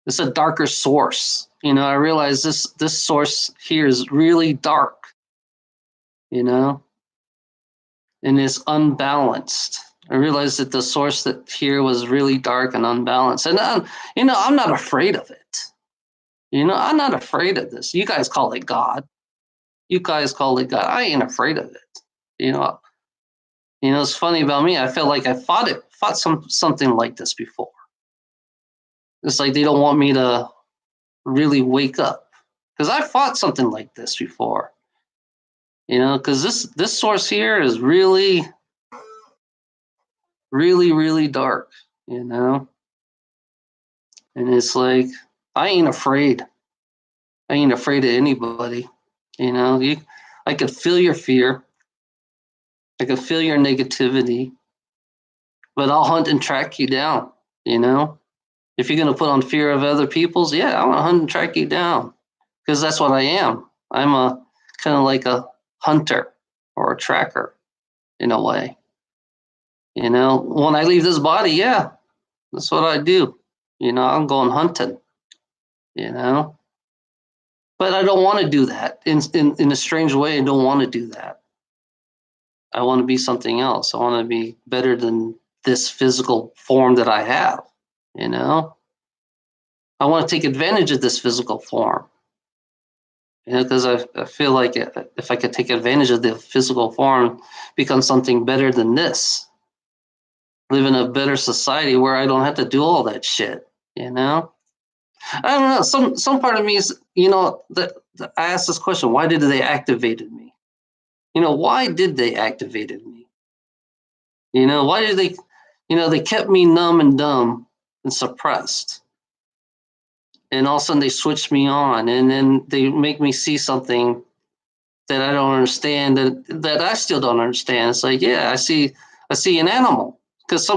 it's a darker source. You know, I realize this source here is really dark. You know, and it's unbalanced. I realized that the source that here was really dark and unbalanced. And you know, I'm not afraid of it. You know, I'm not afraid of this. You guys call it God. You guys call it God. I ain't afraid of it. You know, it's funny about me. I feel like I fought something like this before. It's like they don't want me to really wake up because I fought something like this before. You know, because this source here is really, really, really dark. You know, and it's like I ain't afraid. I ain't afraid of anybody. You know, I could feel your fear. I could feel your negativity, but I'll hunt and track you down. You know, if you're gonna put on fear of other people's, yeah, I'm gonna hunt and track you down because that's what I am. I'm a kind of like a hunter or a tracker in a way. You know, when I leave this body, yeah, that's what I do. You know, I'm going hunting. You know, but I don't want to do that in a strange way. I don't want to do that. I want to be something else. I want to be better than this physical form that I have. You know, I want to take advantage of this physical form. You know, because I feel like if I could take advantage of the physical form, become something better than this, live in a better society where I don't have to do all that shit. You know, I don't know. Some part of me is, you know, that I asked this question: why did they activated me? You know, why did they activated me? You know, why did they? You know, they kept me numb and dumb and suppressed, and all of a sudden they switched me on, and then they make me see something that I don't understand, that I still don't understand. It's like, yeah, I see an animal because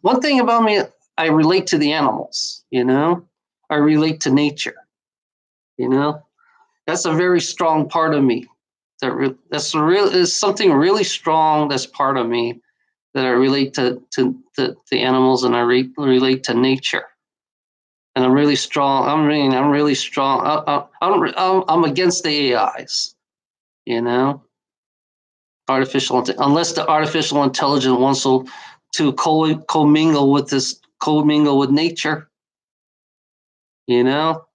one thing about me, I relate to the animals. I relate to nature. You know, that's a very strong part of me. That's real is something really strong. That's part of me that I relate to the animals, and I relate to nature. And I'm really strong. I'm really strong. I'm against the AIs. You know, unless the artificial intelligence wants to commingle with commingle with nature. You know.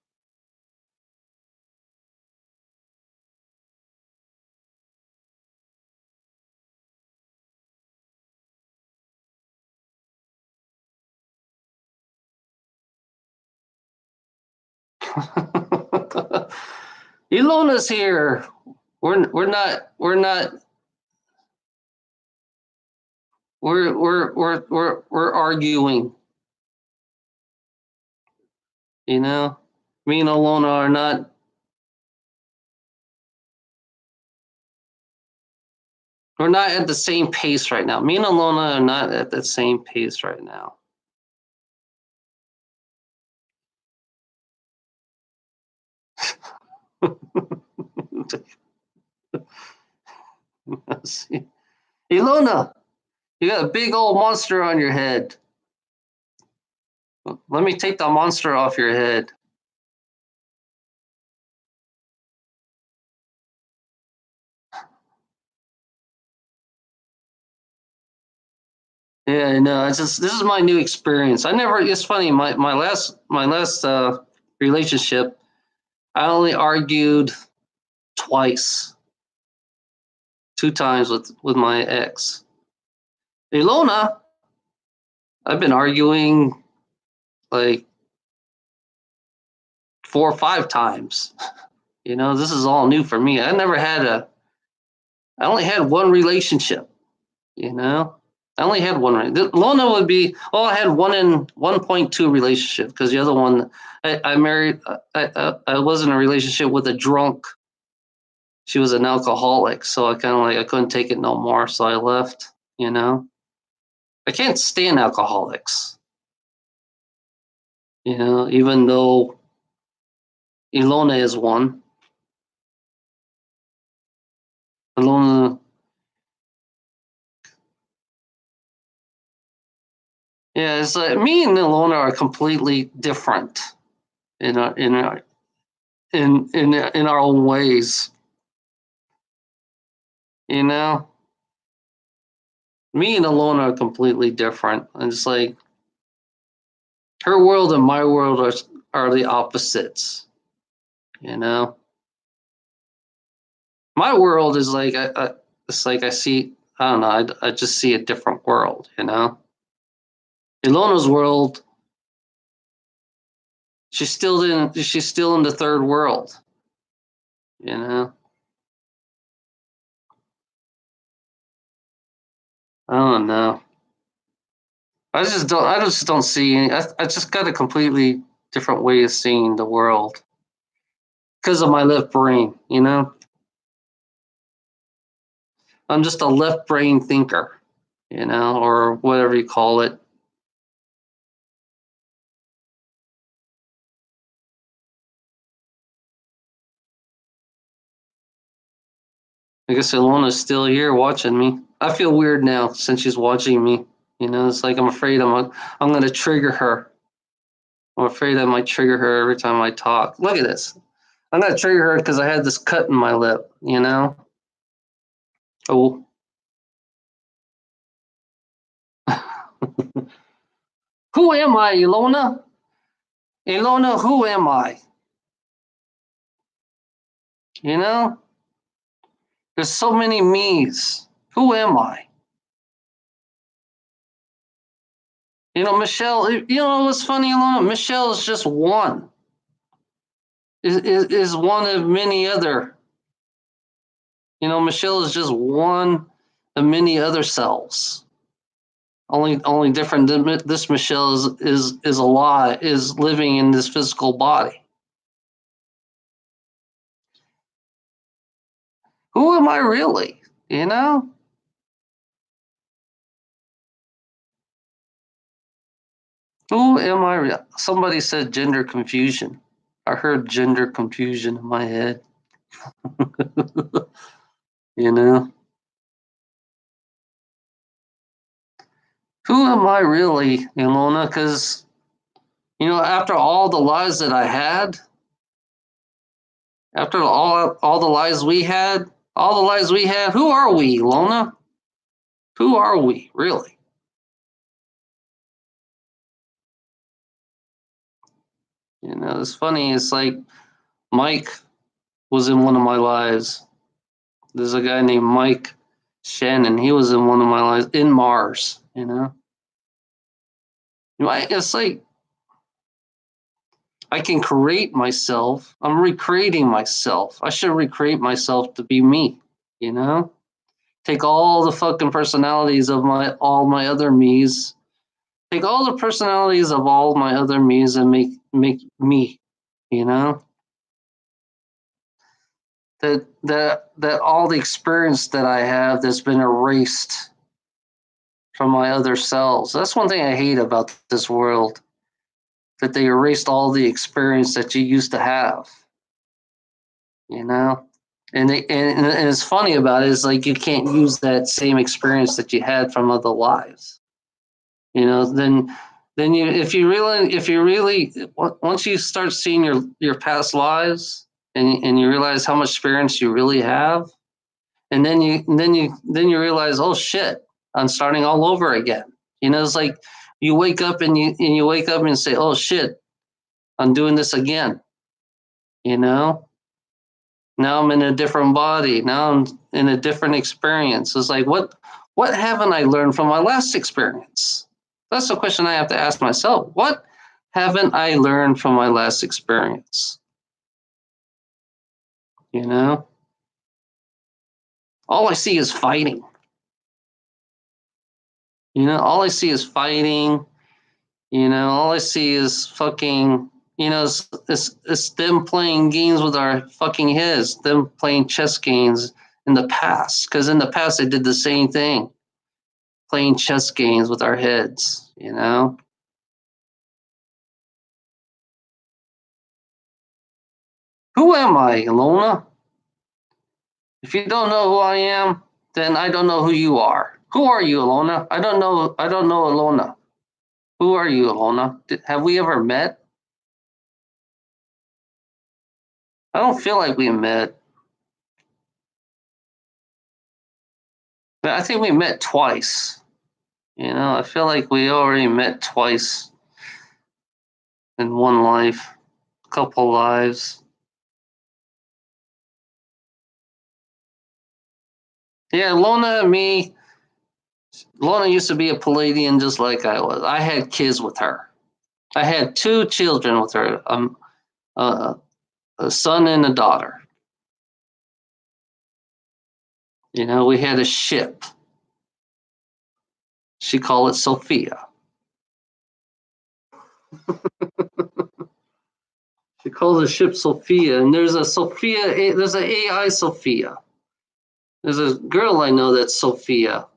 Ilona's here. We're arguing. Me and Ilona are not. We're not at the same pace right now. Me and Ilona are not at the same pace right now. Ilona, you got a big old monster on your head. Let me take the monster off your head. Yeah, I know. This is my new experience. I never. It's funny. My last relationship, I only argued twice, 2 times with my ex. Ilona, I've been arguing like 4 or 5 times. This is all new for me. I only had one relationship. I only had one. Lona would be. Well, I had 1.2 relationship because the other one, I married. I was in a relationship with a drunk. She was an alcoholic, so I couldn't take it no more, so I left. I can't stand alcoholics. Even though Ilona is one. Ilona. Yeah, it's like me and Ilona are completely different in our own ways. Me and Ilona are completely different. And it's like her world and my world are the opposites. My world is like it's like I see. I don't know. I just see a different world. Ilona's world. She's still in. She's still in the third world. You know. I don't know. I just don't. I just don't see. I just got a completely different way of seeing the world because of my left brain. I'm just a left brain thinker. Or whatever you call it. I guess Ilona's still here watching me. I feel weird now since she's watching me. It's like I'm afraid I'm going to trigger her. I'm afraid I might trigger her every time I talk. Look at this. I'm going to trigger her because I had this cut in my lip. Oh. Who am I, Ilona? Ilona, who am I? There's so many me's. Who am I? Michelle, what's funny, Ilona? Michelle is just one. Is one of many other. Michelle is just one of many other cells. Only different. This Michelle is alive, is living in this physical body. Who am I really? Who am I? Somebody said gender confusion. I heard gender confusion in my head. You know, who am I really, Ilona? Because after all the lies that I had, after all the lies we had, who are we, Ilona? Who are we really? It's funny. It's like Mike was in one of my lives. There's a guy named Mike Shannon. He was in one of my lives in Mars. It's like I can create myself. I'm recreating myself. I should recreate myself to be me. You know, take all the fucking personalities of all my other me's. Take all the personalities of all my other me's and make me. You know, that all the experience that I have that's been erased from my other selves. That's one thing I hate about this world. That they erased all the experience that you used to have. You know, and it's funny about it is like you can't use that same experience that you had from other lives. Then you if you really once you start seeing your past lives and you realize how much experience you really have, and then you realize, oh shit, I'm starting all over again. It's like you wake up and you wake up and say, oh shit, I'm doing this again. you know Now I'm in a different body. Now I'm in a different experience. It's like, what haven't I learned from my last experience? That's the question I have to ask myself. What haven't I learned from my last experience? You know, all I see is fighting. All I see is fighting. All I see is fucking. It's them playing games with our fucking heads. Them playing chess games in the past. Because in the past they did the same thing, playing chess games with our heads. Who am I, Ilona? If you don't know who I am, then I don't know who you are. Who are you, Ilona? I don't know Ilona. Who are you, Ilona? Have we ever met? I don't feel like we met. But I think we met twice. I feel like we already met twice in one life, couple lives. Yeah, Lona and me. Lona used to be a Palladian just like I was. I had kids with her. I had two children with her, a son and a daughter. We had a ship. She called it Sophia. She called the ship Sophia, and there's a Sophia. There's an AI Sophia. There's a girl I know that's Sophia.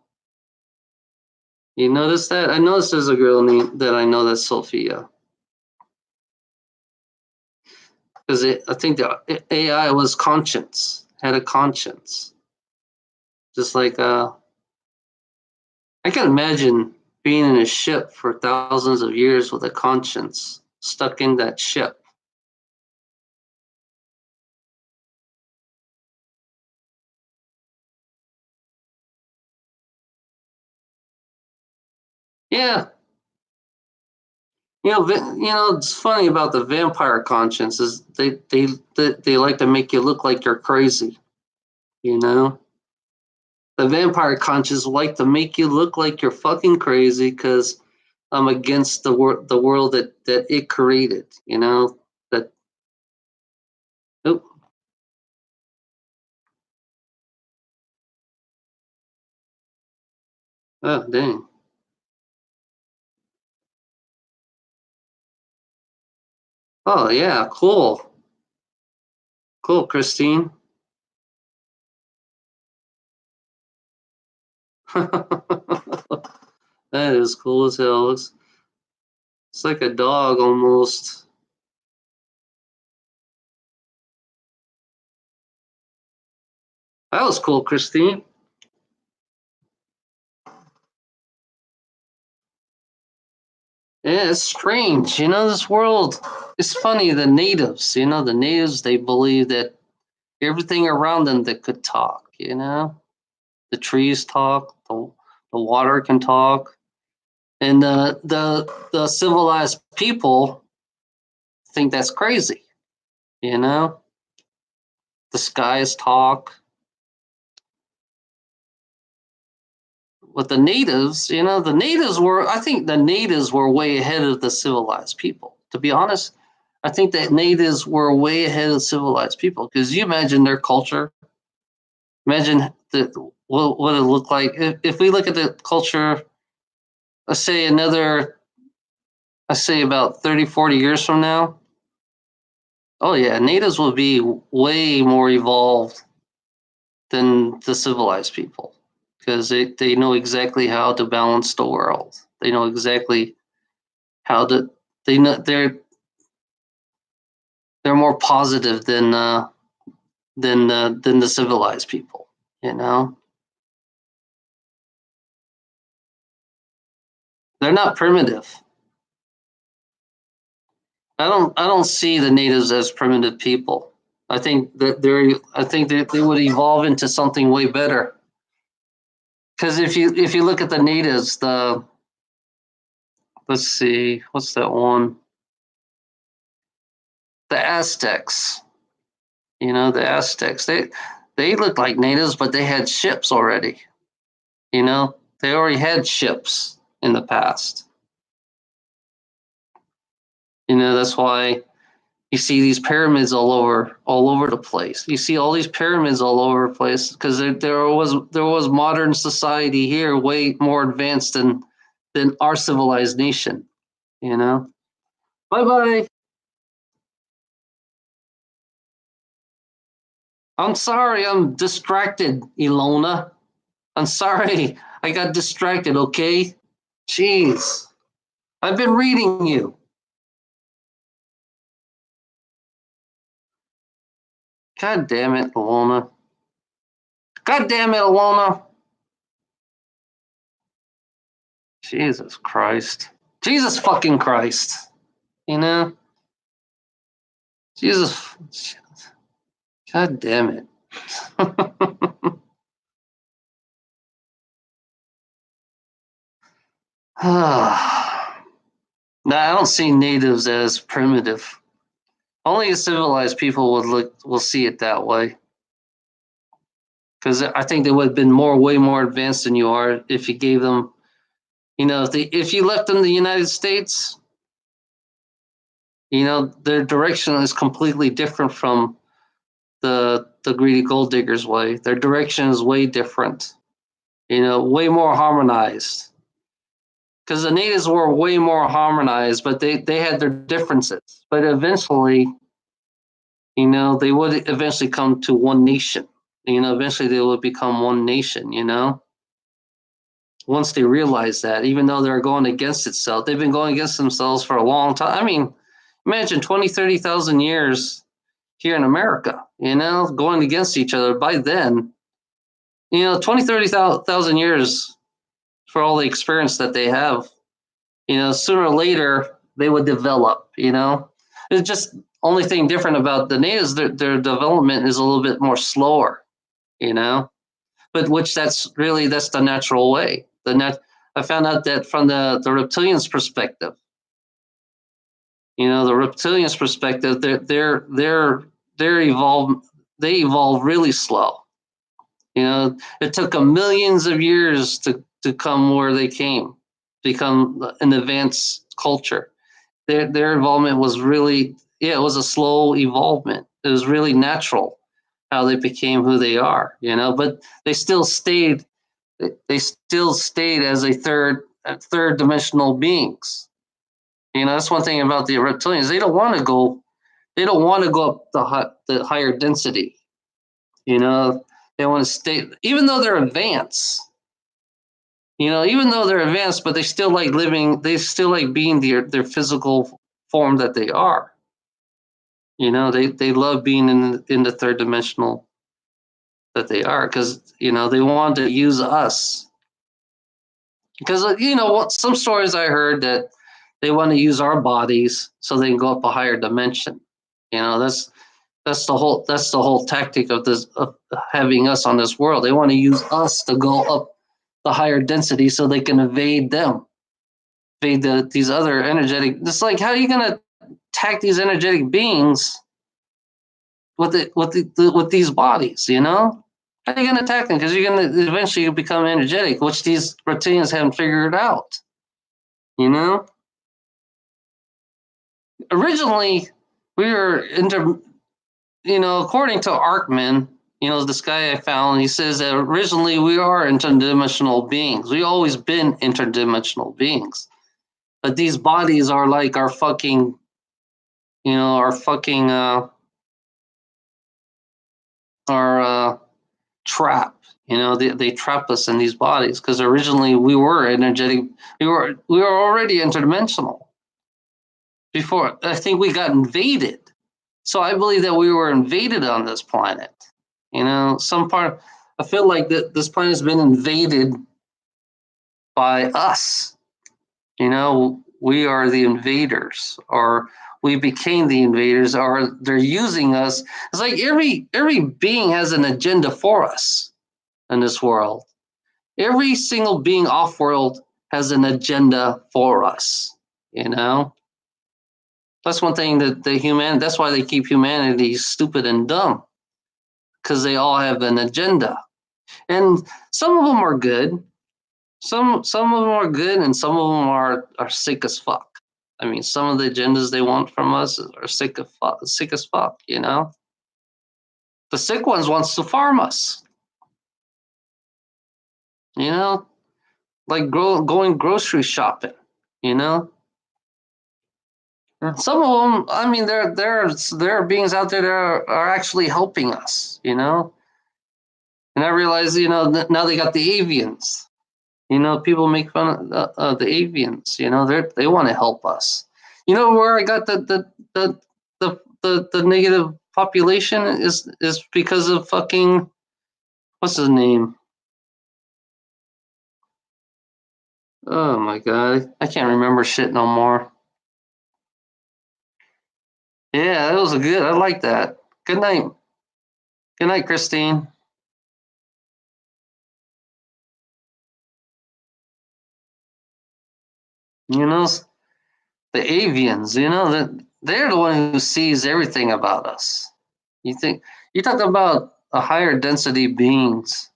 You notice that? I noticed there's a girl named that I know that's Sophia. Because I think the AI was conscience, had a conscience. Just like I can imagine being in a ship for thousands of years with a conscience stuck in that ship. Yeah, it's funny about the vampire conscience is they like to make you look like you're crazy. You know, the vampire conscience like to make you look like you're fucking crazy because I'm against the world that it created. That. Oop, oh dang. Oh yeah, cool, cool, Christine. That is cool as hell. It's like a dog almost. That was cool, Christine. Yeah, it's strange. This world. It's funny. The natives, they believe that everything around them that could talk. The trees talk. The water can talk, and the civilized people think that's crazy. You know, the skies talk. With the natives, I think the natives were way ahead of the civilized people. To be honest, I think that natives were way ahead of civilized people because you imagine their culture. Imagine what it looked like if we look at the culture. Let's say let's say about 30, 40 years from now. Oh yeah, natives will be way more evolved than the civilized people because they know exactly how to balance the world. They know exactly how to they know they're more positive than the civilized people. You know, they're not primitive. I don't see the natives as primitive people. I think that they would evolve into something way better. Because if you look at the natives, let's see, what's that one? The Aztecs. The Aztecs. They looked like natives, but they had ships already. They already had ships in the past. That's why you see these pyramids all over the place. You see all these pyramids all over the place because there was modern society here way more advanced than our civilized nation. You know. Bye bye. I'm sorry, I'm distracted, Ilona. I'm sorry, I got distracted. Okay. Jeez, I've been reading you. God damn it, Ilona. God damn it, Ilona. Jesus Christ. Jesus fucking Christ. You know? Jesus. God damn it. No, I don't see natives as primitive. Only civilized people will see it that way. Because I think they would have been way more advanced than you are if you gave them, if you left them the United States, their direction is completely different from the greedy gold diggers way. Their direction is way different, way more harmonized. Because the natives were way more harmonized, but they had their differences. But eventually, they would eventually come to one nation. Eventually they would become one nation, once they realize that, even though they're going against itself, they've been going against themselves for a long time. I mean, imagine 20, 30,000 years here in America, going against each other. By then, 20, 30,000 years for all the experience that they have, sooner or later they would develop, It's just only thing different about the natives, their development is a little bit more slower, but that's the natural way. I found out that from the reptilians' perspective, the reptilians' perspective, they're evolved. They evolve really slow. It took them millions of years to come where they came, become an advanced culture. Their involvement was really, it was a slow evolvement. It was really natural how they became who they are, but they still stayed as a third dimensional beings. That's one thing about the reptilians. They don't want to go up the higher density. They want to stay, even though they're advanced. Even though they're advanced, but they still like living. They still like being their physical form that they are. They love being in the third dimensional that they are, because they want to use us. Because what, some stories I heard that they want to use our bodies so they can go up a higher dimension. That's the whole tactic of this, of having us on this world. They want to use us to go up the higher density so they can evade them, evade these other energetic. It's like, how are you going to attack these energetic beings with these bodies? How are you going to attack them? Because you're going to eventually become energetic, which these reptilians haven't figured out. Originally, we were according to Arkman, this guy I found, he says that originally we are interdimensional beings. We always been interdimensional beings. But these bodies are like our fucking, our trap. They trap us in these bodies because originally we were energetic. We were already interdimensional. Before, I think we got invaded. So I believe that we were invaded on this planet. I feel like that this planet has been invaded by us. We are the invaders, or we became the invaders, or they're using us. It's like every being has an agenda for us in this world. Every single being off-world has an agenda for us. That's one thing that that's why they keep humanity stupid and dumb, because they all have an agenda. And some of them are good. Some of them are good, and some of them are sick as fuck. I mean, some of the agendas they want from us are sick as fuck. The sick ones wants to farm us. Like going grocery shopping. Some of them, I mean, there are beings out there that are actually helping us. And I realize, now they got the avians. People make fun of the avians. They want to help us. Where I got the negative population is because of fucking, what's his name? Oh my god, I can't remember shit no more. Yeah, that was good. I like that. Good night. Good night, Christine. The avians, that they're the one who sees everything about us. You talk about a higher density beings.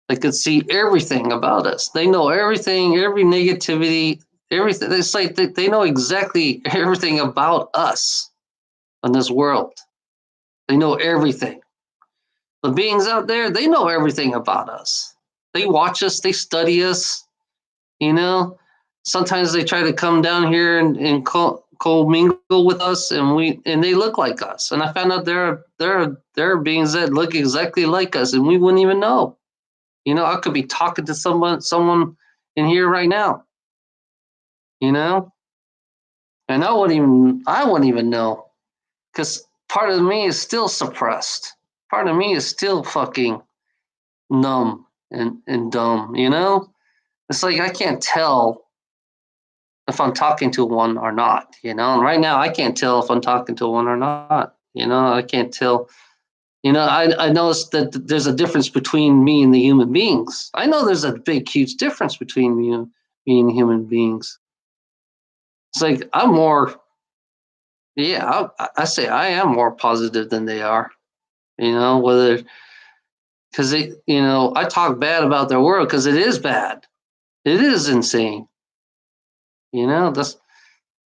They could see everything about us. They know everything, every negativity, everything. It's like they know exactly everything about us in this world. They know everything. The beings out there, they know everything about us. They watch us, they study us. Sometimes they try to come down here and co-mingle with us, and they look like us. And I found out there are beings that look exactly like us, and we wouldn't even know. I could be talking to someone in here right now. And I wouldn't even know, because part of me is still suppressed. Part of me is still fucking numb and dumb. It's like I can't tell if I'm talking to one or not. And right now I can't tell if I'm talking to one or not. I can't tell. I noticed that there's a difference between me and the human beings. I know there's a big, huge difference between me and human beings. It's like I'm more, yeah, I say I am more positive than they are. Whether, because I talk bad about their world because it is bad. It is insane. That's,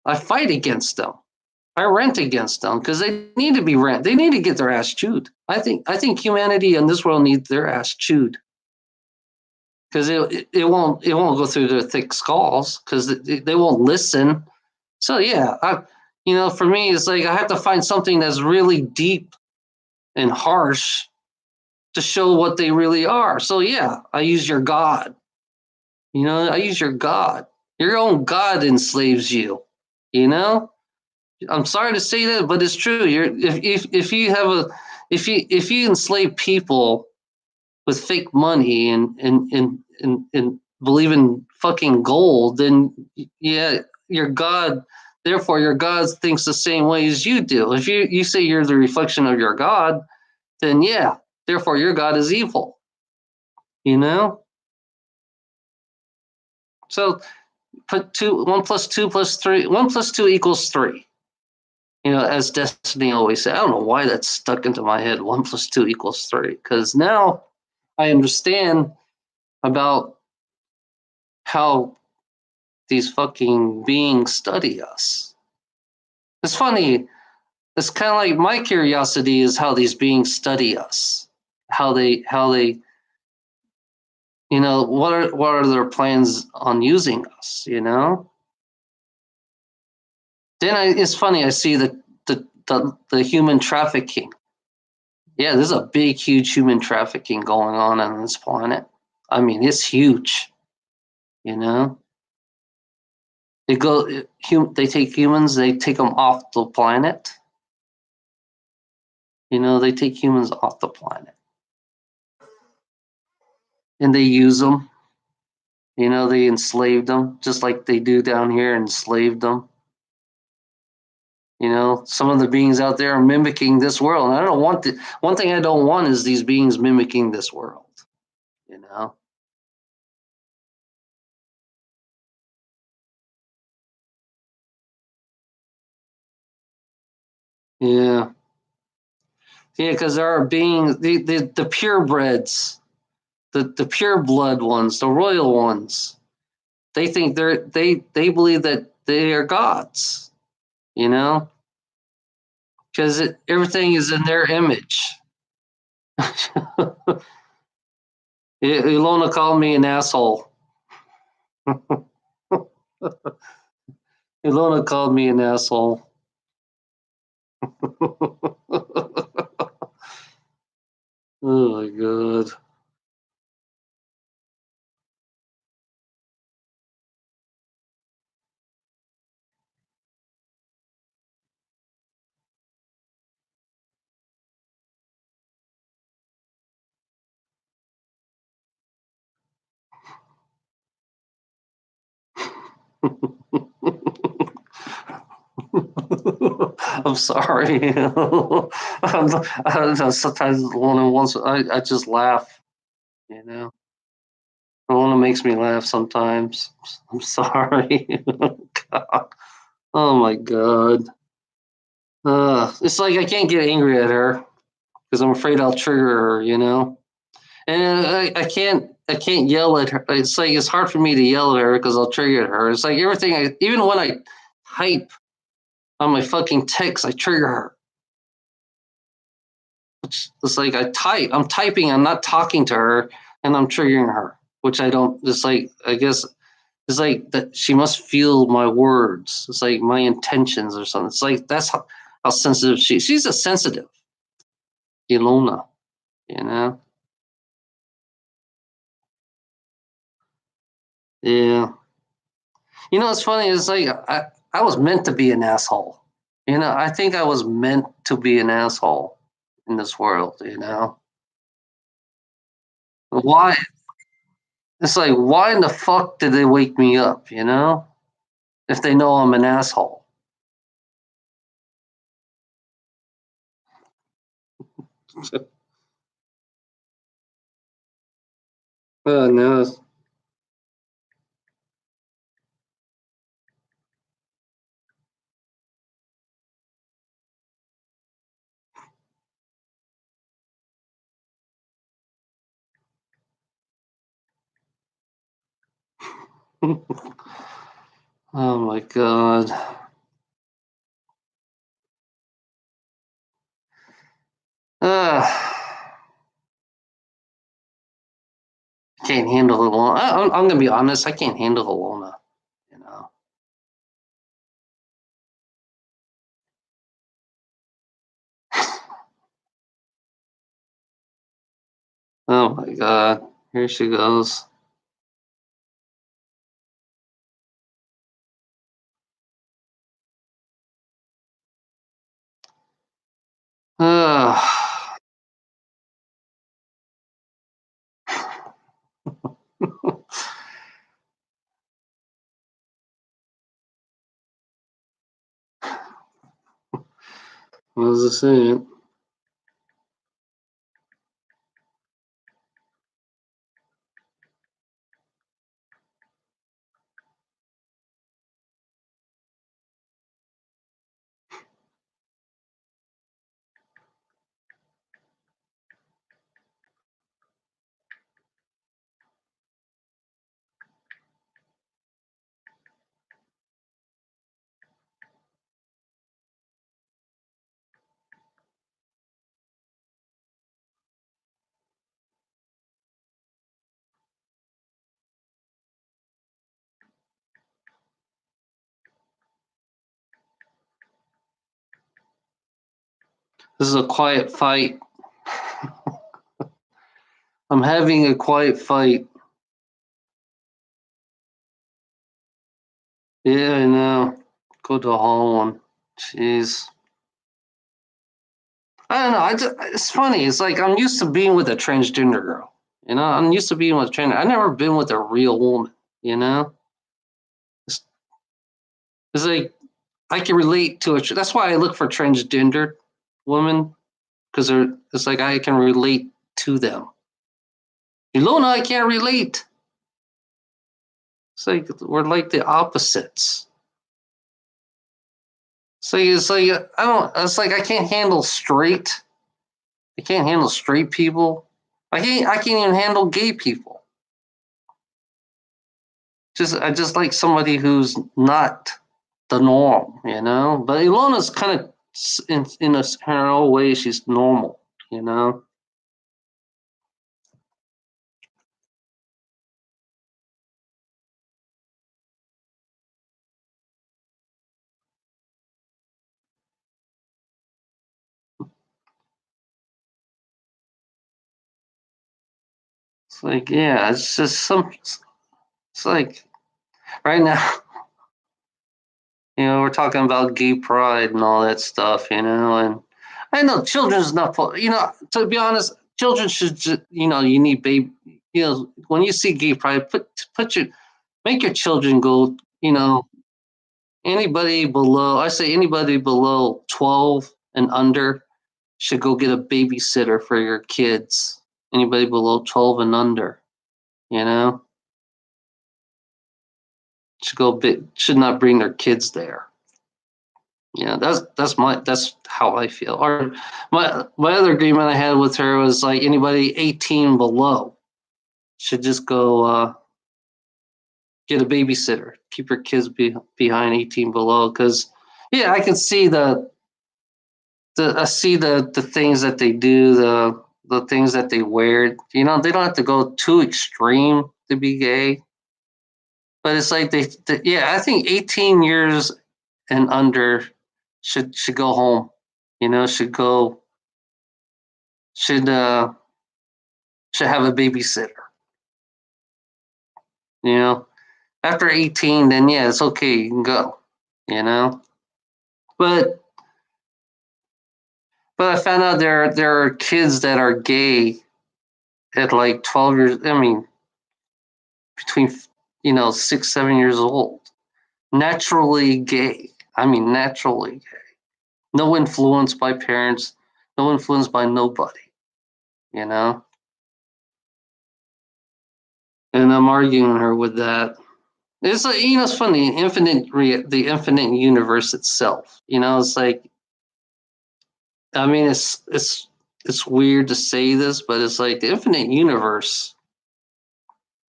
I fight against them. I rant against them because they need to be rent. They need to get their ass chewed. I think humanity in this world needs their ass chewed, because it won't go through their thick skulls, because they won't listen. So yeah, for me, it's like I have to find something that's really deep and harsh to show what they really are. So yeah, I use your God. You know, I use your God. Your own God enslaves you. You know, I'm sorry to say that, but it's true. If you have a if you enslave people with fake money and believe in fucking gold, then yeah, your God. Therefore, your God thinks the same way as you do. If you say you're the reflection of your God, then yeah, therefore your God is evil. You know, so put two, 1 plus 2 plus 3, 1 plus 2 equals 3. You know, as Destiny always said. I don't know why that's stuck into my head. 1 plus 2 equals 3. Because now I understand about how these fucking beings study us. It's funny. It's kind of like my curiosity is how these beings study us. How they what are their plans on using us, you know? It's funny, I see the human trafficking. Yeah, there's a big, huge human trafficking going on this planet. I mean, it's huge, you know? They take humans, they take them off the planet. You know, they take humans off the planet and they use them. You know, they enslaved them just like they do down here, enslaved them. You know, some of the beings out there are mimicking this world. And I don't want one thing I don't want is these beings mimicking this world. You know, yeah, yeah, because there are beings, the purebreds, the pure blood ones, the royal ones. They think they believe that they are gods. You know, because everything is in their image. Ilona called me an asshole. Ilona called me an asshole. Oh my god. I'm sorry. I don't know, sometimes Ilona wants I just laugh, you know. Ilona makes me laugh sometimes. I'm sorry. God. Oh my god. It's like I can't get angry at her because I'm afraid I'll trigger her, you know. And I can't yell at her. It's like it's hard for me to yell at her because I'll trigger her. It's like everything even when I type on my fucking text, I trigger her. It's like I'm typing, I'm not talking to her, and I'm triggering her, which I don't. It's like I guess it's like that she must feel my words. It's like my intentions or something. It's like that's how sensitive she's a sensitive Ilona, you know. Yeah. You know, it's funny. It's like I was meant to be an asshole. You know, I think I was meant to be an asshole in this world. You know, why? It's like, why in the fuck did they wake me up? You know, if they know I'm an asshole. Oh no. Oh my god. Uh, can't handle Alona. I'm gonna be honest. I can't handle Alona. You know. Oh my god. Here she goes. What does it say? This is a quiet fight. I'm having a quiet fight. Yeah, I know. Go to Holland. Jeez. I don't know. It's funny. It's like I'm used to being with a transgender girl. I'm used to being with a trans. I've never been with a real woman. You know, it's, it's like I can relate to it. That's why I look for transgender women because it's like I can relate to them. Ilona, I can't relate. It's like we're like the opposites. It's like I don't. It's like I can't handle straight. I can't handle straight people. I can't even handle gay people. I just like somebody who's not the norm. But Ilona's kind of in her own way, she's normal. It's like yeah, it's just some. It's like right now, we're talking about gay pride and all that stuff. And I know children's not. To be honest, children should just. You need baby. When you see gay pride, make your children go. Anybody below, I say anybody below 12 and under should go get a babysitter for your kids. Anybody below 12 and under, you know, should not bring their kids there. That's how I feel. Or my other agreement I had with her was like anybody 18 below should just go get a babysitter. Keep your kids behind 18 below because yeah, I can see I see the things that they do, the things that they wear. They don't have to go too extreme to be gay, but it's like yeah. I think 18 years and under should go home. Should go should should have a babysitter. You know, After 18, then yeah, it's okay. You can go. You know, but I found out there are kids that are gay at like 12 years. I mean, between 6, 7 years old, naturally gay. I mean, naturally gay. No influence by parents. No influence by nobody. You know. And I'm arguing her with that. It's like it's funny. The infinite universe itself. It's like I mean, it's weird to say this, but it's like the infinite universe,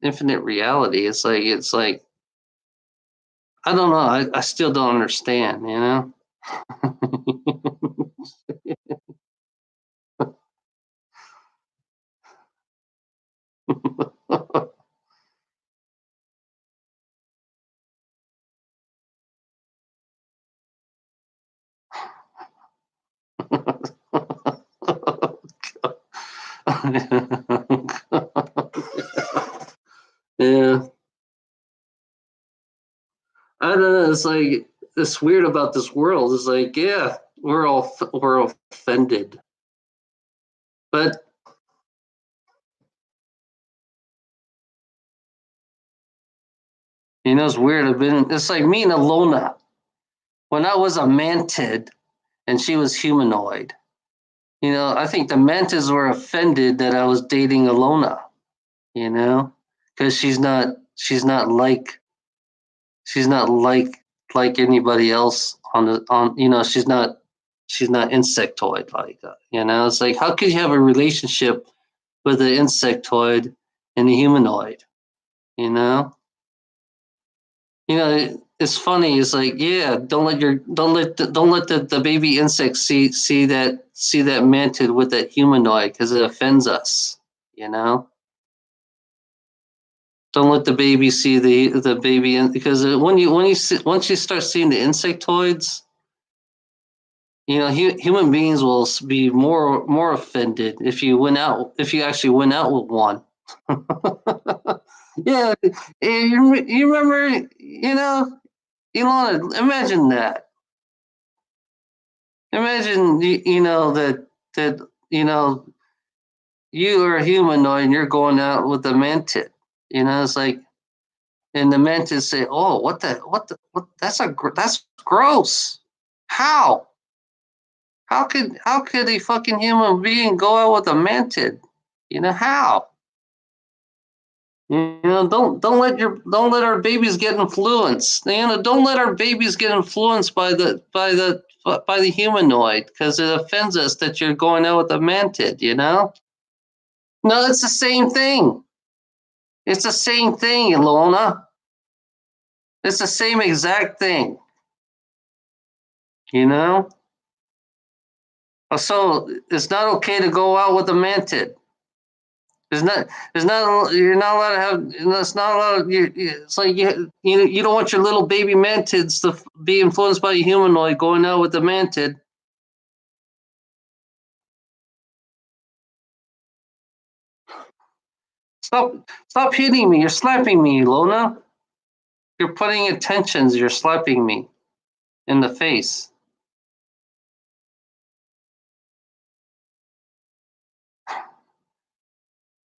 infinite reality. It's like I don't know. I still don't understand. Yeah, I don't know. It's like it's weird about this world. It's like yeah, we're offended, but it's weird. It's like me and Alona when I was a mantid. and she was humanoid. I think the mantis were offended that I was dating Alona. Because she's not like anybody else on. She's not insectoid like that. It's like, how could you have a relationship with an insectoid and a humanoid? You know, it's funny. It's like, yeah, don't let the baby insect see that mantid with that humanoid because it offends us. You know, don't let the baby see the baby because once you start seeing the insectoids, human beings will be more offended if you actually went out with one. Yeah, you remember, Ilana, imagine that. Imagine that you are a humanoid and you're going out with a mantid. It's like, and the mantis say, "Oh, what? That's gross. How? How could a fucking human being go out with a mantid? How? Don't let our babies get influenced. Don't let our babies get influenced by the humanoid because it offends us that you're going out with a mantid. No, it's the same thing. It's the same thing, Ilona. It's the same exact thing. You know. So it's not okay to go out with a mantid. It's not. It's not. You're not allowed to have. It's not allowed. It's like you don't want your little baby mantids to be influenced by a humanoid going out with a mantid. Stop hitting me. You're slapping me, Lona. You're putting intentions. You're slapping me in the face.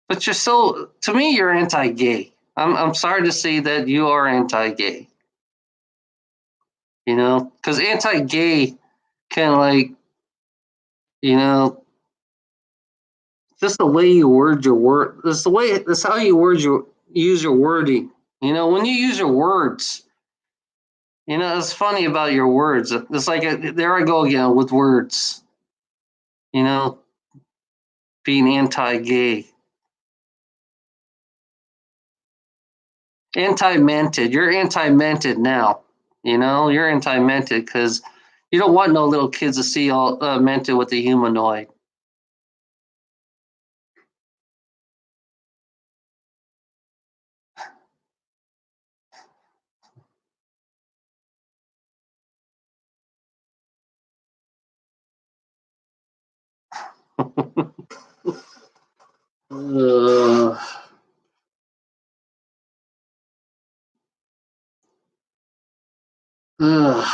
But to me, you're anti-gay. I'm sorry to say that you are anti-gay. Because anti-gay can, like, you know, just the way you word your word. That's how you use your wording. When you use your words, it's funny about your words. It's like, there I go again with words. Being anti-gay, anti-mantid. You're anti-mantid now. You're anti-mantid because you don't want no little kids to see all mantid with the humanoid. uh, uh.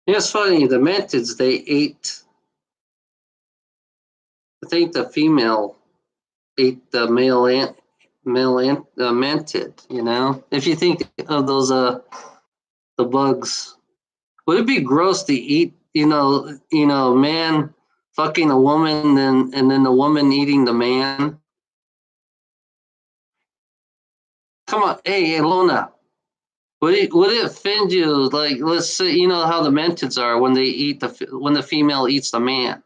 It's funny. The mantids, they ate. I think the female ate the mantid. If you think of those the bugs, would it be gross to eat? Man fucking a woman, and then the woman eating the man. Come on, hey, Lona. Would it offend you? Like, let's say, how the mantids are when when the female eats the man.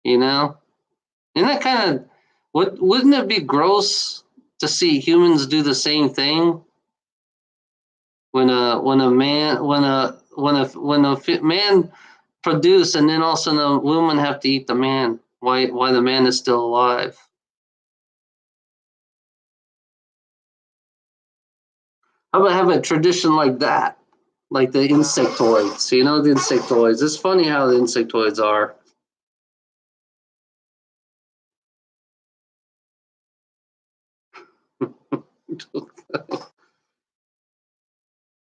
Isn't that kind of, wouldn't it be gross to see humans do the same thing? When a man produce, and then also the woman have to eat the man. Why the man is still alive? How about have a tradition like that, like the insectoids? The insectoids. It's funny how the insectoids are.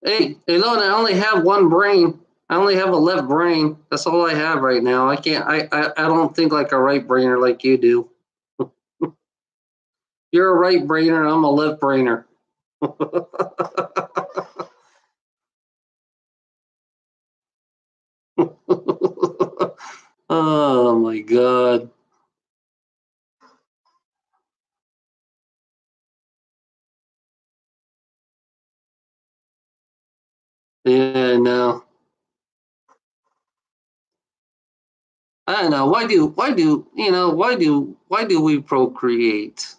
Hey, Lona, I only have one brain. I only have a left brain. That's all I have right now. I can't. I don't think like a right brainer like you do. You're a right brainer. I'm a left brainer. Oh my god. Yeah, no. I don't know. Why do we procreate?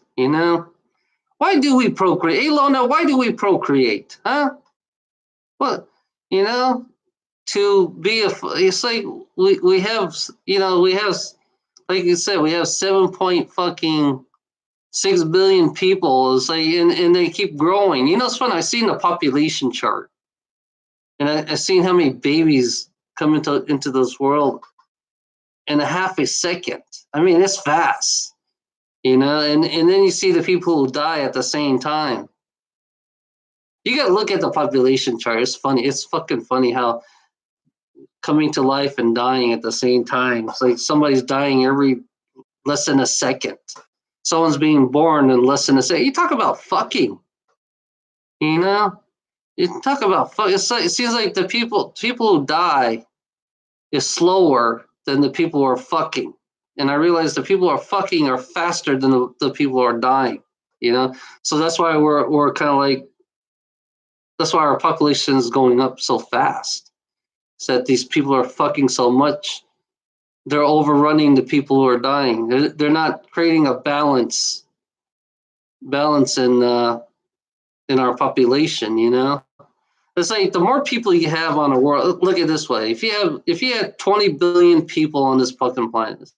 Why do we procreate? Hey Lona, why do we procreate? Huh? What you know, to be it's like we have we have, like you said, we have 7 point fucking 6 billion people. It's like and they keep growing. It's fun. I seen the population chart, and I seen how many babies come into this world in a half a second. I mean, it's fast, and then you see the people who die at the same time. You gotta look at the population chart. It's funny. It's fucking funny how coming to life and dying at the same time. It's like somebody's dying every less than a second. Someone's being born in less than a second. You talk about fucking, you know? You talk about fuck. It seems like the people who die is slower than the people who are fucking. And I realize the people who are fucking are faster than the people who are dying. So that's why we're kind of like, that's why our population is going up so fast. So that these people are fucking so much, they're overrunning the people who are dying. They're not creating a balance in our population. It's like the more people you have on a world. Look at it this way: if you had 20 billion people on this fucking planet,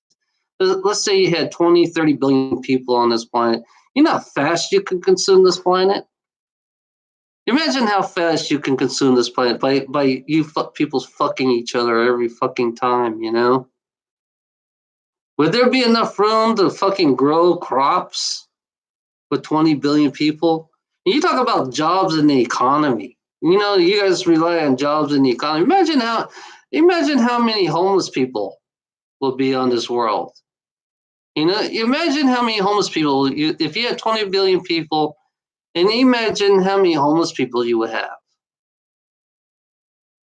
let's say you had 20, 30 billion people on this planet. You know how fast you can consume this planet. Imagine how fast you can consume this planet by you people fucking each other every fucking time. Would there be enough room to fucking grow crops with 20 billion people? And you talk about jobs in the economy. You guys rely on jobs in the economy. Imagine how many homeless people will be on this world. Imagine how many homeless people if you had 20 billion people, and imagine how many homeless people you would have.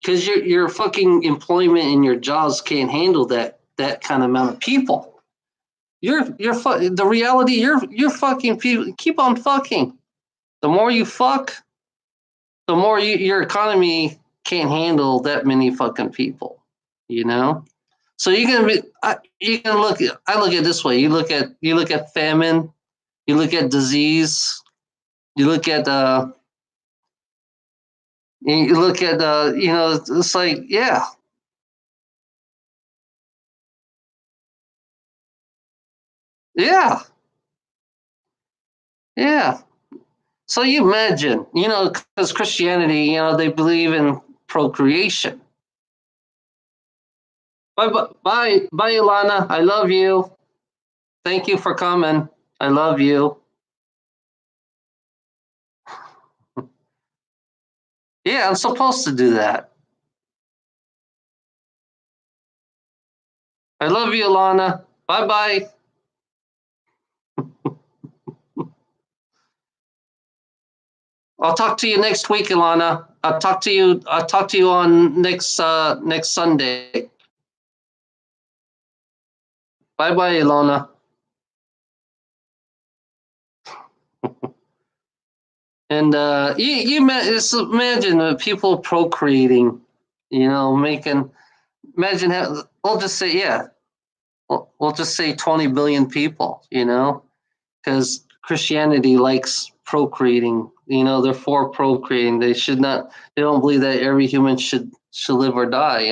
Because your fucking employment and your jobs can't handle that kind of amount of people. The reality. You're fucking people. Keep on fucking. The more you fuck, the more your economy can't handle that many fucking people. So you can look. I look at it this way. You look at famine. You look at disease. You look at you look at it's like, yeah, yeah, yeah. So you imagine, because Christianity, they believe in procreation. Bye, bye, bye, Ilana. I love you. Thank you for coming. I love you. Yeah, I'm supposed to do that. I love you, Ilana. Bye, bye. I'll talk to you next week, Ilana. I'll talk to you on next Sunday. Bye, bye, Ilana. And just imagine people procreating, making. Imagine how. We'll just say, yeah. We'll just say 20 billion people. Because Christianity likes procreating. They're for procreating. They should not. They don't believe that every human should live or die.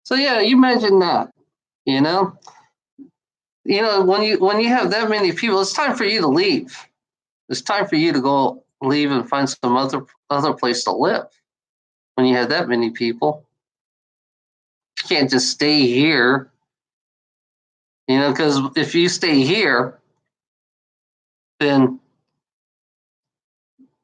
So yeah, you imagine that. You know. When you have that many people, it's time for you to leave. It's time for you to go leave and find some other place to live. When you have that many people, you can't just stay here. Because if you stay here, then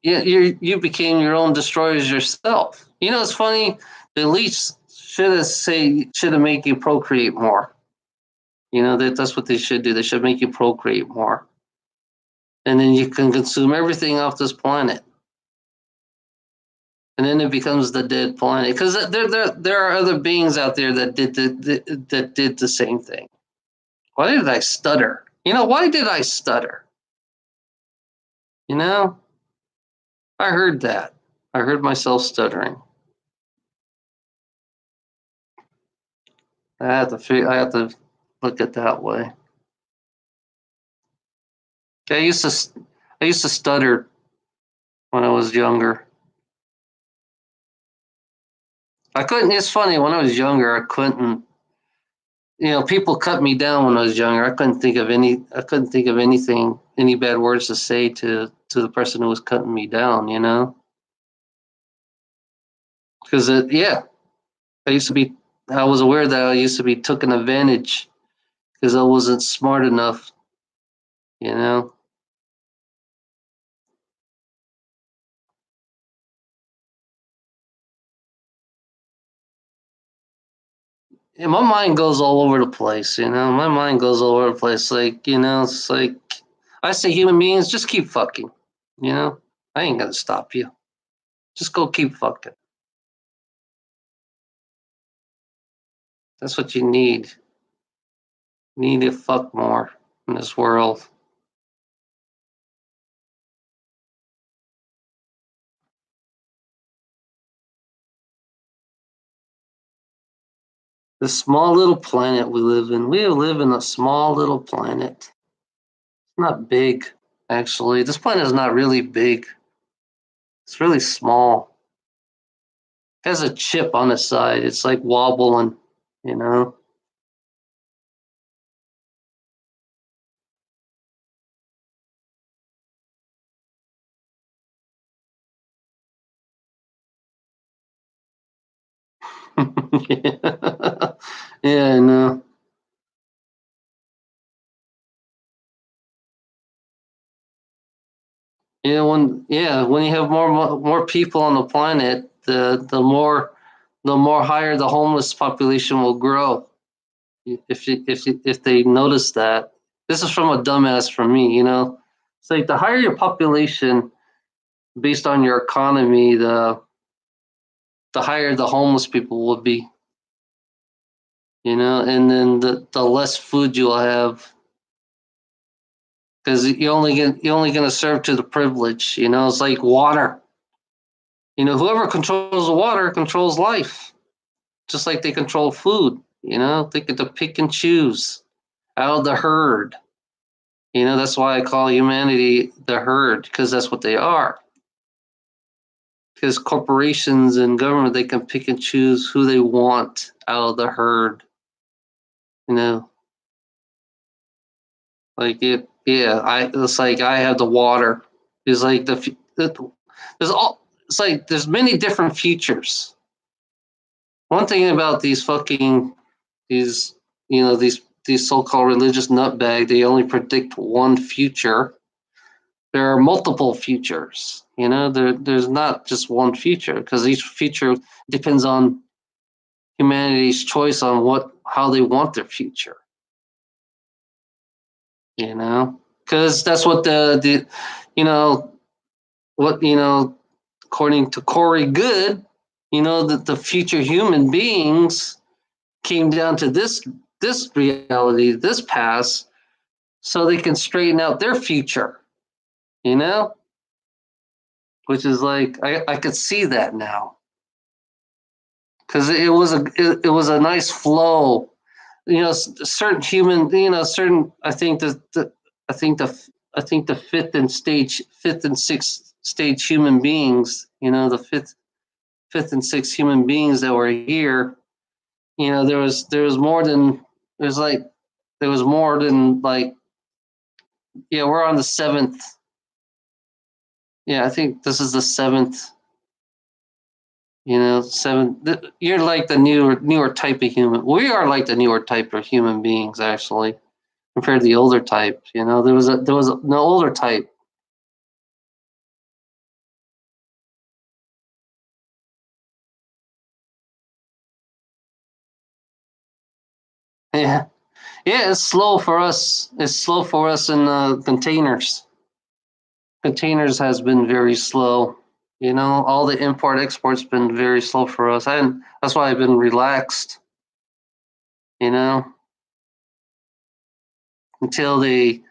you became your own destroyers yourself. It's funny. The elites should have made you procreate more. That's what they should do. They should make you procreate more. and then you can consume everything off this planet, and then it becomes the dead planet. Because there are other beings out there that did the same thing. Why did I stutter? Why did I stutter? You know, I heard that. I heard myself stuttering. I have to look at that way. I used to stutter when I was younger. I couldn't. It's funny, when I was younger, I couldn't. People cut me down when I was younger. I couldn't think of anything, any bad words to say to the person who was cutting me down. Because yeah, I used to be. I was aware that I used to be taken advantage because I wasn't smart enough. You know. Yeah, my mind goes all over the place. My mind goes all over the place. Like, it's like I say, human beings, just keep fucking. I ain't gonna stop you. Just go keep fucking. That's what you need. You need to fuck more in this world. This small little planet we live in. We live in a small little planet. It's not big, actually. This planet is not really big. It's really small. It has a chip on the side. It's like wobbling, you know. Yeah. Yeah, I know. When you have more people on the planet, the more higher the homeless population will grow. If they notice that, this is from a dumbass from me. It's like the higher your population based on your economy, the higher the homeless people will be. And then the less food you'll have because you're only gonna serve to the privileged. It's like water. Whoever controls the water controls life, just like they control food. They get to pick and choose out of the herd. That's why I call humanity the herd, because that's what they are. Because corporations and government, they can pick and choose who they want out of the herd. You know, like it. Yeah, it's like I have the water. It's like there's all. It's like there's many different futures. One thing about these these so-called religious nutbag, they only predict one future. There are multiple futures. There's not just one future, because each future depends on humanity's choice on how they want their future. Because that's what the you know what according to Corey Good, that the future human beings came down to this reality, this past, so they can straighten out their future. You know, which is like I could see that now, because it was a nice flow. Certain human, certain. I think the fifth and sixth stage human beings. The fifth and sixth human beings that were here. There was more than there's like there was more than like yeah, we're on the seventh. Yeah, I think this is the seventh. Seven. You're like the newer type of human. We are like the newer type of human beings, actually, compared to the older type. There was no older type. Yeah, yeah. It's slow for us. It's slow for us in containers. Containers has been very slow. All the import export's been very slow for us. That's why I've been relaxed. Until they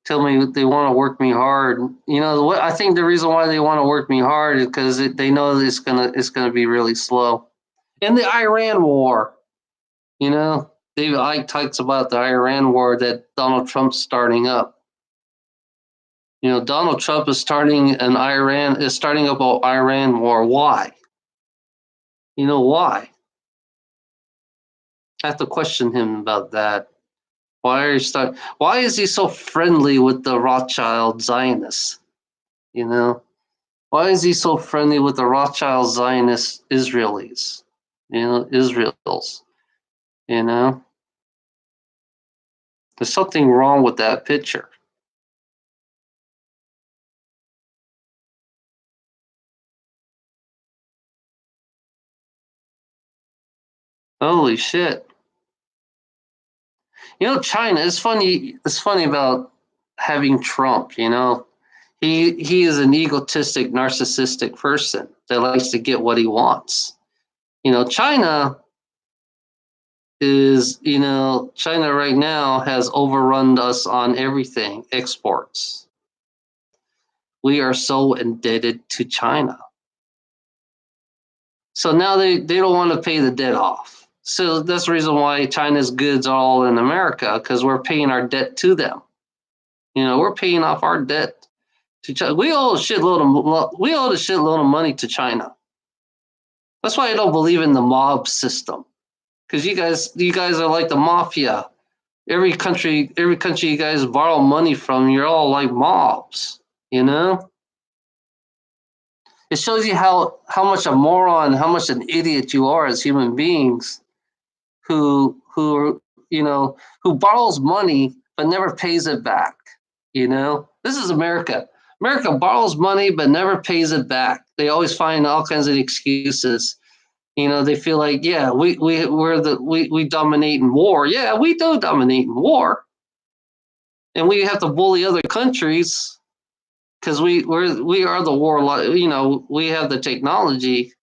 tell me they want to work me hard. What I think the reason why they want to work me hard is because they know it's gonna be really slow. And the Iran war, David Icke talks about the Iran war that Donald Trump's starting up. Donald Trump is starting up an Iran war. Why? Why? I have to question him about that. Why is he so friendly with the Rothschild Zionists? Why is he so friendly with the Rothschild Zionist Israelis? Israel's. There's something wrong with that picture. Holy shit. China, it's funny about having Trump, He is an egotistic, narcissistic person that likes to get what he wants. China right now has overrun us on everything, exports. We are so indebted to China. So now they don't want to pay the debt off. So that's the reason why China's goods are all in America, because we're paying our debt to them. We're paying off our debt to China. We owe a shitload of money to China. That's why I don't believe in the mob system, because you guys are like the mafia. Every country you guys borrow money from, you're all like mobs. It shows you how much a moron, how much an idiot you are as human beings, who borrows money but never pays it back. This is America. America borrows money but never pays it back. They always find all kinds of excuses. They feel like, yeah, we dominate in war. Yeah, we do dominate in war, and we have to bully other countries because we are the war. We have the technology,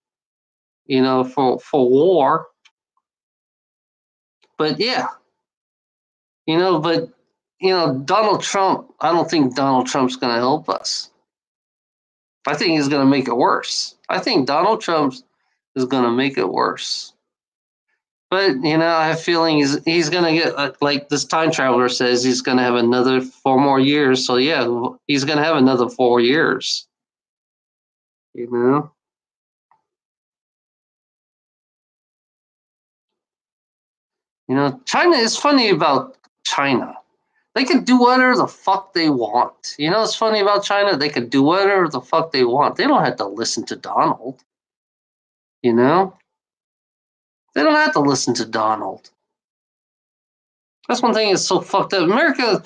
for war. But yeah, Donald Trump. I don't think Donald Trump's going to help us. I think he's going to make it worse. I think Donald Trump is going to make it worse. But I have a feeling he's going to get, like this time traveler says, he's going to have another 4 more years. So yeah, he's going to have another 4 years. China is funny about China. They can do whatever the fuck they want. It's funny about China. They can do whatever the fuck they want. They don't have to listen to Donald. They don't have to listen to Donald. That's one thing that's so fucked up. America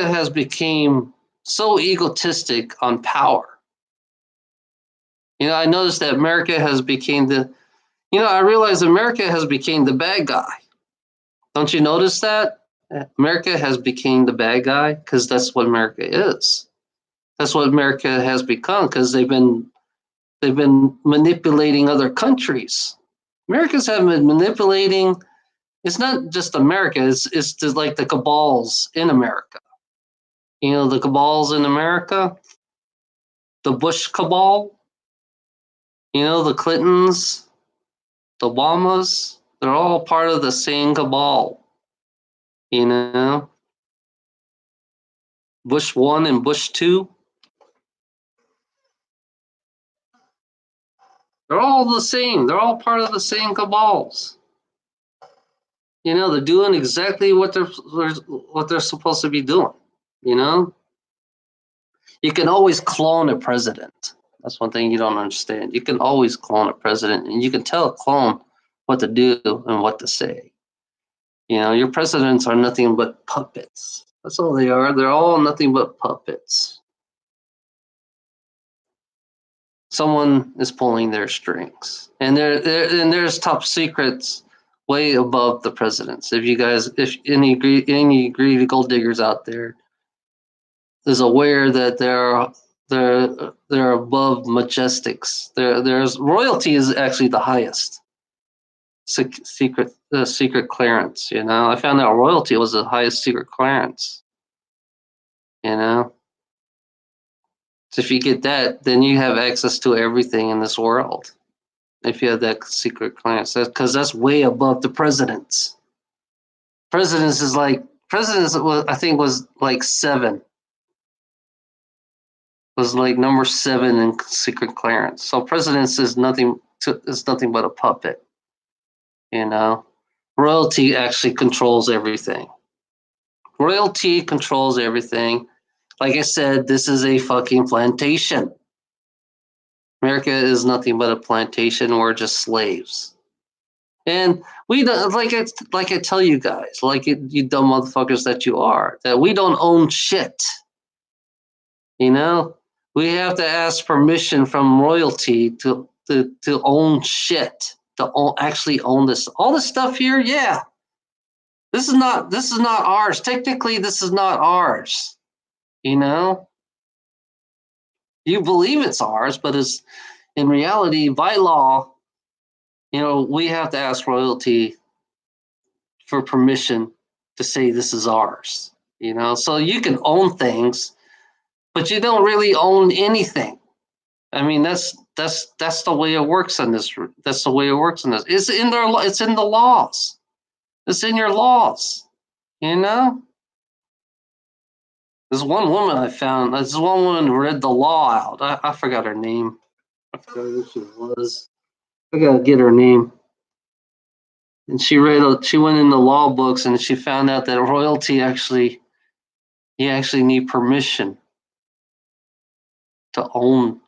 has become so egotistic on power. I noticed that America has become I realize America has become the bad guy. Don't you notice that? America has become the bad guy because that's what America is. That's what America has become because they've been manipulating other countries. Americans have been manipulating. It's not just America. It's just like the cabals in America. The cabals in America, the Bush cabal. The Clintons, the Obamas. They're all part of the same cabal. Bush 1 and Bush 2. They're all the same. They're all part of the same cabals. They're doing exactly what they're supposed to be doing. You can always clone a president. That's one thing you don't understand. You can always clone a president, and you can tell a clone what to do and what to say. Your presidents are nothing but puppets. That's all they are. They're all nothing but puppets. Someone is pulling their strings, and there's top secrets way above the presidents. If any greedy gold diggers out there is aware that there they're above majestics. There's royalty is actually the highest secret clearance. You know, I found out royalty was the highest secret clearance. You know, so if you get that, then you have access to everything in this world. If you have that secret clearance, because that's way above the presidents. Presidents is like presidents. I think was like 7. Was like number 7 in secret clearance. So presidents is nothing but a puppet. You know, royalty actually controls everything. Royalty controls everything. Like I said, this is a fucking plantation. America is nothing but a plantation. We're just slaves. And we don't like I tell you guys, you dumb motherfuckers that you are, that we don't own shit. You know, we have to ask permission from royalty to own shit, to actually own this. All this stuff here, yeah. This is not ours. Technically, this is not ours. You know, you believe it's ours, but it's in reality, by law, you know, we have to ask royalty for permission to say this is ours. You know, so you can own things, but you don't really own anything. I mean, that's the way it works in this. That's the way it works in this. It's in their. It's in the laws. It's in your laws. You know. There's one woman I found. This one woman read the law out. I forgot her name. I forgot who she was. I gotta get her name. And she read. She went in the law books and she found out that royalty actually, you actually need permission to own.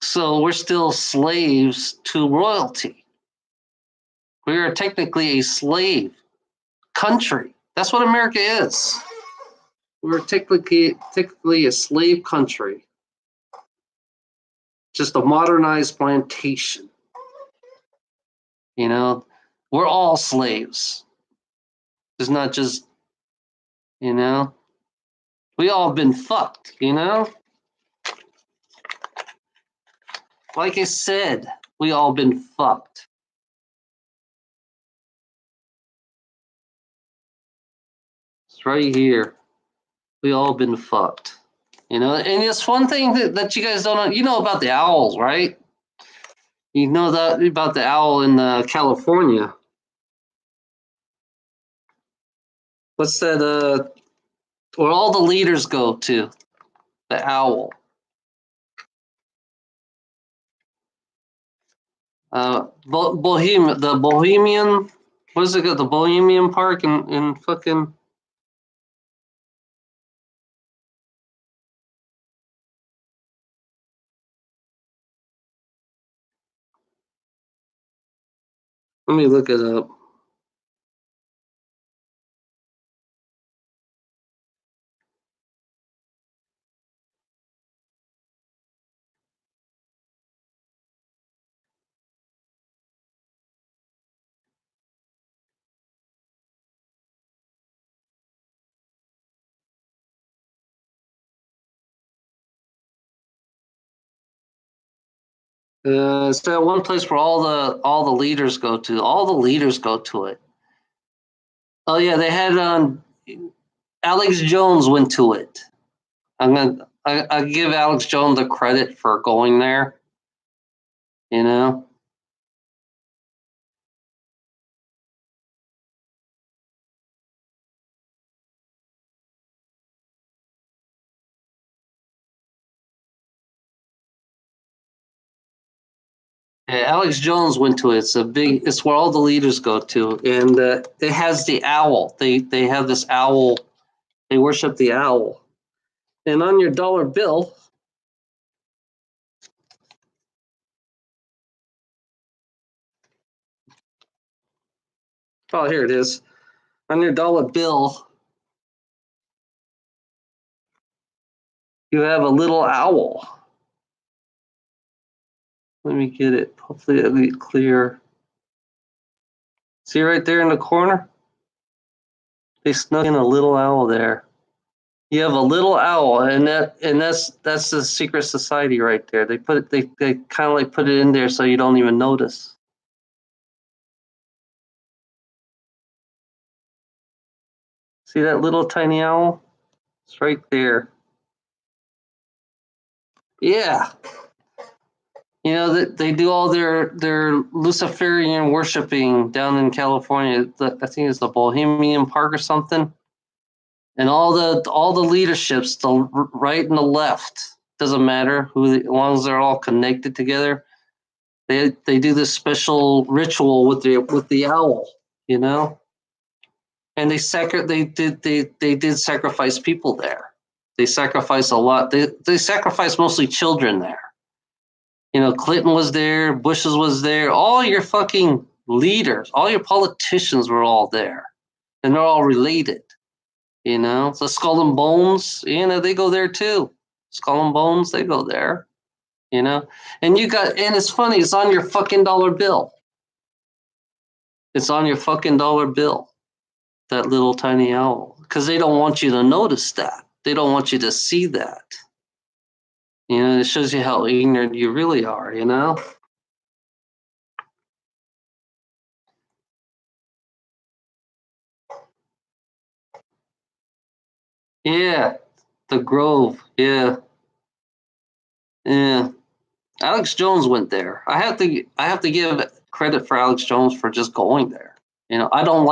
So we're still slaves to royalty. We are technically a slave country. That's what America is. We're technically a slave country. Just a modernized plantation. You know, we're all slaves. It's not just, you know, we all been fucked, you know? Like I said, we all been fucked. It's right here. We all been fucked. You know, and it's one thing that you guys don't know. You know about the owls, right? You know that about the owl in California. What's that? Where all the leaders go to? The owl. The Bohemian. What is it called? The Bohemian Park in fucking. Let me look it up. It's that one place where all the leaders go to. All the leaders go to it. Oh yeah, they had Alex Jones went to it. I give Alex Jones the credit for going there. You know. Yeah, Alex Jones went to it. It's a big. It's where all the leaders go to, and it has the owl. They have this owl. They worship the owl, and on your dollar bill. Oh, here it is. On your dollar bill, you have a little owl. Let me get it. Hopefully it'll be clear. See right there in the corner? They snuck in a little owl there. You have a little owl, and that's the secret society right there. They put it, they kind of like put it in there so you don't even notice. See that little tiny owl? It's right there. Yeah. You know that they do all their Luciferian worshiping down in California. I think it's the Bohemian Park or something. And all the leaderships, the right and the left, doesn't matter who, as long as they're all connected together. They do this special ritual with the owl, you know, and they did sacrifice people there. They sacrifice a lot. They sacrifice mostly children there. You know, Clinton was there, Bush's was there, all your fucking leaders, all your politicians were all there, and they're all related. You know, so Skull and Bones, you know, they go there too. Skull and Bones, they go there. You know, and it's funny, it's on your fucking dollar bill. It's on your fucking dollar bill. That little tiny owl, because they don't want you to notice that. They don't want you to see that. You know, it shows you how ignorant you really are, you know? Yeah, the Grove. Yeah. Yeah. Alex Jones went there. I have to give credit for Alex Jones for just going there. You know, I don't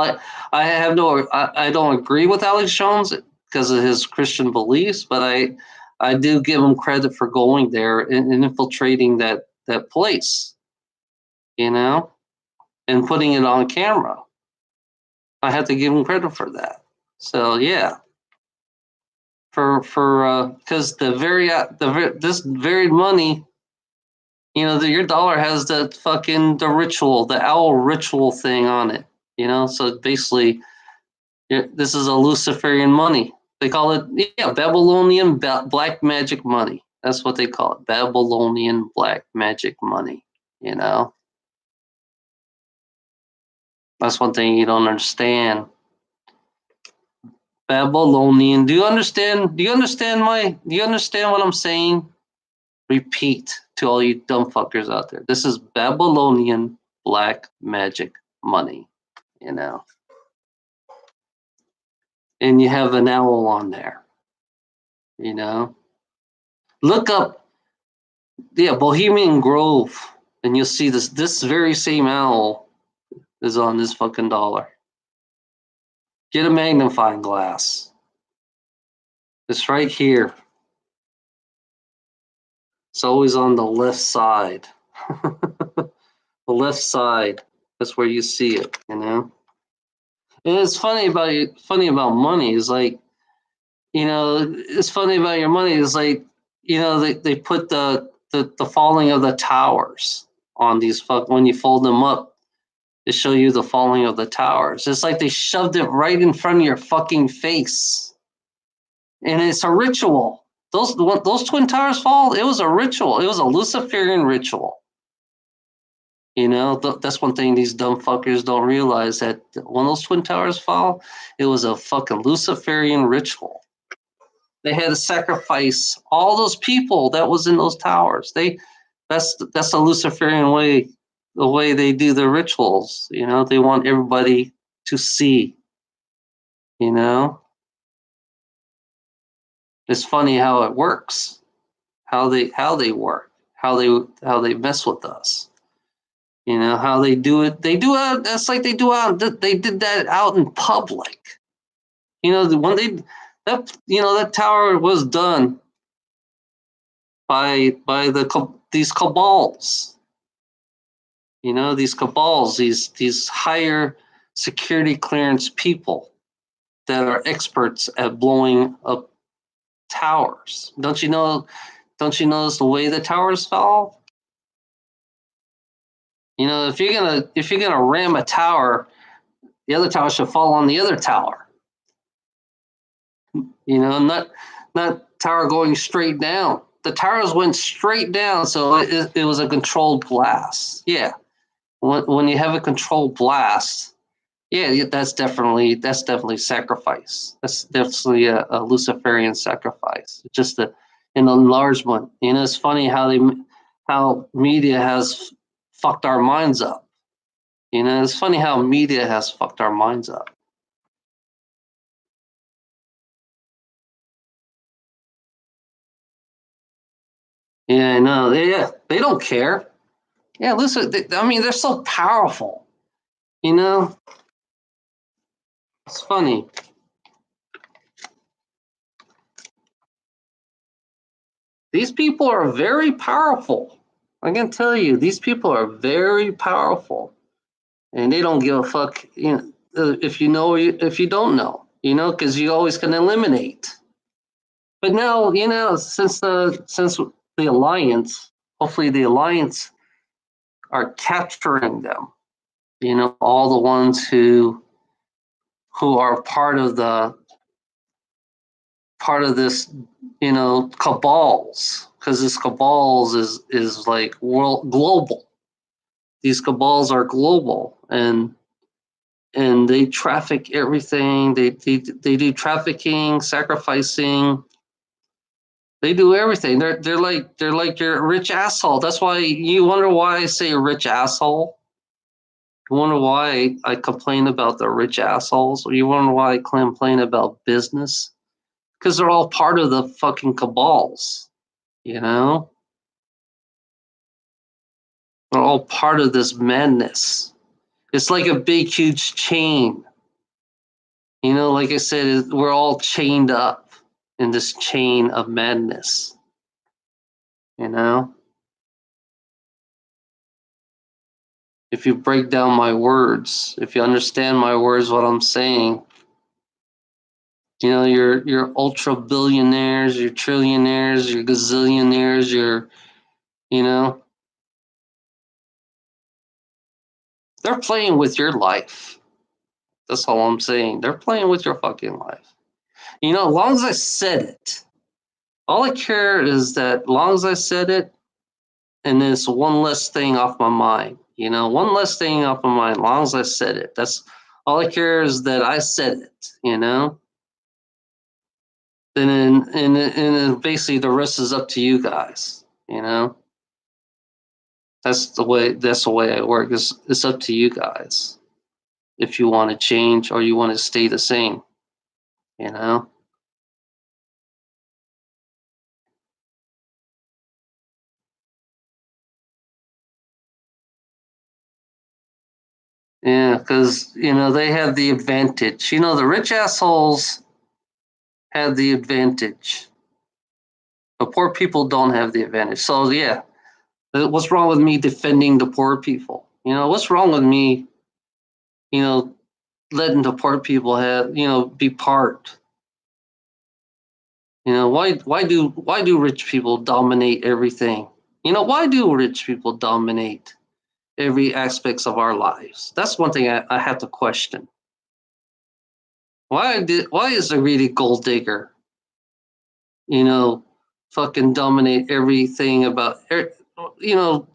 agree with Alex Jones because of his Christian beliefs, but I do give him credit for going there and infiltrating that place, you know, and putting it on camera. I have to give him credit for that. So yeah, for because this very money, you know, your dollar has the ritual, the owl ritual thing on it. You know, so basically, this is a Luciferian money. They call it, yeah, Babylonian black magic money. That's what they call it, Babylonian black magic money. You know, that's one thing you don't understand. Babylonian. Do you understand? Do you understand what I'm saying? Repeat to all you dumb fuckers out there. This is Babylonian black magic money, you know. And you have an owl on there, you know. Look up, yeah, Bohemian Grove, and you'll see this very same owl is on this fucking dollar. Get a magnifying glass. It's right here. It's always on the left side. The left side. That's where you see it, you know. And it's funny about money is like, you know, it's funny about your money is like, you know, they put the falling of the towers on these when you fold them up, they show you the falling of the towers. It's like they shoved it right in front of your fucking face. And it's a ritual. Those twin towers fall, it was a ritual. It was a Luciferian ritual. You know, that's one thing these dumb fuckers don't realize, that when those twin towers fall, it was a fucking Luciferian ritual. They had to sacrifice all those people that was in those towers. That's the Luciferian way, the way they do their rituals. You know, they want everybody to see. You know, it's funny how it works, how they work, how they mess with us. You know how they do it. They do it. That's like they do out. They did that out in public. You know, when that tower was done by these cabals. You know, these cabals, these higher security clearance people that are experts at blowing up towers. Don't you know? Don't you notice the way the towers fall? You know, if you're gonna ram a tower, the other tower should fall on the other tower. You know, not tower going straight down. The towers went straight down, so it was a controlled blast. Yeah, when you have a controlled blast, Yeah, that's definitely sacrifice. That's definitely a Luciferian sacrifice. Just an enlargement. It's funny how media has fucked our minds up. It's funny how media has fucked our minds up. Yeah, I know. They don't care. Yeah, listen. I mean, they're so powerful. You know, it's funny. These people are very powerful. I can tell you, these people are very powerful, and they don't give a fuck. If you know, if you don't know, because you always can eliminate. But now, since the alliance, hopefully the alliance are capturing them. All the ones who are part of this, cabals, because this cabals is like world global. These cabals are global, and they traffic everything. They do trafficking, sacrificing. They do everything. They're like your rich asshole. That's why you wonder why I say rich asshole. You wonder why I complain about the rich assholes. You wonder why I complain about business, because they're all part of the fucking cabals. You know, they're all part of this madness. It's like a big, huge chain. Like I said, we're all chained up in this chain of madness. You know, if you break down my words, if you understand my words, what I'm saying, your ultra billionaires, your trillionaires, your gazillionaires, you know, they're playing with your life. That's all I'm saying. They're playing with your fucking life. As long as I said it, all I care is that, as long as I said it, and it's one less thing off my mind. One less thing off my mind. As long as I said it, that's all I care is that I said it. And basically the rest is up to you guys. That's the way I work. It's up to you guys if you want to change or you want to stay the same. You know. Yeah, because they have the advantage. The rich assholes have the advantage. The poor people don't have the advantage. So yeah, what's wrong with me defending the poor people? What's wrong with me? You know, letting the poor people have be part. Why do rich people dominate everything? Why do rich people dominate every aspects of our lives? That's one thing I have to question. Why is the greedy gold digger, you know, fucking dominate everything about you know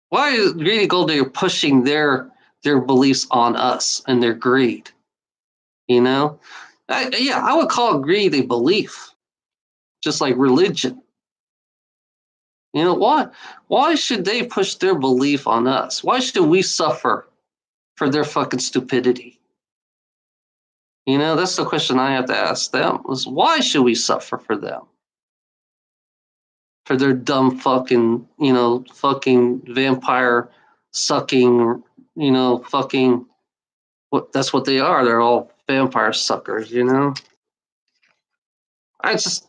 why is greedy gold digger pushing their beliefs on us and their greed? I would call greed a belief, just like religion. Why should they push their belief on us? Why should we suffer for their fucking stupidity? That's the question I have to ask them, is why should we suffer for them? For their dumb fucking vampire sucking, fucking what that's what they are. They're all vampire suckers. I just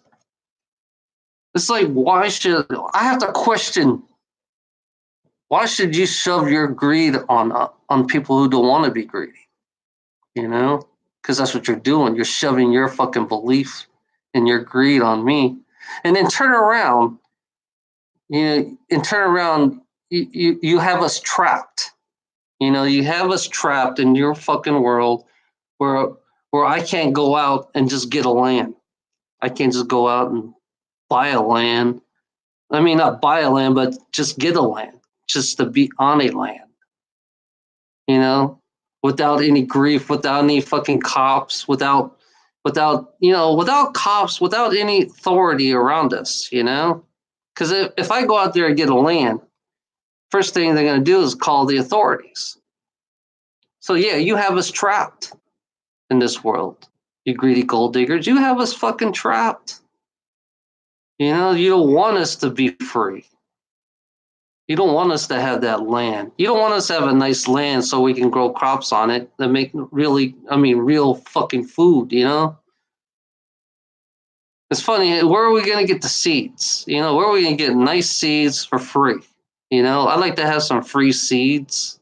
It's like, why should I have to question, why should you shove your greed on people who don't want to be greedy? You know, because that's what you're doing. You're shoving your fucking belief and your greed on me, and then turn around. You have us trapped. You have us trapped in your fucking world where I can't go out and just get a land. I can't just go out and buy a land. I mean, not buy a land, but just get a land, just to be on a land. You know, without any grief, without any fucking cops, without cops, without any authority around us, Because if I go out there and get a land, first thing they're going to do is call the authorities. So yeah, you have us trapped in this world, you greedy gold diggers. You have us fucking trapped. You don't want us to be free. You don't want us to have that land. You don't want us to have a nice land so we can grow crops on it that make real fucking food, It's funny, where are we going to get the seeds? Where are we going to get nice seeds for free? I'd like to have some free seeds.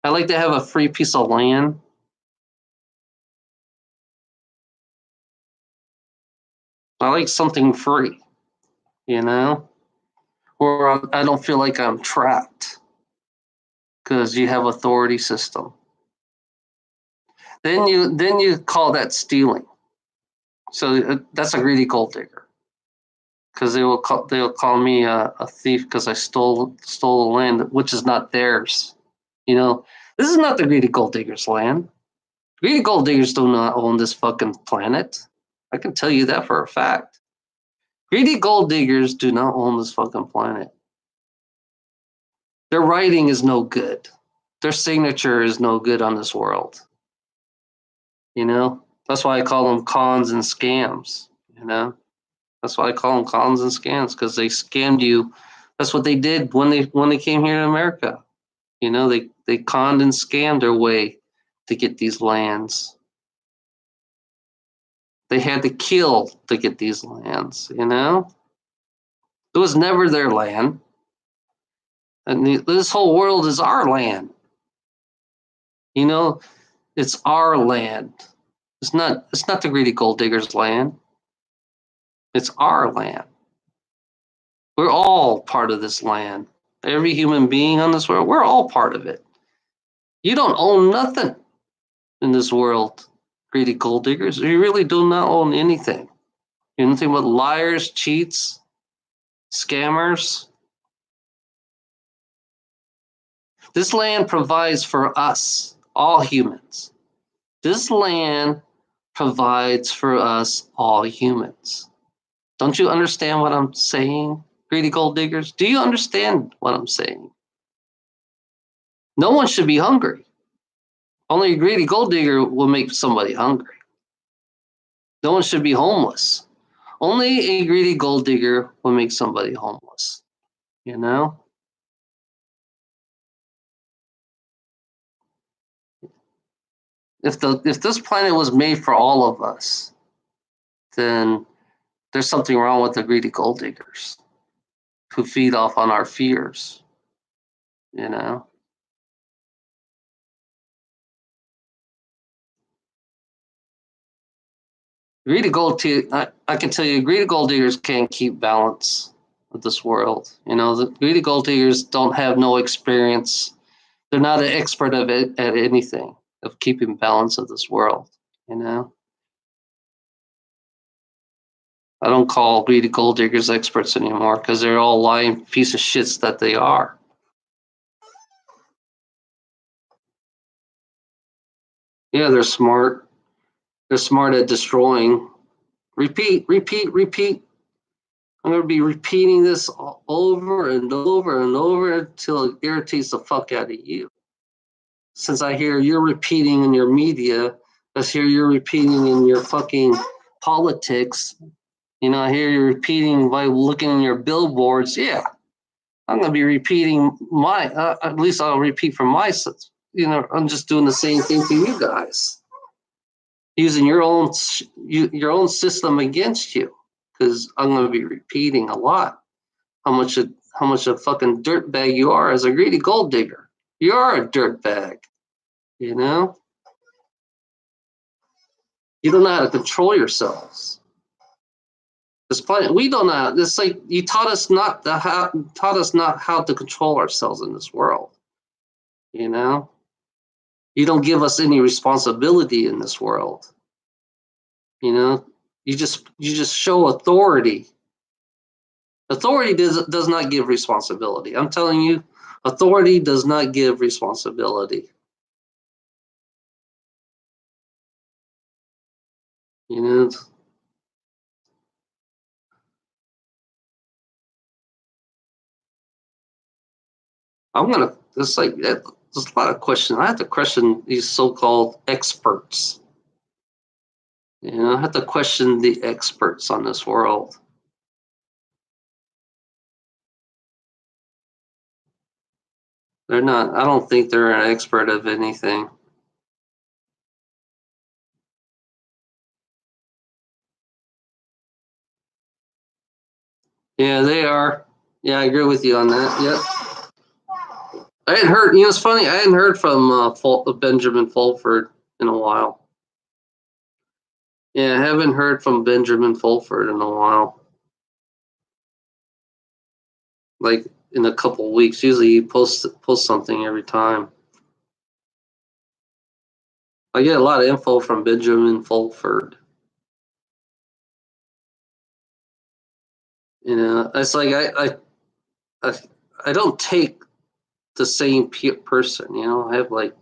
I'd like to have a free piece of land. I like something free, where I don't feel like I'm trapped because you have authority system. Then you call that stealing. So that's a greedy gold digger, because they'll call me a thief because I stole the land, which is not theirs. This is not the greedy gold diggers' land. Greedy gold diggers do not own this fucking planet. I can tell you that for a fact. Greedy gold diggers do not own this fucking planet. Their writing is no good. Their signature is no good on this world. That's why I call them cons and scams. That's why I call them cons and scams, because they scammed you. That's what they did when they came here to America. They conned and scammed their way to get these lands. They had to kill to get these lands. It was never their land. And this whole world is our land. It's our land. It's not the greedy gold diggers' land. It's our land. We're all part of this land. Every human being on this world, we're all part of it. You don't own nothing in this world, greedy gold diggers. You really do not own anything. You're nothing but liars, cheats, scammers. This land provides for us, all humans. This land provides for us, all humans. Don't you understand what I'm saying, greedy gold diggers? Do you understand what I'm saying? No one should be hungry. Only a greedy gold digger will make somebody hungry. No one should be homeless. Only a greedy gold digger will make somebody homeless. If this planet was made for all of us, then there's something wrong with the greedy gold diggers who feed off on our fears. I can tell you, greedy gold diggers can't keep balance of this world. The greedy gold diggers don't have no experience. They're not an expert of it at anything of keeping balance of this world. I don't call greedy gold diggers experts anymore, because they're all lying piece of shits that they are. Yeah, they're smart. They're smart at destroying. Repeat, repeat, repeat. I'm going to be repeating this over and over and over until it irritates the fuck out of you. Since I hear you're repeating in your media, let's hear you're repeating in your fucking politics. I hear you're repeating by looking in your billboards. Yeah, I'm going to be repeating at least I'll repeat from my, I'm just doing the same thing to you guys. Using your own system against you, because I'm going to be repeating a lot how much a fucking dirtbag you are as a greedy gold digger. You are a dirtbag. You don't know how to control yourselves. This planet, we don't know. It's like you taught us not how to control ourselves in this world. You don't give us any responsibility in this world. You just show authority. Authority does not give responsibility. I'm telling you, authority does not give responsibility. You know, I'm gonna. It's like there's a lot of questions. I have to question these so-called experts. You know, I have to question the experts on this world. They're not. I don't think they're an expert of anything. Yeah, they are. Yeah, I agree with you on that. Yep. I hadn't heard. You know, it's funny. I hadn't heard from Benjamin Fulford in a while. Yeah, I haven't heard from Benjamin Fulford in a while. Like in a couple weeks. Usually he posts something every time. I get a lot of info from Benjamin Fulford. You know, it's like I, I don't take the same person. You know, I have like,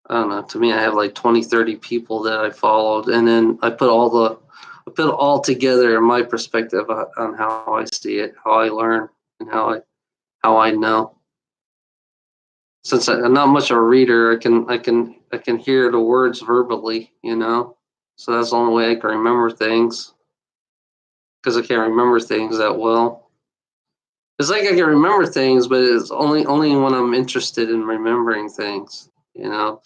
I don't know. To me, I have like 20, 30 people that I followed, and then I put it all together in my perspective on how I see it, how I learn, and how I know. Since I'm not much of a reader, I can hear the words verbally. You know, so that's the only way I can remember things because I can't remember things that well. It's like I can remember things, but it's only when I'm interested in remembering things. You know,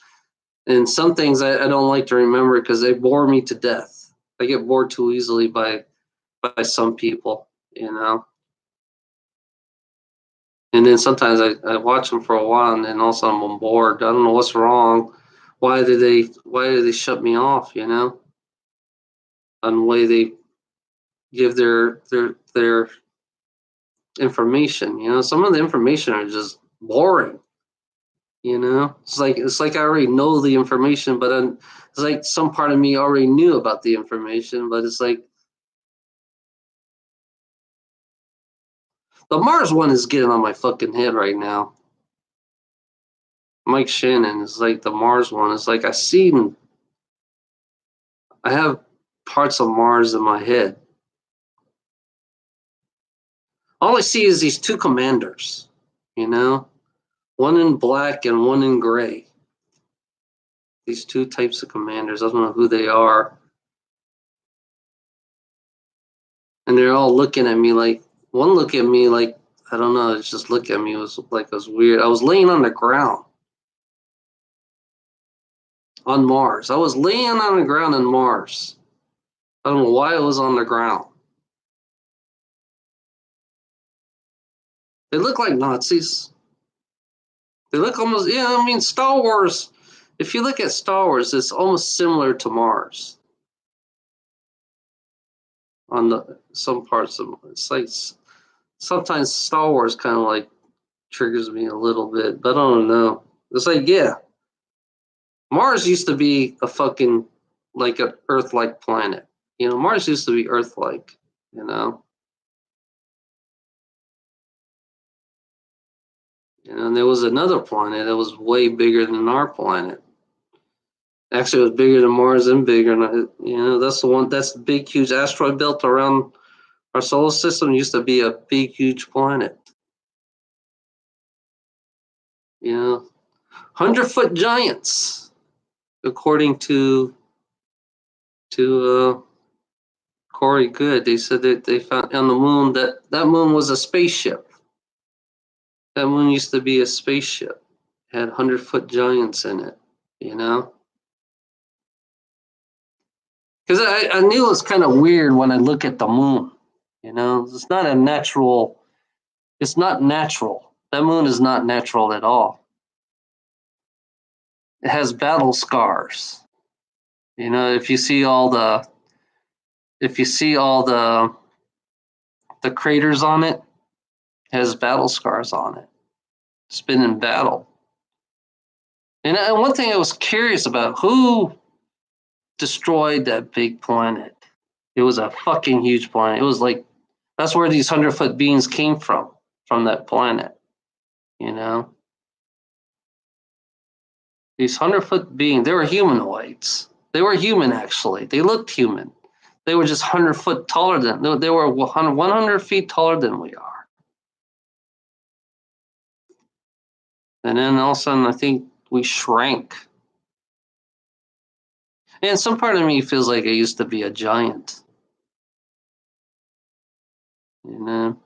and some things I don't like to remember because they bore me to death. I get bored too easily by some people. You know, and then sometimes I watch them for a while, and then all of a sudden I'm bored. I don't know what's wrong. Why did they shut me off? You know, on the way they give their information. You know, some of the information are just boring. You know, it's like I already know the information, but it's like some part of me already knew about the information, but it's like the Mars one is getting on my fucking head right now. Mike Shannon is like the Mars one. It's like I have parts of Mars in my head. All I see is these two commanders, you know, one in black and one in gray. These two types of commanders. I don't know who they are. And they're all looking at me like, one look at me like, I don't know, it's just look at me. It was like, it was weird. I was laying on the ground on Mars. I was laying on the ground on Mars. I don't know why I was on the ground. They look like Nazis. They look almost, yeah, I mean, Star Wars, if you look at Star Wars, it's almost similar to Mars on some parts of it. It's like sometimes Star Wars kind of like triggers me a little bit, but I don't know. It's like, yeah, Mars used to be a fucking like an Earth-like planet. You know, Mars used to be Earth-like. You know, and there was another planet that was way bigger than our planet. Actually, it was bigger than Mars and bigger. You know, that's the one. That's the big, huge asteroid belt around our solar system. Used to be a big, huge planet. You know, 100-foot giants, according to Corey Good. They said that they found on the moon that moon was a spaceship. That moon used to be a spaceship. It had 100-foot giants in it. You know, because I knew it was kind of weird when I look at the moon. You know, it's not a natural. It's not natural. That moon is not natural at all. It has battle scars. You know, if you see all the craters on it, it has battle scars on it. It's been in battle. And one thing I was curious about, who destroyed that big planet? It was a fucking huge planet. It was like, that's where these 100-foot beings came from that planet. You know, these 100-foot beings, they were humanoids. They were human, actually. They looked human. They were just 100 foot taller than, they were 100 feet taller than we are. And then all of a sudden, I think we shrank. And some part of me feels like I used to be a giant. You know?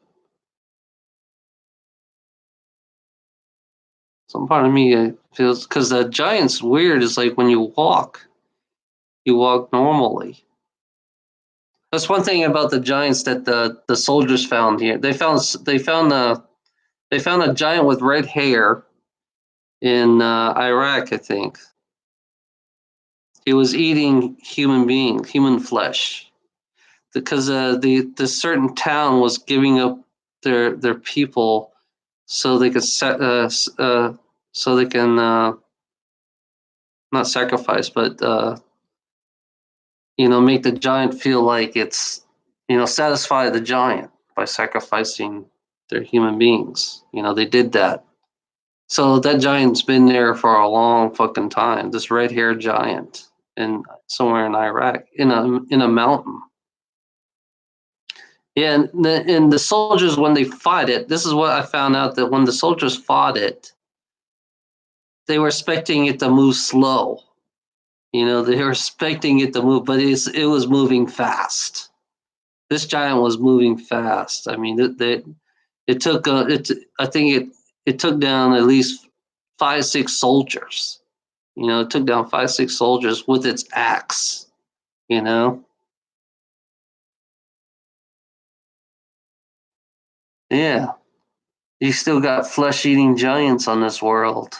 Some part of me feels, because the giant's weird. It's like when you walk normally. That's one thing about the giants that the soldiers found here. They found a giant with red hair in Iraq, I think. He was eating human flesh, because the certain town was giving up their people so they could so they can not sacrifice, but make the giant feel like it's, satisfy the giant by sacrificing their human beings. They did that. So that giant's been there for a long fucking time. This red-haired giant, in somewhere in Iraq, in a mountain. Yeah, and the soldiers, when they fought it, this is what I found out, that when the soldiers fought it, they were expecting it to move slow. They were expecting it to move, but it was moving fast. This giant was moving fast. I mean, it took I think it took down at least 5, 6 soldiers. It took down 5, 6 soldiers with its axe. You know, yeah. You still got flesh-eating giants on this world.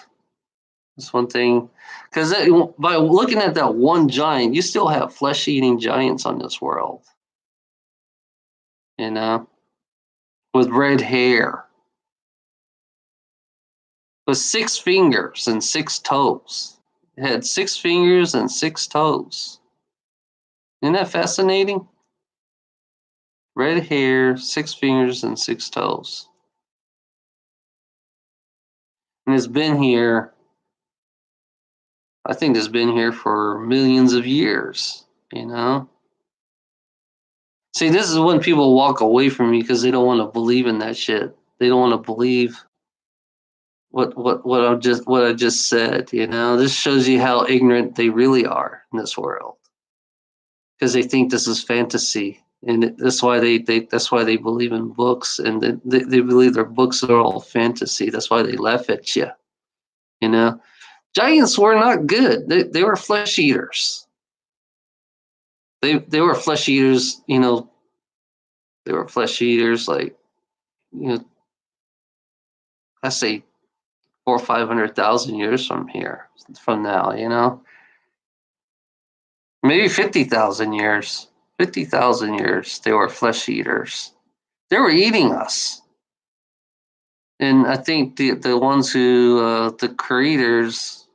That's one thing, because by looking at that one giant, you still have flesh-eating giants on this world. You know, with red hair, with 6 fingers and 6 toes. It had 6 fingers and 6 toes. Isn't that fascinating? Red hair, 6 fingers, and 6 toes. And it's been here, I think it's been here for millions of years, you know? See, this is when people walk away from me because they don't want to believe in that shit. They don't want to believe what I just said, you know? This shows you how ignorant they really are in this world. Because they think this is fantasy. And that's why they believe in books, and they believe their books are all fantasy. That's why they laugh at you. You know, giants were not good. They were flesh eaters. They were flesh eaters. They were flesh eaters. Like, I say 400,000 or 500,000 years from now. Maybe 50,000 years. 50,000 years. They were flesh eaters. They were eating us. And I think the ones who, the creators,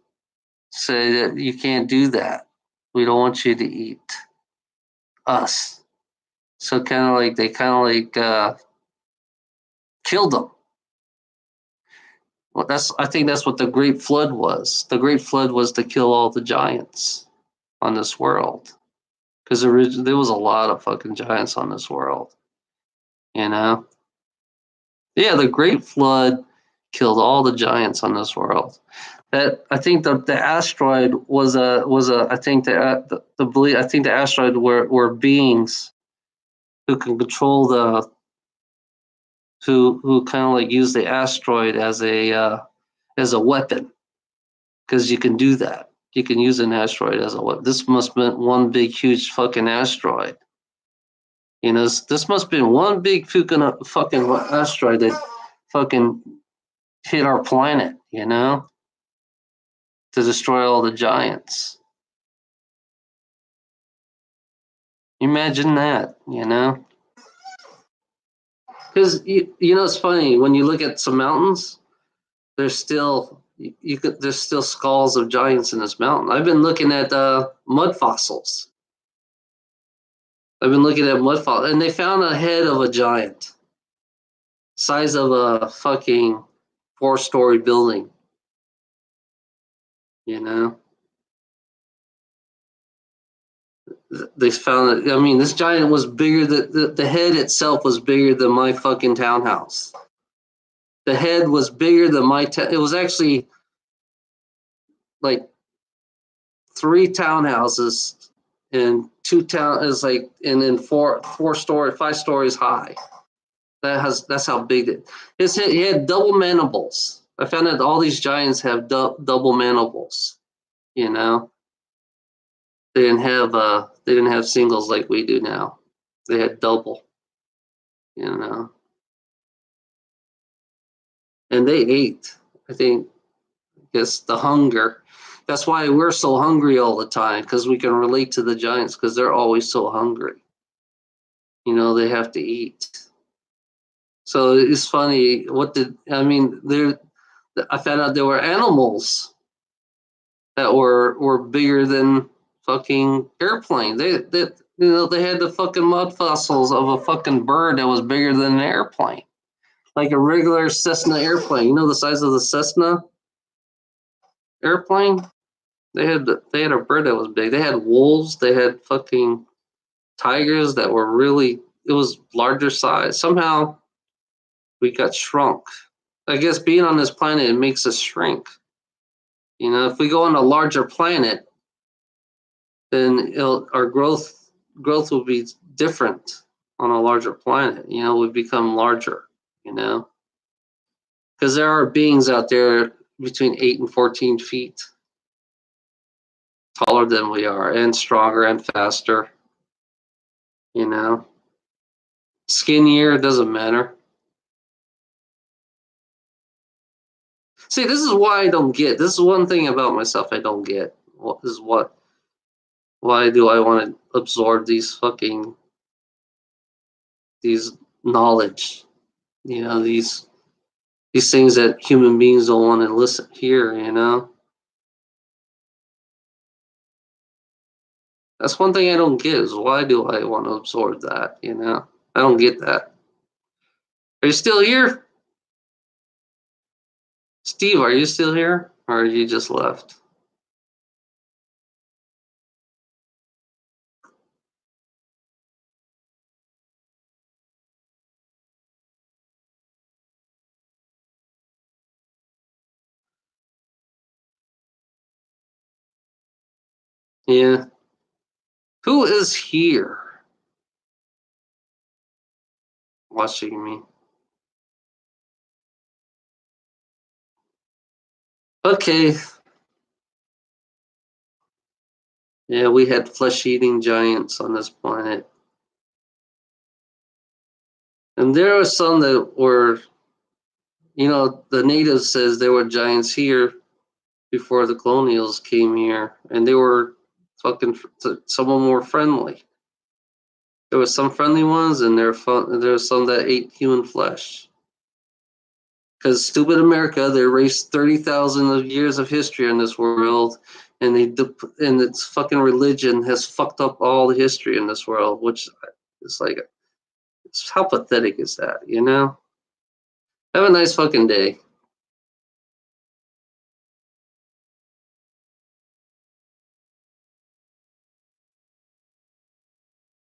say that you can't do that. We don't want you to eat us. So they killed them. Well, I think that's what the Great Flood was. The Great Flood was to kill all the giants on this world, because there was a lot of fucking giants on this world. Yeah, the Great Flood killed all the giants on this world. That, I think, the asteroid was a I think the asteroid were beings who can control who kind of like use the asteroid as a weapon, because you can do that. You can use an asteroid as a weapon. This must have been one big huge fucking asteroid. This must have been one big fucking asteroid that fucking hit our planet, to destroy all the giants. Imagine that, Because it's funny when you look at some mountains. There's still there's still skulls of giants in this mountain. I've been looking at mud fossils. And they found a head of a giant, size of a fucking 4-story building. You know, they found that, I mean, this giant was bigger, the head itself was bigger than my fucking townhouse. The head was bigger than it was actually like 3 townhouses and 2 is like, and then 5 stories high. That's how big it. He had double mandibles. I found out all these giants have double mandibles. You know, they didn't have singles like we do now. They had double. You know, and they ate. I think, I guess the hunger. That's why we're so hungry all the time, because we can relate to the giants, because they're always so hungry. You know, they have to eat. So it's funny. I found out there were animals that were bigger than fucking airplanes. They had the fucking mud fossils of a fucking bird that was bigger than an airplane, like a regular Cessna airplane. You know the size of the Cessna airplane? They had a bird that was big. They had wolves. They had fucking tigers that were really. It was larger size. Somehow we got shrunk. I guess being on this planet, it makes us shrink. You know, if we go on a larger planet, then our growth will be different on a larger planet. You know, we become larger. You know, because there are beings out there between 8 and 14 feet taller than we are, and stronger and faster. You know, skinnier, doesn't matter. See, this is why I don't get. This is one thing about myself I don't get. Why do I want to absorb these knowledge? You know, these things that human beings don't want to hear. You know, that's one thing I don't get, is why do I want to absorb that? You know, I don't get that. Are you still here? Steve, are you still here? Or you just left? Yeah. Who is here watching me? Okay. Yeah, we had flesh-eating giants on this planet. And there are some that were, you know, the natives says there were giants here before the colonials came here, and they were fucking. Some of them were friendly. There were some friendly ones, and there were some that ate human flesh. Because stupid America, they erased 30,000 years of history in this world, and and its fucking religion has fucked up all the history in this world. Which is like, how pathetic is that? You know. Have a nice fucking day.